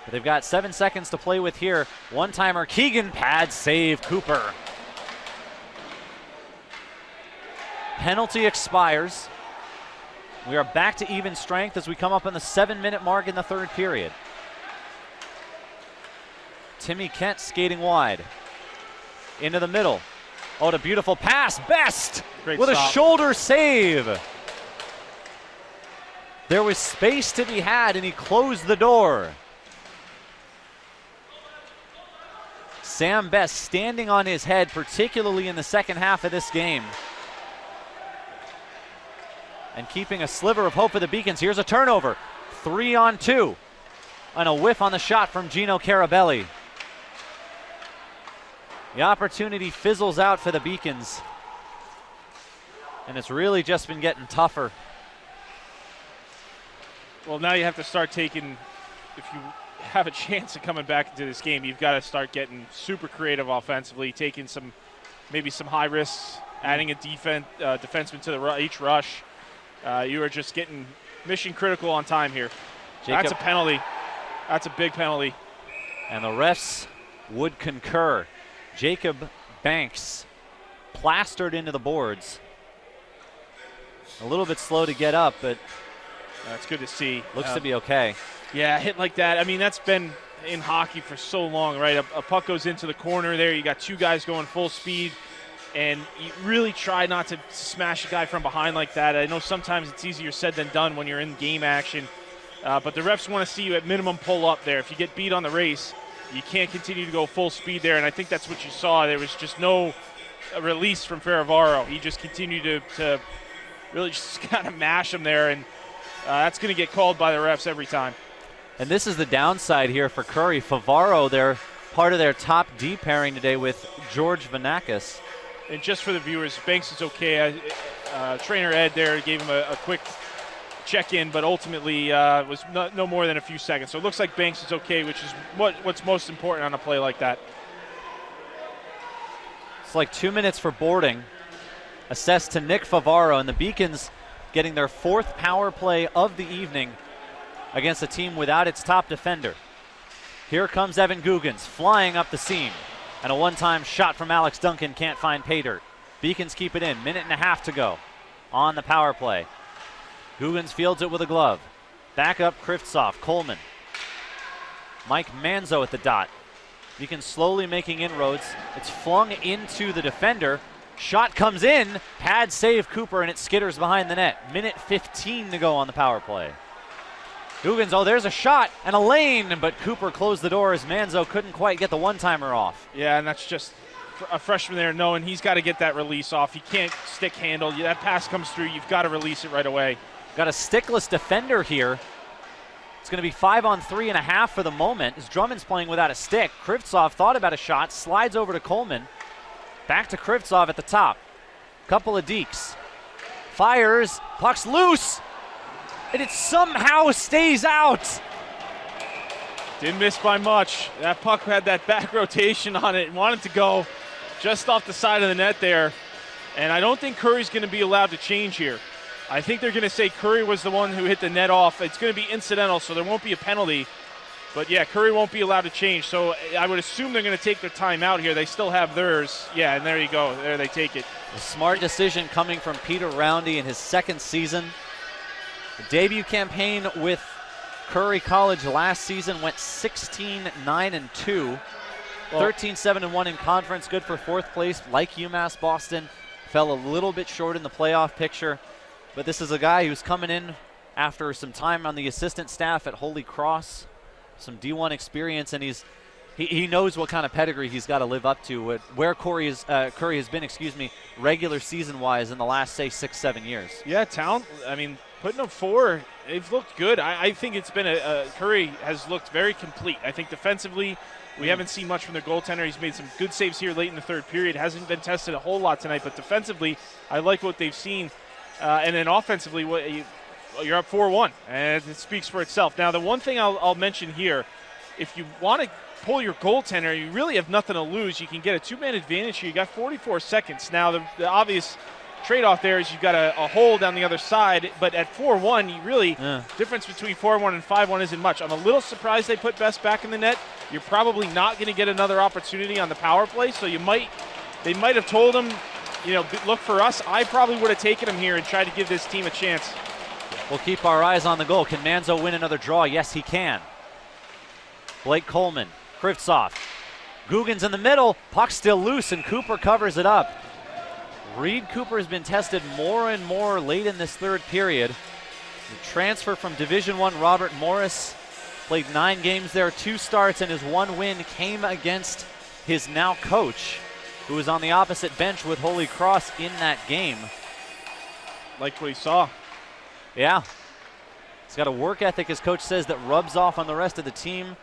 But they've got 7 seconds to play with here. One-timer, Keegan, pad save, Cooper. Penalty expires. We are back to even strength as we come up on the 7-minute mark in the third period. Timmy Kent skating wide. Into the middle. Oh, what a beautiful pass. Best Great with stop. A shoulder save. There was space to be had, and he closed the door. Sam Best standing on his head, particularly in the second half of this game. And keeping a sliver of hope for the Beacons. Here's a turnover. 3-on-2. And a whiff on the shot from Gino Carabelli. The opportunity fizzles out for the Beacons. And it's really just been getting tougher. Well, now you have to start taking, if you have a chance of coming back into this game, you've got to start getting super creative offensively, taking maybe some high risks, adding a defenseman to each rush. You are just getting mission critical on time here. That's a penalty. That's a big penalty. And the refs would concur. Jacob Banks plastered into the boards. A little bit slow to get up, but that's good to see. Looks to be okay. Yeah, a hit like that. I mean, that's been in hockey for so long, right? A puck goes into the corner there. You got two guys going full speed. And you really try not to smash a guy from behind like that. I know sometimes it's easier said than done when you're in game action. But the refs want to see you at minimum pull up there. If you get beat on the race, you can't continue to go full speed there. And I think that's what you saw. There was just no release from Ferravaro. He just continued to really just kind of mash him there. And that's going to get called by the refs every time. And this is the downside here for Curry. Favaro, they're part of their top D pairing today with George Vanakis. And just for the viewers, Banks is okay. Trainer Ed there gave him a quick check-in, but ultimately was no more than a few seconds. So it looks like Banks is okay, which is what's most important on a play like that. It's like 2 minutes for boarding. Assessed to Nick Favaro, and the Beacons getting their 4th power play of the evening against a team without its top defender. Here comes Evan Guggens flying up the seam. And a one-time shot from Alex Duncan can't find pay dirt. Beacons keep it in. 1.5 minutes to go on the power play. Guggens fields it with a glove. Back up Krivtsov, Coleman. Mike Manzo at the dot. Beacons slowly making inroads. It's flung into the defender. Shot comes in. Pad save Cooper, and it skitters behind the net. 1:15 to go on the power play. Guggens, oh, there's a shot and a lane, but Cooper closed the door as Manzo couldn't quite get the one-timer off. Yeah, and that's just a freshman there knowing he's got to get that release off. He can't stick handle. That pass comes through, you've got to release it right away. Got a stickless defender here. It's going to be 5-on-3.5 for the moment as Drummond's playing without a stick. Krivtsov thought about a shot, slides over to Coleman. Back to Krivtsov at the top. Couple of dekes. Fires, puck's loose. And it somehow stays out. Didn't miss by much. That puck had that back rotation on it and wanted to go just off the side of the net there. And I don't think Curry's going to be allowed to change here. I think they're going to say Curry was the one who hit the net off. It's going to be incidental, so there won't be a penalty. But, yeah, Curry won't be allowed to change. So I would assume they're going to take their timeout here. They still have theirs. Yeah, and there you go. There they take it. A smart decision coming from Peter Roundy in his second season. The debut campaign with Curry College last season went 16-9-2. 13-7-1 in conference, good for fourth place. Like UMass Boston, fell a little bit short in the playoff picture. But this is a guy who's coming in after some time on the assistant staff at Holy Cross, some D1 experience, and he knows what kind of pedigree he's got to live up to. Where Curry has been, regular season-wise in the last, say, 6-7 years. Yeah, talent. I mean, putting up 4, they've looked good. I think it's been Curry has looked very complete. I think defensively, we haven't seen much from their goaltender. He's made some good saves here late in the third period. Hasn't been tested a whole lot tonight, but defensively, I like what they've seen. And then offensively, you're up 4-1, and it speaks for itself. Now, the one thing I'll mention here, if you want to pull your goaltender, you really have nothing to lose. You can get a 2-man advantage here. You got 44 seconds. Now, the obvious trade-off there is you've got a hole down the other side, but at 4-1, you really, difference between 4-1 and 5-1 isn't much. I'm a little surprised they put Best back in the net. You're probably not going to get another opportunity on the power play, so they might have told him, look for us. I probably would have taken him here and tried to give this team a chance. We'll keep our eyes on the goal. Can Manzo win another draw? Yes, he can. Blake Coleman, Krivtsov. Guggen's in the middle. Puck still loose, and Cooper covers it up. Reed Cooper has been tested more and more late in this third period. The transfer from Division I, Robert Morris, played 9 games there, 2 starts, and his 1 win came against his now coach, who was on the opposite bench with Holy Cross in that game. Like what he saw. Yeah. He's got a work ethic, as coach says, that rubs off on the rest of the team.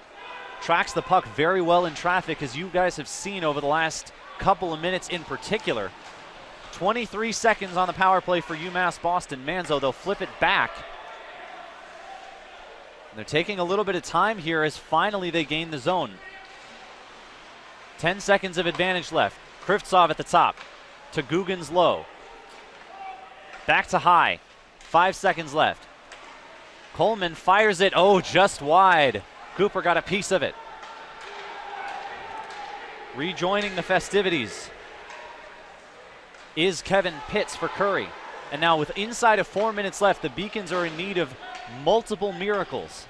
Tracks the puck very well in traffic, as you guys have seen over the last couple of minutes in particular. 23 seconds on the power play for UMass Boston. Manzo, they'll flip it back. And they're taking a little bit of time here as finally they gain the zone. 10 seconds of advantage left. Krivtsov at the top to Guggen's low. Back to high. 5 seconds left. Coleman fires it. Oh, just wide. Cooper got a piece of it. Rejoining the festivities is Kevin Pitts for Curry. And now with inside of 4 minutes left, the Beacons are in need of multiple miracles.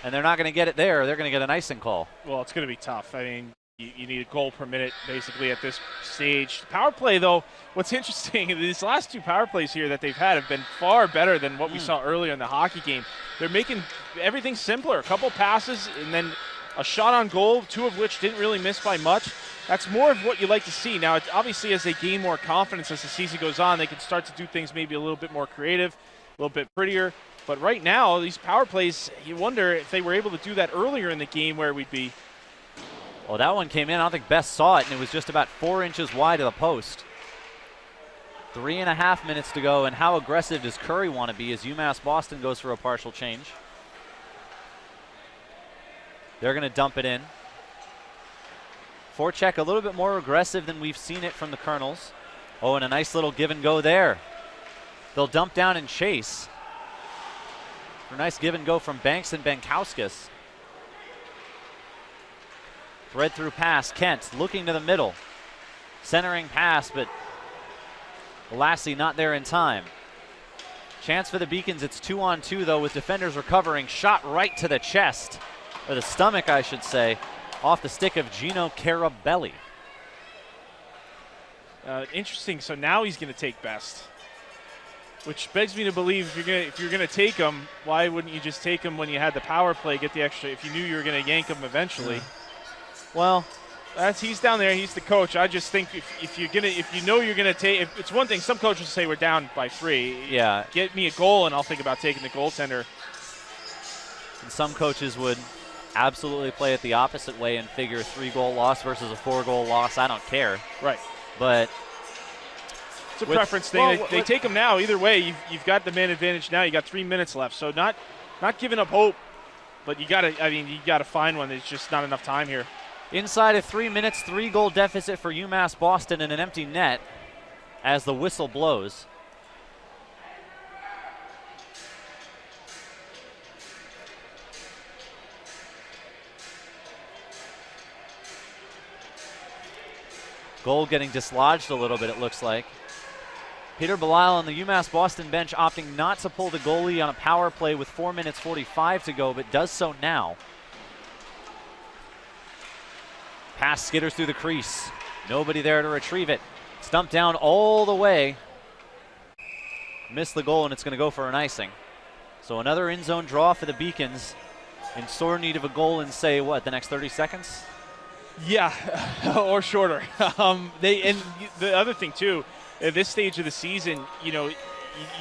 And they're not going to get it there. They're going to get an icing call. Well, it's going to be tough. I mean, you need a goal per minute basically at this stage. Power play, though, what's interesting, these last 2 power plays here that they've had have been far better than what we saw earlier in the hockey game. They're making everything simpler. A couple passes and then a shot on goal, 2 of which didn't really miss by much. That's more of what you like to see. Now, obviously, as they gain more confidence as the season goes on, they can start to do things maybe a little bit more creative, a little bit prettier. But right now, these power plays, you wonder if they were able to do that earlier in the game, where we'd be. Well, that one came in. I don't think Best saw it, and it was just about 4 inches wide of the post. 3.5 minutes to go, and how aggressive does Curry want to be as UMass Boston goes for a partial change? They're going to dump it in. Forecheck a little bit more aggressive than we've seen it from the Colonels. Oh, and a nice little give and go there. They'll dump down and chase. A nice give and go from Banks and Bankowskis. Thread through pass. Kent looking to the middle. Centering pass, but Lassie not there in time. Chance for the Beacons. It's 2-on-2, though, with defenders recovering. Shot right to the chest, or the stomach, I should say, off the stick of Gino Carabelli. Interesting. So now he's going to take Best, which begs me to believe if you're going to take him, why wouldn't you just take him when you had the power play, get the extra? If you knew you were going to yank him eventually. Well, he's down there. He's the coach. I just think if you know you're going to take, it's one thing. Some coaches say we're down by 3. Yeah. Get me a goal, and I'll think about taking the goaltender. And some coaches would absolutely play it the opposite way and figure 3-goal loss versus a 4-goal loss. I don't care. Right. But it's a preference thing. They take them now. Either way, you've got the man advantage now. You got 3 minutes left, so not giving up hope, but you got to find one. There's just not enough time here. Inside of 3 minutes, 3-goal deficit for UMass Boston and an empty net as the whistle blows. Goal getting dislodged a little bit, it looks like. Peter Belisle on the UMass Boston bench opting not to pull the goalie on a power play with 4 minutes 45 to go, but does so now. Pass skitters through the crease. Nobody there to retrieve it. Stumped down all the way. Missed the goal, and it's going to go for an icing. So another in-zone draw for the Beacons, in sore need of a goal in, say, what, the next 30 seconds? Yeah, or shorter. And the other thing, too, at this stage of the season, you know, you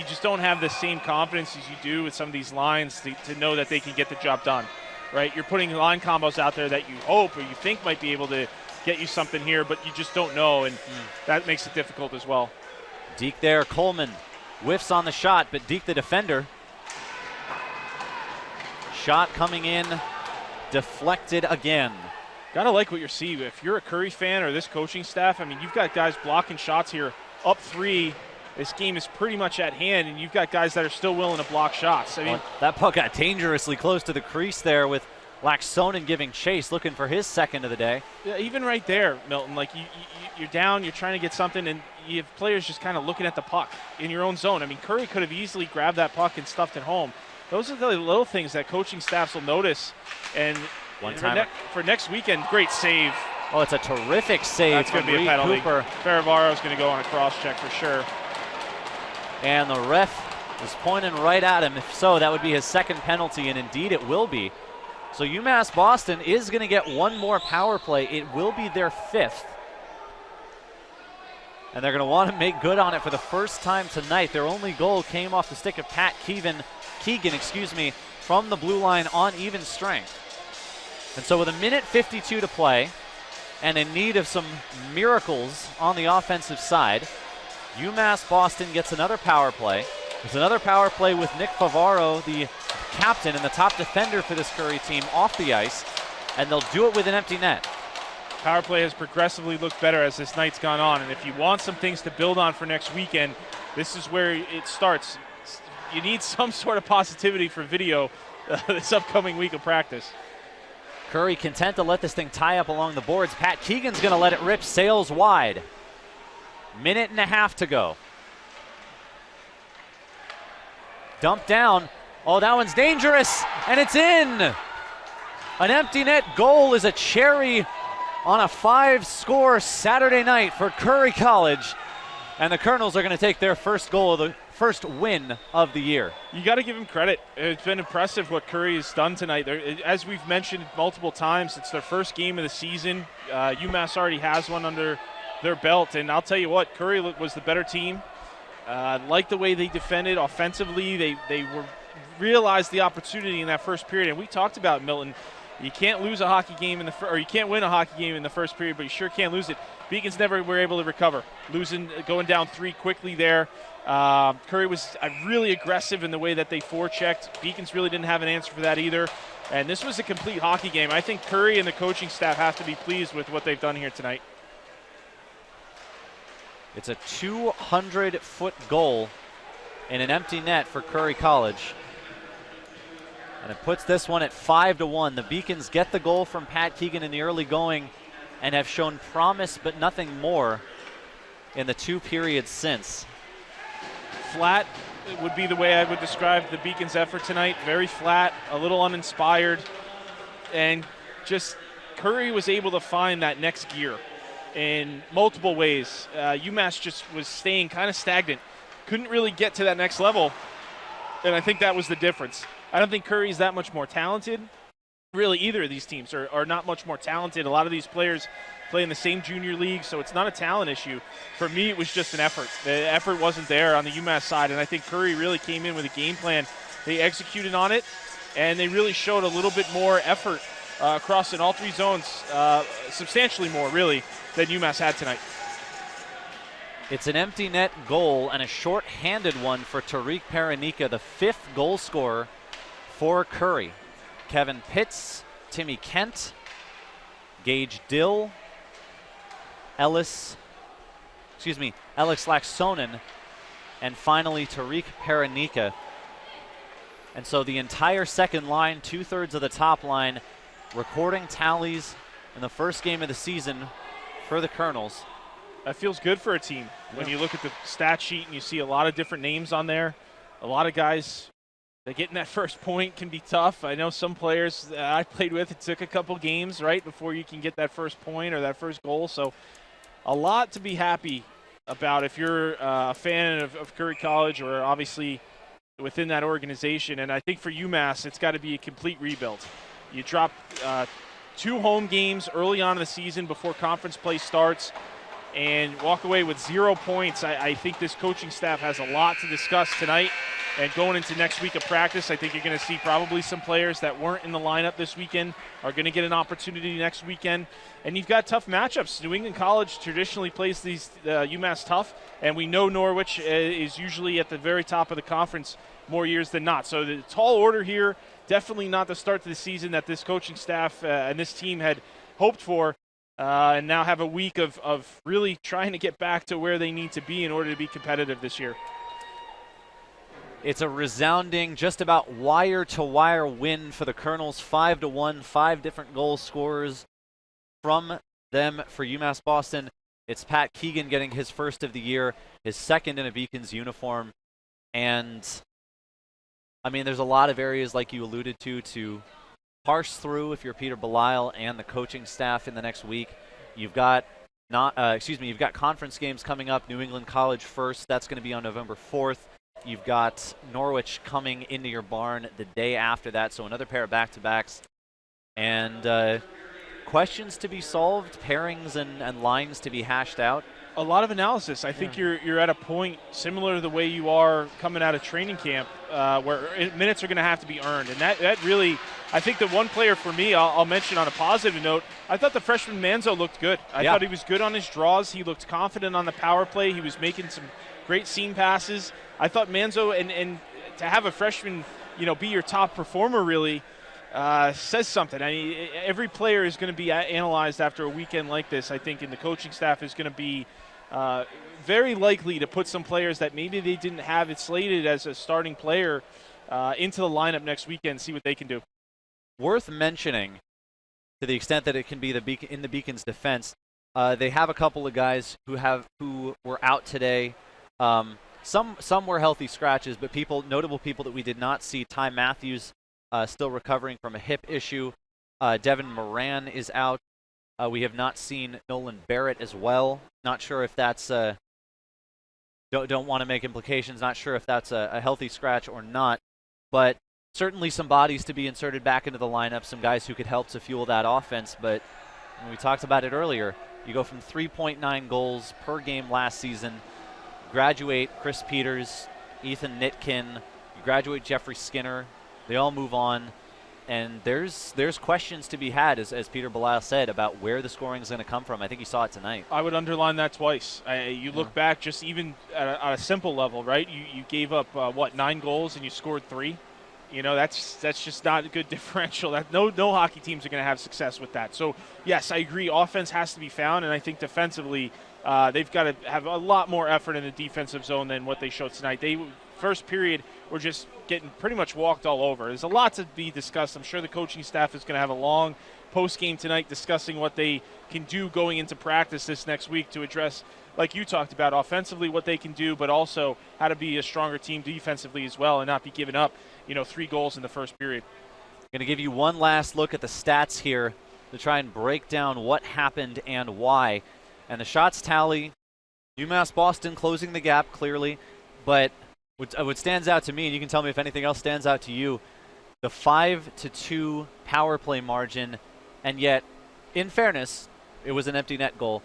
just don't have the same confidence as you do with some of these lines to know that they can get the job done, right? You're putting line combos out there that you hope or you think might be able to get you something here, but you just don't know, and that makes it difficult as well. Deke there, Coleman whiffs on the shot, but Deke the defender. Shot coming in, deflected again. Gotta like what you're seeing. If you're a Curry fan or this coaching staff, I mean, you've got guys blocking shots here, up 3. This game is pretty much at hand, and you've got guys that are still willing to block shots. I mean, that puck got dangerously close to the crease there with Laxonen giving chase, looking for his second of the day. Yeah, even right there, Milton, like you're down, you're trying to get something, and you have players just kind of looking at the puck in your own zone. I mean, Curry could have easily grabbed that puck and stuffed it home. Those are the little things that coaching staffs will notice. And for next weekend, great save. Oh, it's a terrific save. That's going to be a penalty. Cooper. Ferravaro's going to go on a cross check for sure. And the ref is pointing right at him. If so, that would be his second penalty, and indeed it will be. So UMass Boston is going to get one more power play. It will be their 5th. And they're going to want to make good on it for the first time tonight. Their only goal came off the stick of Pat Keegan, from the blue line on even strength. And so with 1:52 to play and in need of some miracles on the offensive side, UMass Boston gets another power play. There's another power play with Nick Favaro, the captain and the top defender for this Curry team, off the ice, and they'll do it with an empty net. Power play has progressively looked better as this night's gone on, and if you want some things to build on for next weekend, this is where it starts. You need some sort of positivity for video this upcoming week of practice. Curry content to let this thing tie up along the boards. Pat Keegan's going to let it rip, sails wide. 1.5 minutes to go. Dumped down. Oh, that one's dangerous, and it's in. An empty net goal is a cherry on a 5-score Saturday night for Curry College, and the Colonels are going to take their first win of the year. You got to give him credit. It's been impressive what Curry has done tonight. As we've mentioned multiple times, it's their first game of the season. UMass already has one under their belt, and I'll tell you what, Curry was the better team. Like the way they defended offensively, they realized the opportunity in that first period, and we talked about, Milton, you can't lose a hockey game or you can't win a hockey game in the first period, but you sure can't lose it. Beacons never were able to recover, going down 3 quickly there. Curry was really aggressive in the way that they forechecked. Beacons really didn't have an answer for that either. And this was a complete hockey game. I think Curry and the coaching staff have to be pleased with what they've done here tonight. It's a 200-foot goal in an empty net for Curry College. And it puts this one at 5-1. The Beacons get the goal from Pat Keegan in the early going and have shown promise but nothing more in the 2 periods since. Flat would be the way I would describe the Beacons' effort tonight. Very flat, a little uninspired, and just Curry was able to find that next gear in multiple ways. UMass just was staying kind of stagnant, couldn't really get to that next level, and I think that was the difference. I don't think Curry's that much more talented. Really, either of these teams are not much more talented. A lot of these players play in the same junior league, so it's not a talent issue. For me, it was just an effort. The effort wasn't there on the UMass side, and I think Curry really came in with a game plan. They executed on it, and they really showed a little bit more effort across in all 3 zones, substantially more, really, than UMass had tonight. It's an empty net goal and a short-handed one for Tariq Paranika, the 5th goal scorer for Curry. Kevin Pitts, Timmy Kent, Gage Dill, Alex Laxonen, and finally Tariq Paranika. And so the entire second line, 2/3 of the top line, recording tallies in the first game of the season for the Colonels. That feels good for a team. When you look at the stat sheet and you see a lot of different names on there, a lot of guys that getting that first point can be tough. I know some players that I played with, it took a couple games, right, before you can get that first point or that first goal. So a lot to be happy about if you're a fan of Curry College or obviously within that organization. And I think for UMass, it's got to be a complete rebuild. You drop 2 home games early on in the season before conference play starts and walk away with 0 points. I think this coaching staff has a lot to discuss tonight. And going into next week of practice, I think you're going to see probably some players that weren't in the lineup this weekend are going to get an opportunity next weekend. And you've got tough matchups. New England College traditionally plays these UMass tough, and we know Norwich is usually at the very top of the conference more years than not. So the tall order here, definitely not the start to the season that this coaching staff and this team had hoped for. And now have a week of really trying to get back to where they need to be in order to be competitive this year. It's a resounding, just about wire-to-wire win for the Colonels, 5-1, 5 different goal scorers from them for UMass Boston. It's Pat Keegan getting his first of the year, his second in a Beacons uniform. And, I mean, there's a lot of areas, like you alluded to parse through if you're Peter Belisle and the coaching staff in the next week. You've got you've got conference games coming up. New England College first. That's going to be on November 4th. You've got Norwich coming into your barn the day after that, so another pair of back-to-backs. And questions to be solved, pairings and lines to be hashed out. A lot of analysis. I think you're at a point similar to the way you are coming out of training camp where minutes are going to have to be earned. And that really, I think the one player for me, I'll mention on a positive note, I thought the freshman Manzo looked good. I thought he was good on his draws. He looked confident on the power play. He was making some great seam passes. I thought Manzo, and to have a freshman, be your top performer really says something. I mean, every player is going to be analyzed after a weekend like this, I think, and the coaching staff is going to be very likely to put some players that maybe they didn't have it slated as a starting player into the lineup next weekend, see what they can do. Worth mentioning, to the extent that it can be in the Beacons' defense, they have a couple of guys who were out today. Some were healthy scratches, but notable people that we did not see. Ty Matthews still recovering from a hip issue. Devin Moran is out. We have not seen Nolan Barrett as well. Not sure if that's don't want to make implications. Not sure if that's a healthy scratch or not. But certainly some bodies to be inserted back into the lineup. Some guys who could help to fuel that offense. But we talked about it earlier. You go from 3.9 goals per game last season. Graduate Chris Peters, Ethan Nitkin, you graduate Jeffrey Skinner. They all move on, and there's questions to be had, as Peter Belisle said, about where the scoring is going to come from. I think you saw it tonight. I would underline that twice. You look back, just even at a simple level, right? You gave up 9 goals and you scored 3. That's just not a good differential. No hockey teams are going to have success with that. So yes, I agree. Offense has to be found, and I think defensively. They've got to have a lot more effort in the defensive zone than what they showed tonight. First period, were just getting pretty much walked all over. There's a lot to be discussed. I'm sure the coaching staff is going to have a long post-game tonight discussing what they can do going into practice this next week to address, like you talked about, offensively what they can do, but also how to be a stronger team defensively as well and not be giving up, 3 goals in the first period. Going to give you one last look at the stats here to try and break down what happened and why. And the shots tally, UMass Boston closing the gap clearly, but what stands out to me, and you can tell me if anything else stands out to you, the 5-2 power play margin, and yet, in fairness, it was an empty net goal,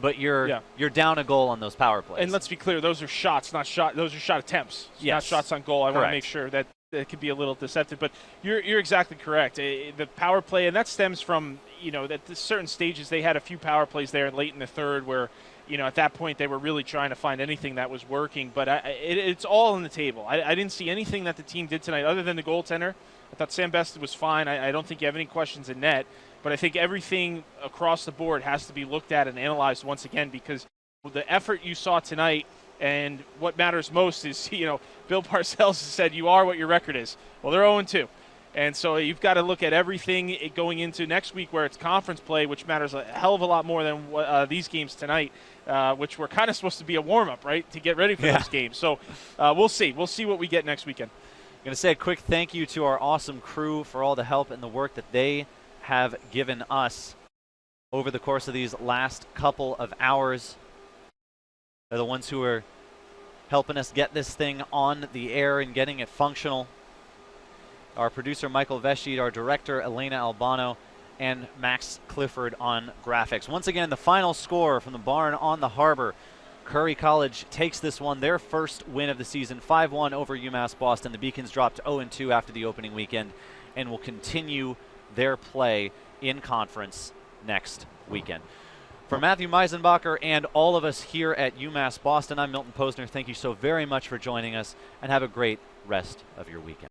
but you're down a goal on those power plays. And let's be clear, those are shots, not shot. Those are shot attempts, not shots on goal. I want to make sure that it could be a little deceptive, but you're exactly correct. The power play, and that stems from at certain stages they had a few power plays there late in the third where at that point they were really trying to find anything that was working. But it's all on the table. I didn't see anything that the team did tonight other than the goaltender. I thought Sam Bested was fine. I don't think you have any questions in net. But I think everything across the board has to be looked at and analyzed once again because the effort you saw tonight. And what matters most is, Bill Parcells said, you are what your record is. Well, they're 0-2. And so you've got to look at everything going into next week where it's conference play, which matters a hell of a lot more than these games tonight, which were kind of supposed to be a warm-up, right, to get ready for those games. So we'll see. We'll see what we get next weekend. I'm going to say a quick thank you to our awesome crew for all the help and the work that they have given us over the course of these last couple of hours. They're the ones who are helping us get this thing on the air and getting it functional. Our producer, Michael Veshid, our director, Elena Albano, and Max Clifford on graphics. Once again, the final score from the barn on the harbor. Curry College takes this one, their first win of the season, 5-1 over UMass Boston. The Beacons dropped 0-2 after the opening weekend and will continue their play in conference next weekend. For Matthew Meisenbacher and all of us here at UMass Boston, I'm Milton Posner. Thank you so very much for joining us, and have a great rest of your weekend.